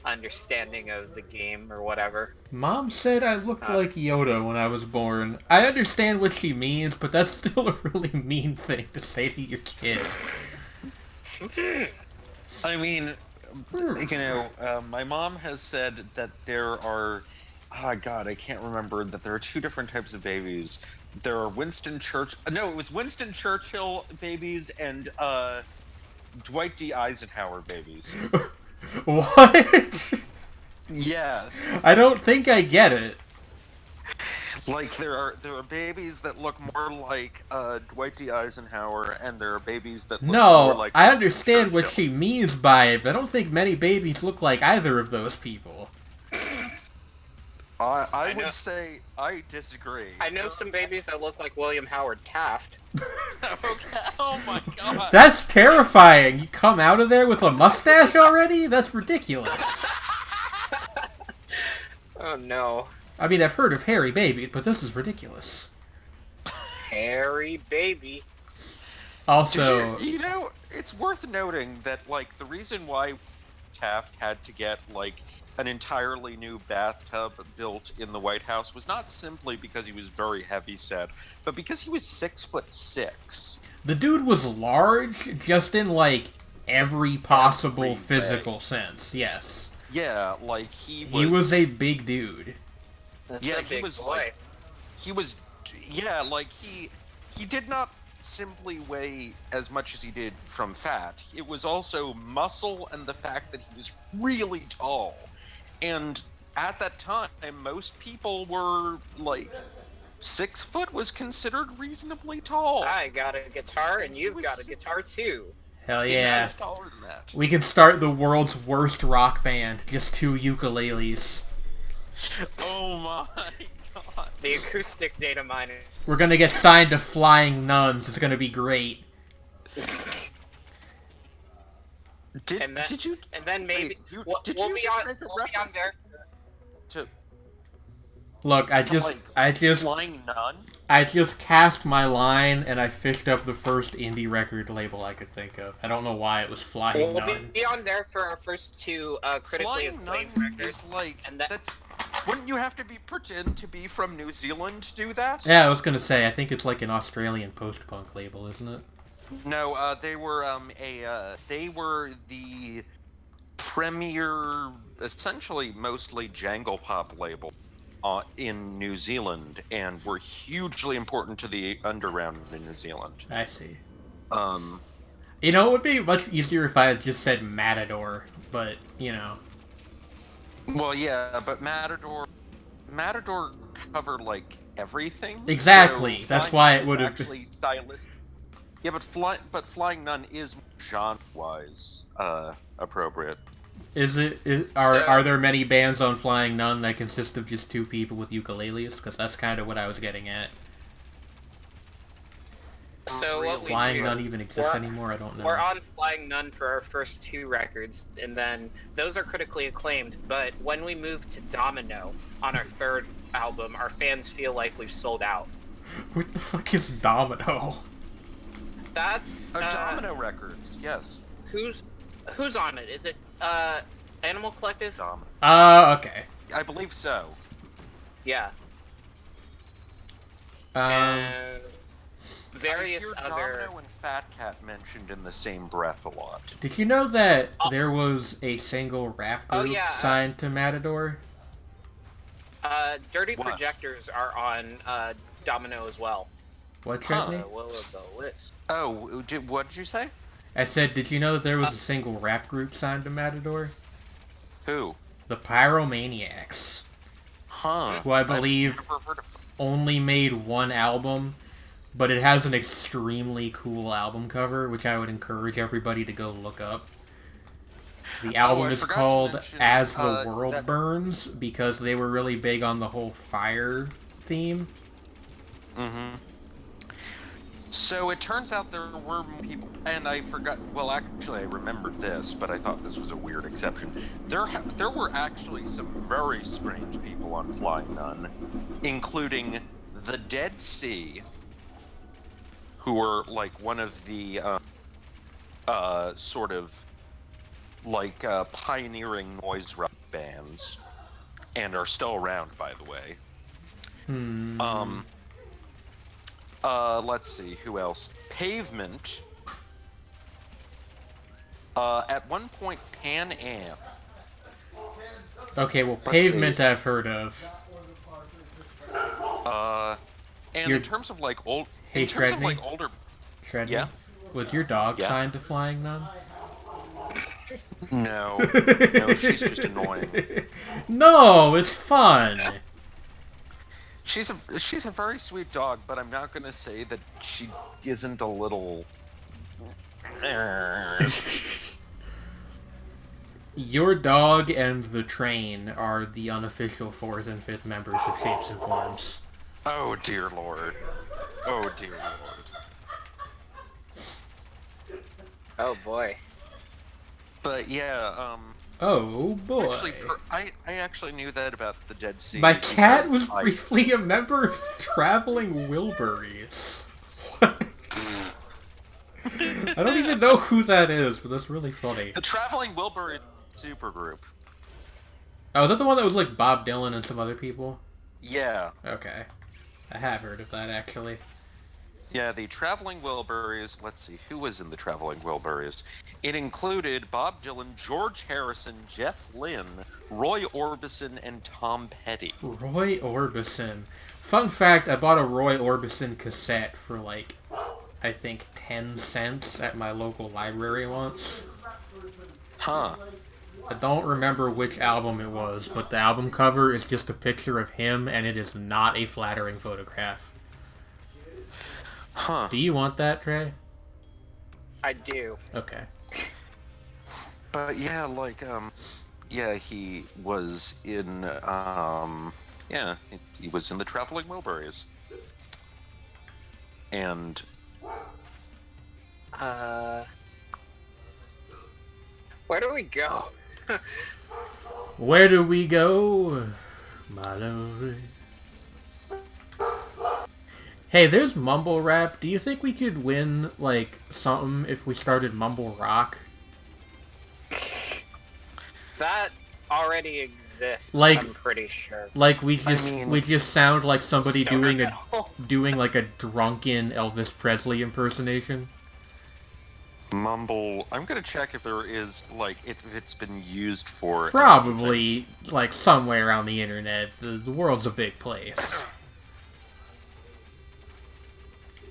understanding of the game or whatever. Mom said I looked like Yoda when I was born. I understand what she means, but that's still a really mean thing to say to your kid. I mean, you know, my mom has said that there are... Oh, God, I can't remember that there are two different types of babies. There are Winston Churchill... No, it was Winston Churchill babies and Dwight D. Eisenhower babies. What? Yes. I don't think I get it. Like, there are babies that look more like Dwight D. Eisenhower, and there are babies that look more like I Winston understand Churchill. what she means by it, but I don't think many babies look like either of those people. I would say I disagree. I know some babies that look like William Howard Taft. Okay. Oh my God. That's terrifying. You come out of there with a mustache already? That's ridiculous. Oh no. I mean, I've heard of hairy babies, but this is ridiculous. Hairy baby. Also, you know, it's worth noting that, like, the reason why Taft had to get, like, an entirely new bathtub built in the White House was not simply because he was very heavy-set, but because he was 6'6". the dude was large, just in, like, every possible physical sense, yes. Yeah, like, he was a big dude. That's yeah, a big he was boy. like, he did not simply weigh as much as he did from fat. It was also muscle and the fact that he was really tall. And at that time, most people were, like, 6 foot was considered reasonably tall. I got a guitar, and you've got a guitar too. Hell He yeah. was taller than that. We can start the world's worst rock band, just 2 ukuleles. Oh my God. The acoustic data miner. We're gonna get signed to Flying Nuns. It's gonna be great. And then maybe wait, we'll did be you on make a we'll be on reference there. to Look, I just Flying Nun? I just cast my line and I fished up the first indie record label I could think of. I don't know why it was Flying We'll Nun. be on there for our first two critically acclaimed records. Is like and that wouldn't you have to pretend to be from New Zealand to do that? Yeah, I was gonna say, I think it's like an Australian post-punk label, isn't it? No, they were they were the premier, essentially mostly jangle pop label in New Zealand, and were hugely important to the underground in New Zealand. I see. You know, it would be much easier if I had just said Matador, but, you know. Well, yeah, but Matador covered, like, everything. Exactly, so that's why it would have... actually stylistic. Yeah, but Flying Nun is genre-wise appropriate. Are there many bands on Flying Nun that consist of just two people with ukuleles? Because that's kind of what I was getting at. So really? what Flying Nun even exists anymore? I don't know. We're on Flying Nun for our first two records, and then those are critically acclaimed, but when we move to Domino on our third album, our fans feel like we've sold out. What the fuck is Domino? That's... Domino Records, yes. Who's on it? Is it, Animal Collective? Domino. Okay. I believe so. Yeah. And various I hear other... Domino and Fat Cat mentioned in the same breath a lot. Did you know that there was a single rap group signed to Matador? Dirty Projectors are on, Domino as well. What, Sredni? What was the list? Oh, what did you say? I said, did you know that there was a single rap group signed to Matador? Who? The Pyromaniacs. Huh. Who I believe only made one album, but it has an extremely cool album cover, which I would encourage everybody to go look up. The album is called As the World Burns, because they were really big on the whole fire theme. Mm-hmm. So it turns out there were people, and I forgot, well actually I remembered this, but I thought this was a weird exception. There were actually some very strange people on Flying Nun, including the Dead Sea, who were like one of the sort of like pioneering noise rock bands, and are still around, by the way. Let's see, who else? Pavement. At one point, Pan Am. Okay, well, Pavement I've heard of. And in terms of like older... Sredni? Yeah? Was your dog signed to Flying Nun? No. No, she's just annoying. No, it's fun! She's a very sweet dog, but I'm not gonna say that she isn't a little... Your dog and the train are the unofficial 4th and 5th members of Shapes and Forms. Oh dear lord. Oh dear lord. Oh boy. But yeah, Oh boy. Actually, I actually knew that about the Dead Sea. My cat was briefly a member of the Traveling Wilburys. What? I don't even know who that is, but that's really funny. The Traveling Wilburys supergroup. Oh, is that the one that was like Bob Dylan and some other people? Yeah. Okay. I have heard of that, actually. Yeah, the Traveling Wilburys, let's see, who was in the Traveling Wilburys? It included Bob Dylan, George Harrison, Jeff Lynne, Roy Orbison, and Tom Petty. Roy Orbison. Fun fact, I bought a Roy Orbison cassette for like, I think 10 cents at my local library once. Huh. I don't remember which album it was, but the album cover is just a picture of him, and it is not a flattering photograph. Huh. Do you want that, Trey? I do. Okay. But yeah, like, yeah, he was in, yeah, he was in the Traveling Wilburys. And... where do we go? Where do we go, my love? Hey, there's mumble rap. Do you think we could win, like, something if we started mumble rock? That already exists, Like, I'm pretty sure. Like we just sound like somebody doing like a drunken Elvis Presley impersonation. Mumble. I'm gonna check if there is, like, if it's been used for Probably anything. Like somewhere on the internet. The world's a big place.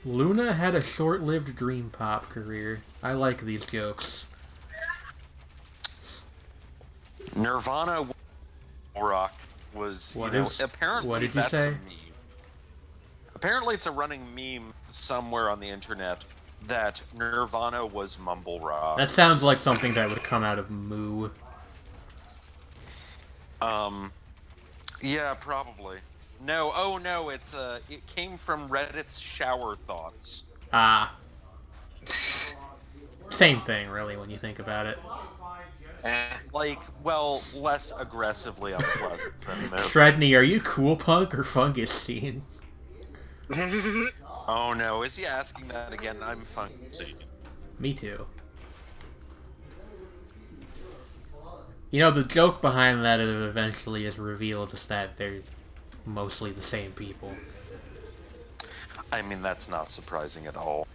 Luna had a short-lived dream pop career. I like these jokes. Nirvana rock was, apparently what did you say? A meme. Apparently it's a running meme somewhere on the internet that Nirvana was mumble rock. That sounds like something that would come out of Moo. Yeah, probably. No, oh no, it came from Reddit's shower thoughts. Ah. Same thing, really, when you think about it. Like, well, less aggressively unpleasant than this. Sredni, are you cool punk or fungus scene? Oh no, is he asking that again? I'm fungus scene. Me too. You know, the joke behind that eventually is revealed is that they're mostly the same people. I mean, that's not surprising at all.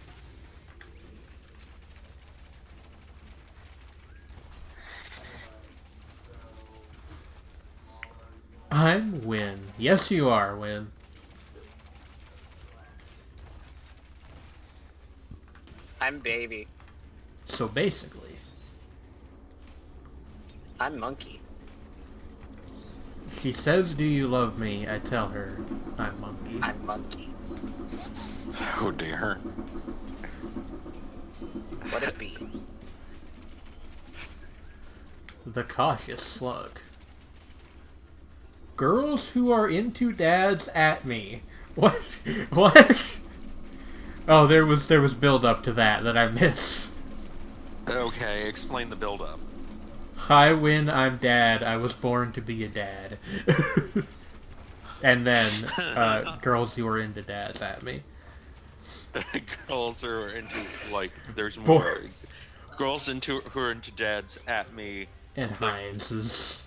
I'm Win. Yes, you are, Win. I'm Baby. So basically... I'm Monkey. She says, do you love me? I tell her, I'm Monkey. I'm Monkey. Oh dear. What it be? The cautious slug. Girls who are into dads at me. What? What? Oh, there was build up to that I missed. Okay, explain the build up. Hi, Win, I'm dad. I was born to be a dad. And then, girls who are into dads at me. Girls who are into, like, there's more. Girls who are into dads at me. And Heinz's.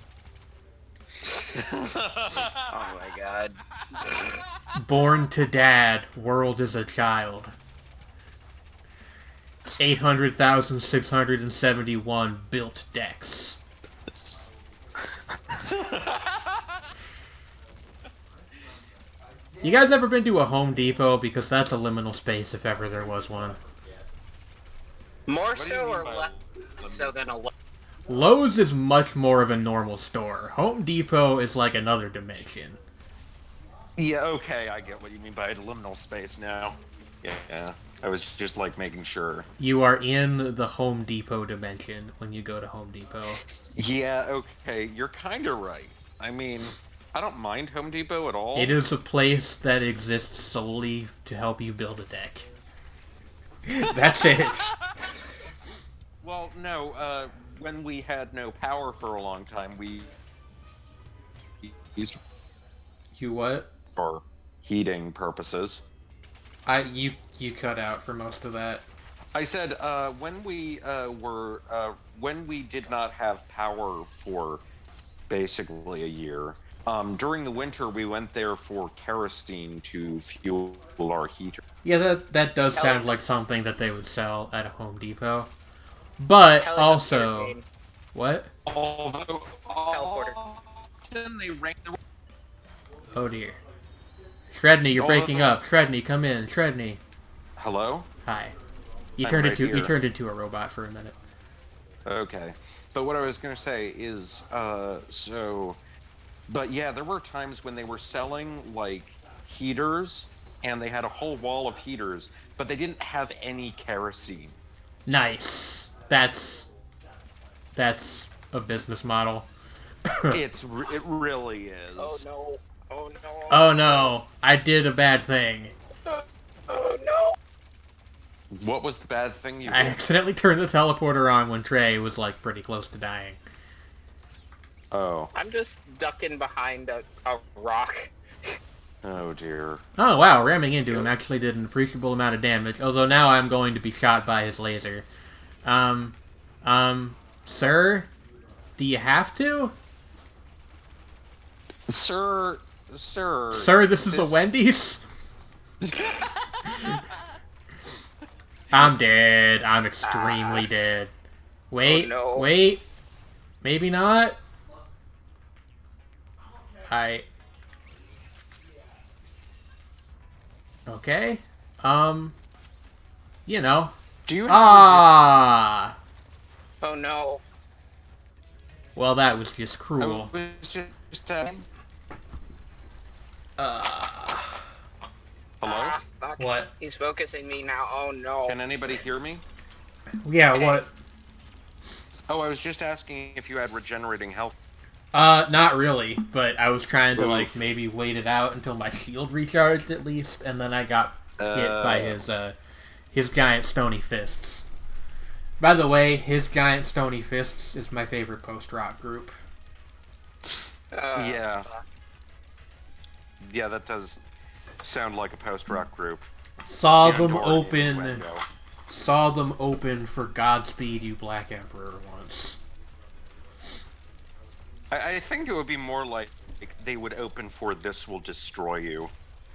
Oh my god. Born to dad, world is a child. 800,671 built decks. You guys ever been to a Home Depot? Because that's a liminal space if ever there was one. More so or less so than a Lowe's is much more of a normal store. Home Depot is like another dimension. Yeah, okay, I get what you mean by liminal space now. Yeah, I was just, like, making sure. You are in the Home Depot dimension when you go to Home Depot. Yeah, okay, you're kind of right. I mean, I don't mind Home Depot at all. It is a place that exists solely to help you build a deck. That's it. Well, no, when we had no power for a long time, we used... You what? For heating purposes. You cut out for most of that. I said, when we did not have power for basically a year, during the winter we went there for kerosene to fuel our heater. Yeah, that does sound like something that they would sell at a Home Depot. But also... What? Although... Teleporter. Often they rank the... Oh dear. Sredni, you're breaking up. Sredni, come in. Sredni. Hello? Hi. You turned into a robot for a minute. Okay. But what I was going to say is, but yeah, there were times when they were selling, like, heaters, and they had a whole wall of heaters, but they didn't have any kerosene. Nice. That's a business model. It really is. Oh no. Oh no. Oh no. I did a bad thing. Oh no. What was the bad thing you did? I accidentally turned the teleporter on when Trey was, like, pretty close to dying. Oh. I'm just ducking behind a rock. Oh dear. Oh wow, ramming into him actually did an appreciable amount of damage, although now I'm going to be shot by his laser. Um, sir? Do you have to? Sir, Sir, this is a Wendy's? I'm dead. I'm extremely dead. Wait, oh, no. wait. Maybe not? Okay. You know. Do you Ah! Oh no. Well, that was just cruel. I was just Hello? Fuck. What? He's focusing me now. Oh no. Can anybody hear me? Yeah, what? Oh, I was just asking if you had regenerating health. Not really, but I was trying to, like, Oof. maybe wait it out until my shield recharged at least, and then I got hit by his giant stony fists. By the way, his giant stony fists is my favorite post-rock group. Yeah. Yeah, that does sound like a post-rock group. Saw Andor them open. innuendo. Saw them open for Godspeed, You Black Emperor once. I think it would be more like they would open for This Will Destroy You,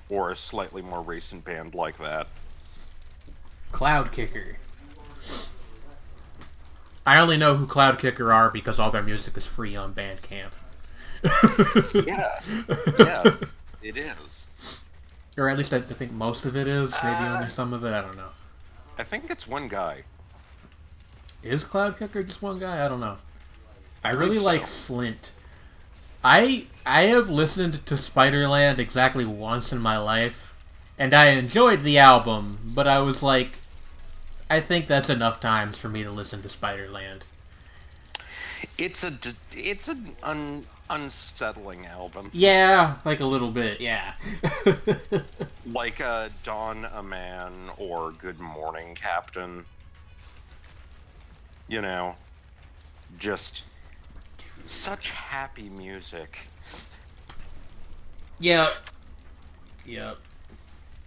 or a slightly more recent band like that. Cloud Kicker. I only know who Cloud Kicker are because all their music is free on Bandcamp. Yes. Yes, it is. Or at least I think most of it is. Maybe only some of it. I don't know. I think it's one guy. Is Cloud Kicker just one guy? I don't know. I believe really so. like Slint. I have listened to Spiderland exactly once in my life, and I enjoyed the album, but I was like, I think that's enough times for me to listen to Spiderland. It's an unsettling album. Yeah, like a little bit, yeah. Like Dawn a Man or Good Morning Captain. You know, just such happy music. Yep. Yep.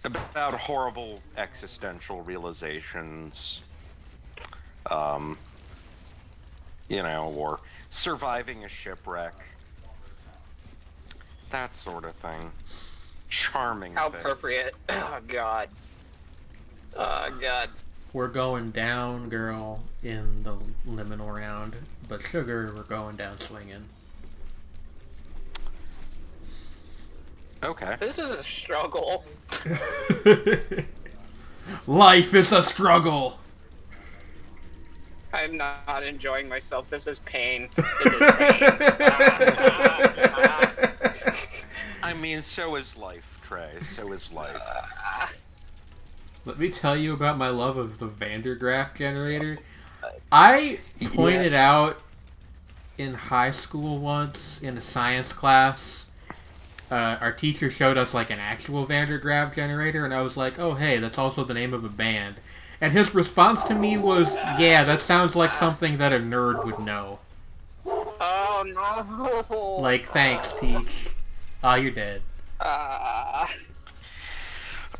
About horrible existential realizations. You know, or surviving a shipwreck. That sort of thing. Charming How thing. appropriate. Oh god. Oh god. We're going down, girl, in the liminal round, but sugar, we're going down swinging. Okay. This is a struggle. Life is a struggle! I'm not enjoying myself. This is pain. This is pain. I mean, so is life, Trey. So is life. Let me tell you about my love of the Vandergraaf generator. I pointed out in high school once, in a science class, our teacher showed us like an actual Vandergraaf generator, and I was like, oh hey, that's also the name of a band. And his response to me was, yeah, that sounds like something that a nerd would know. Oh no. Like, thanks, Teach. Ah, you're dead.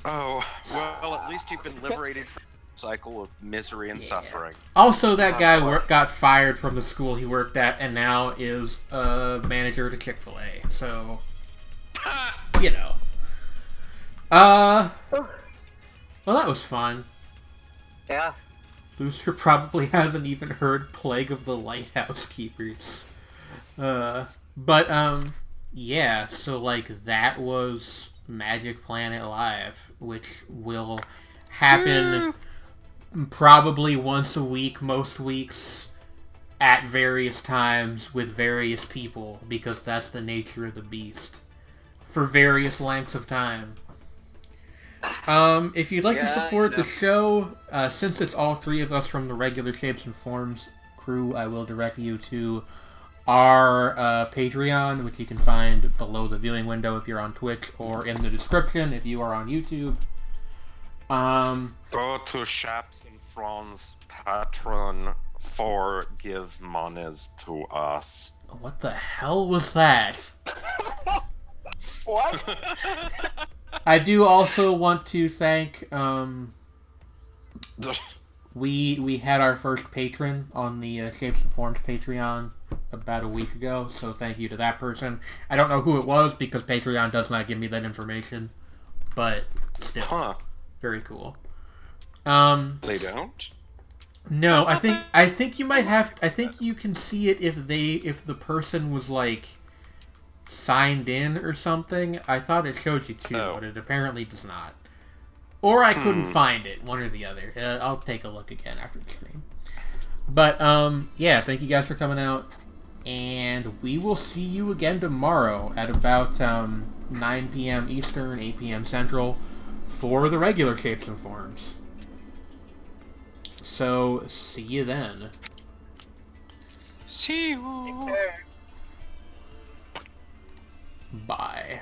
Oh, well, at least you've been liberated from the cycle of misery and suffering. Also, that guy got fired from the school he worked at, and now is a manager at a Chick-fil-A. So, you know. Well, that was fun. Yeah. Booster probably hasn't even heard Plague of the Lighthouse Keepers. Yeah, so, like, that was Magic Planet Live, which will happen probably once a week, most weeks, at various times, with various people, because that's the nature of the beast. For various lengths of time. If you'd like to support the show, since it's all three of us from the regular Shapes and Forms crew, I will direct you to our Patreon, which you can find below the viewing window if you're on Twitch, or in the description if you are on YouTube. Go to Shapes and Franz Patreon for give monies to us. What the hell was that? What? I do also want to thank we had our first patron on the Shapes and Forms Patreon about a week ago, so thank you to that person. I don't know who it was because Patreon does not give me that information, but still, very cool. They don't? No, I think you might have. I think you can see it if the person was like signed in or something. I thought it showed you too, but it apparently does not. Or I couldn't find it, one or the other. I'll take a look again after the stream. But, yeah, thank you guys for coming out. And we will see you again tomorrow at about 9 p.m. Eastern, 8 p.m. Central for the regular Shapes and Forms. So, see you then. See you. Take care. Bye.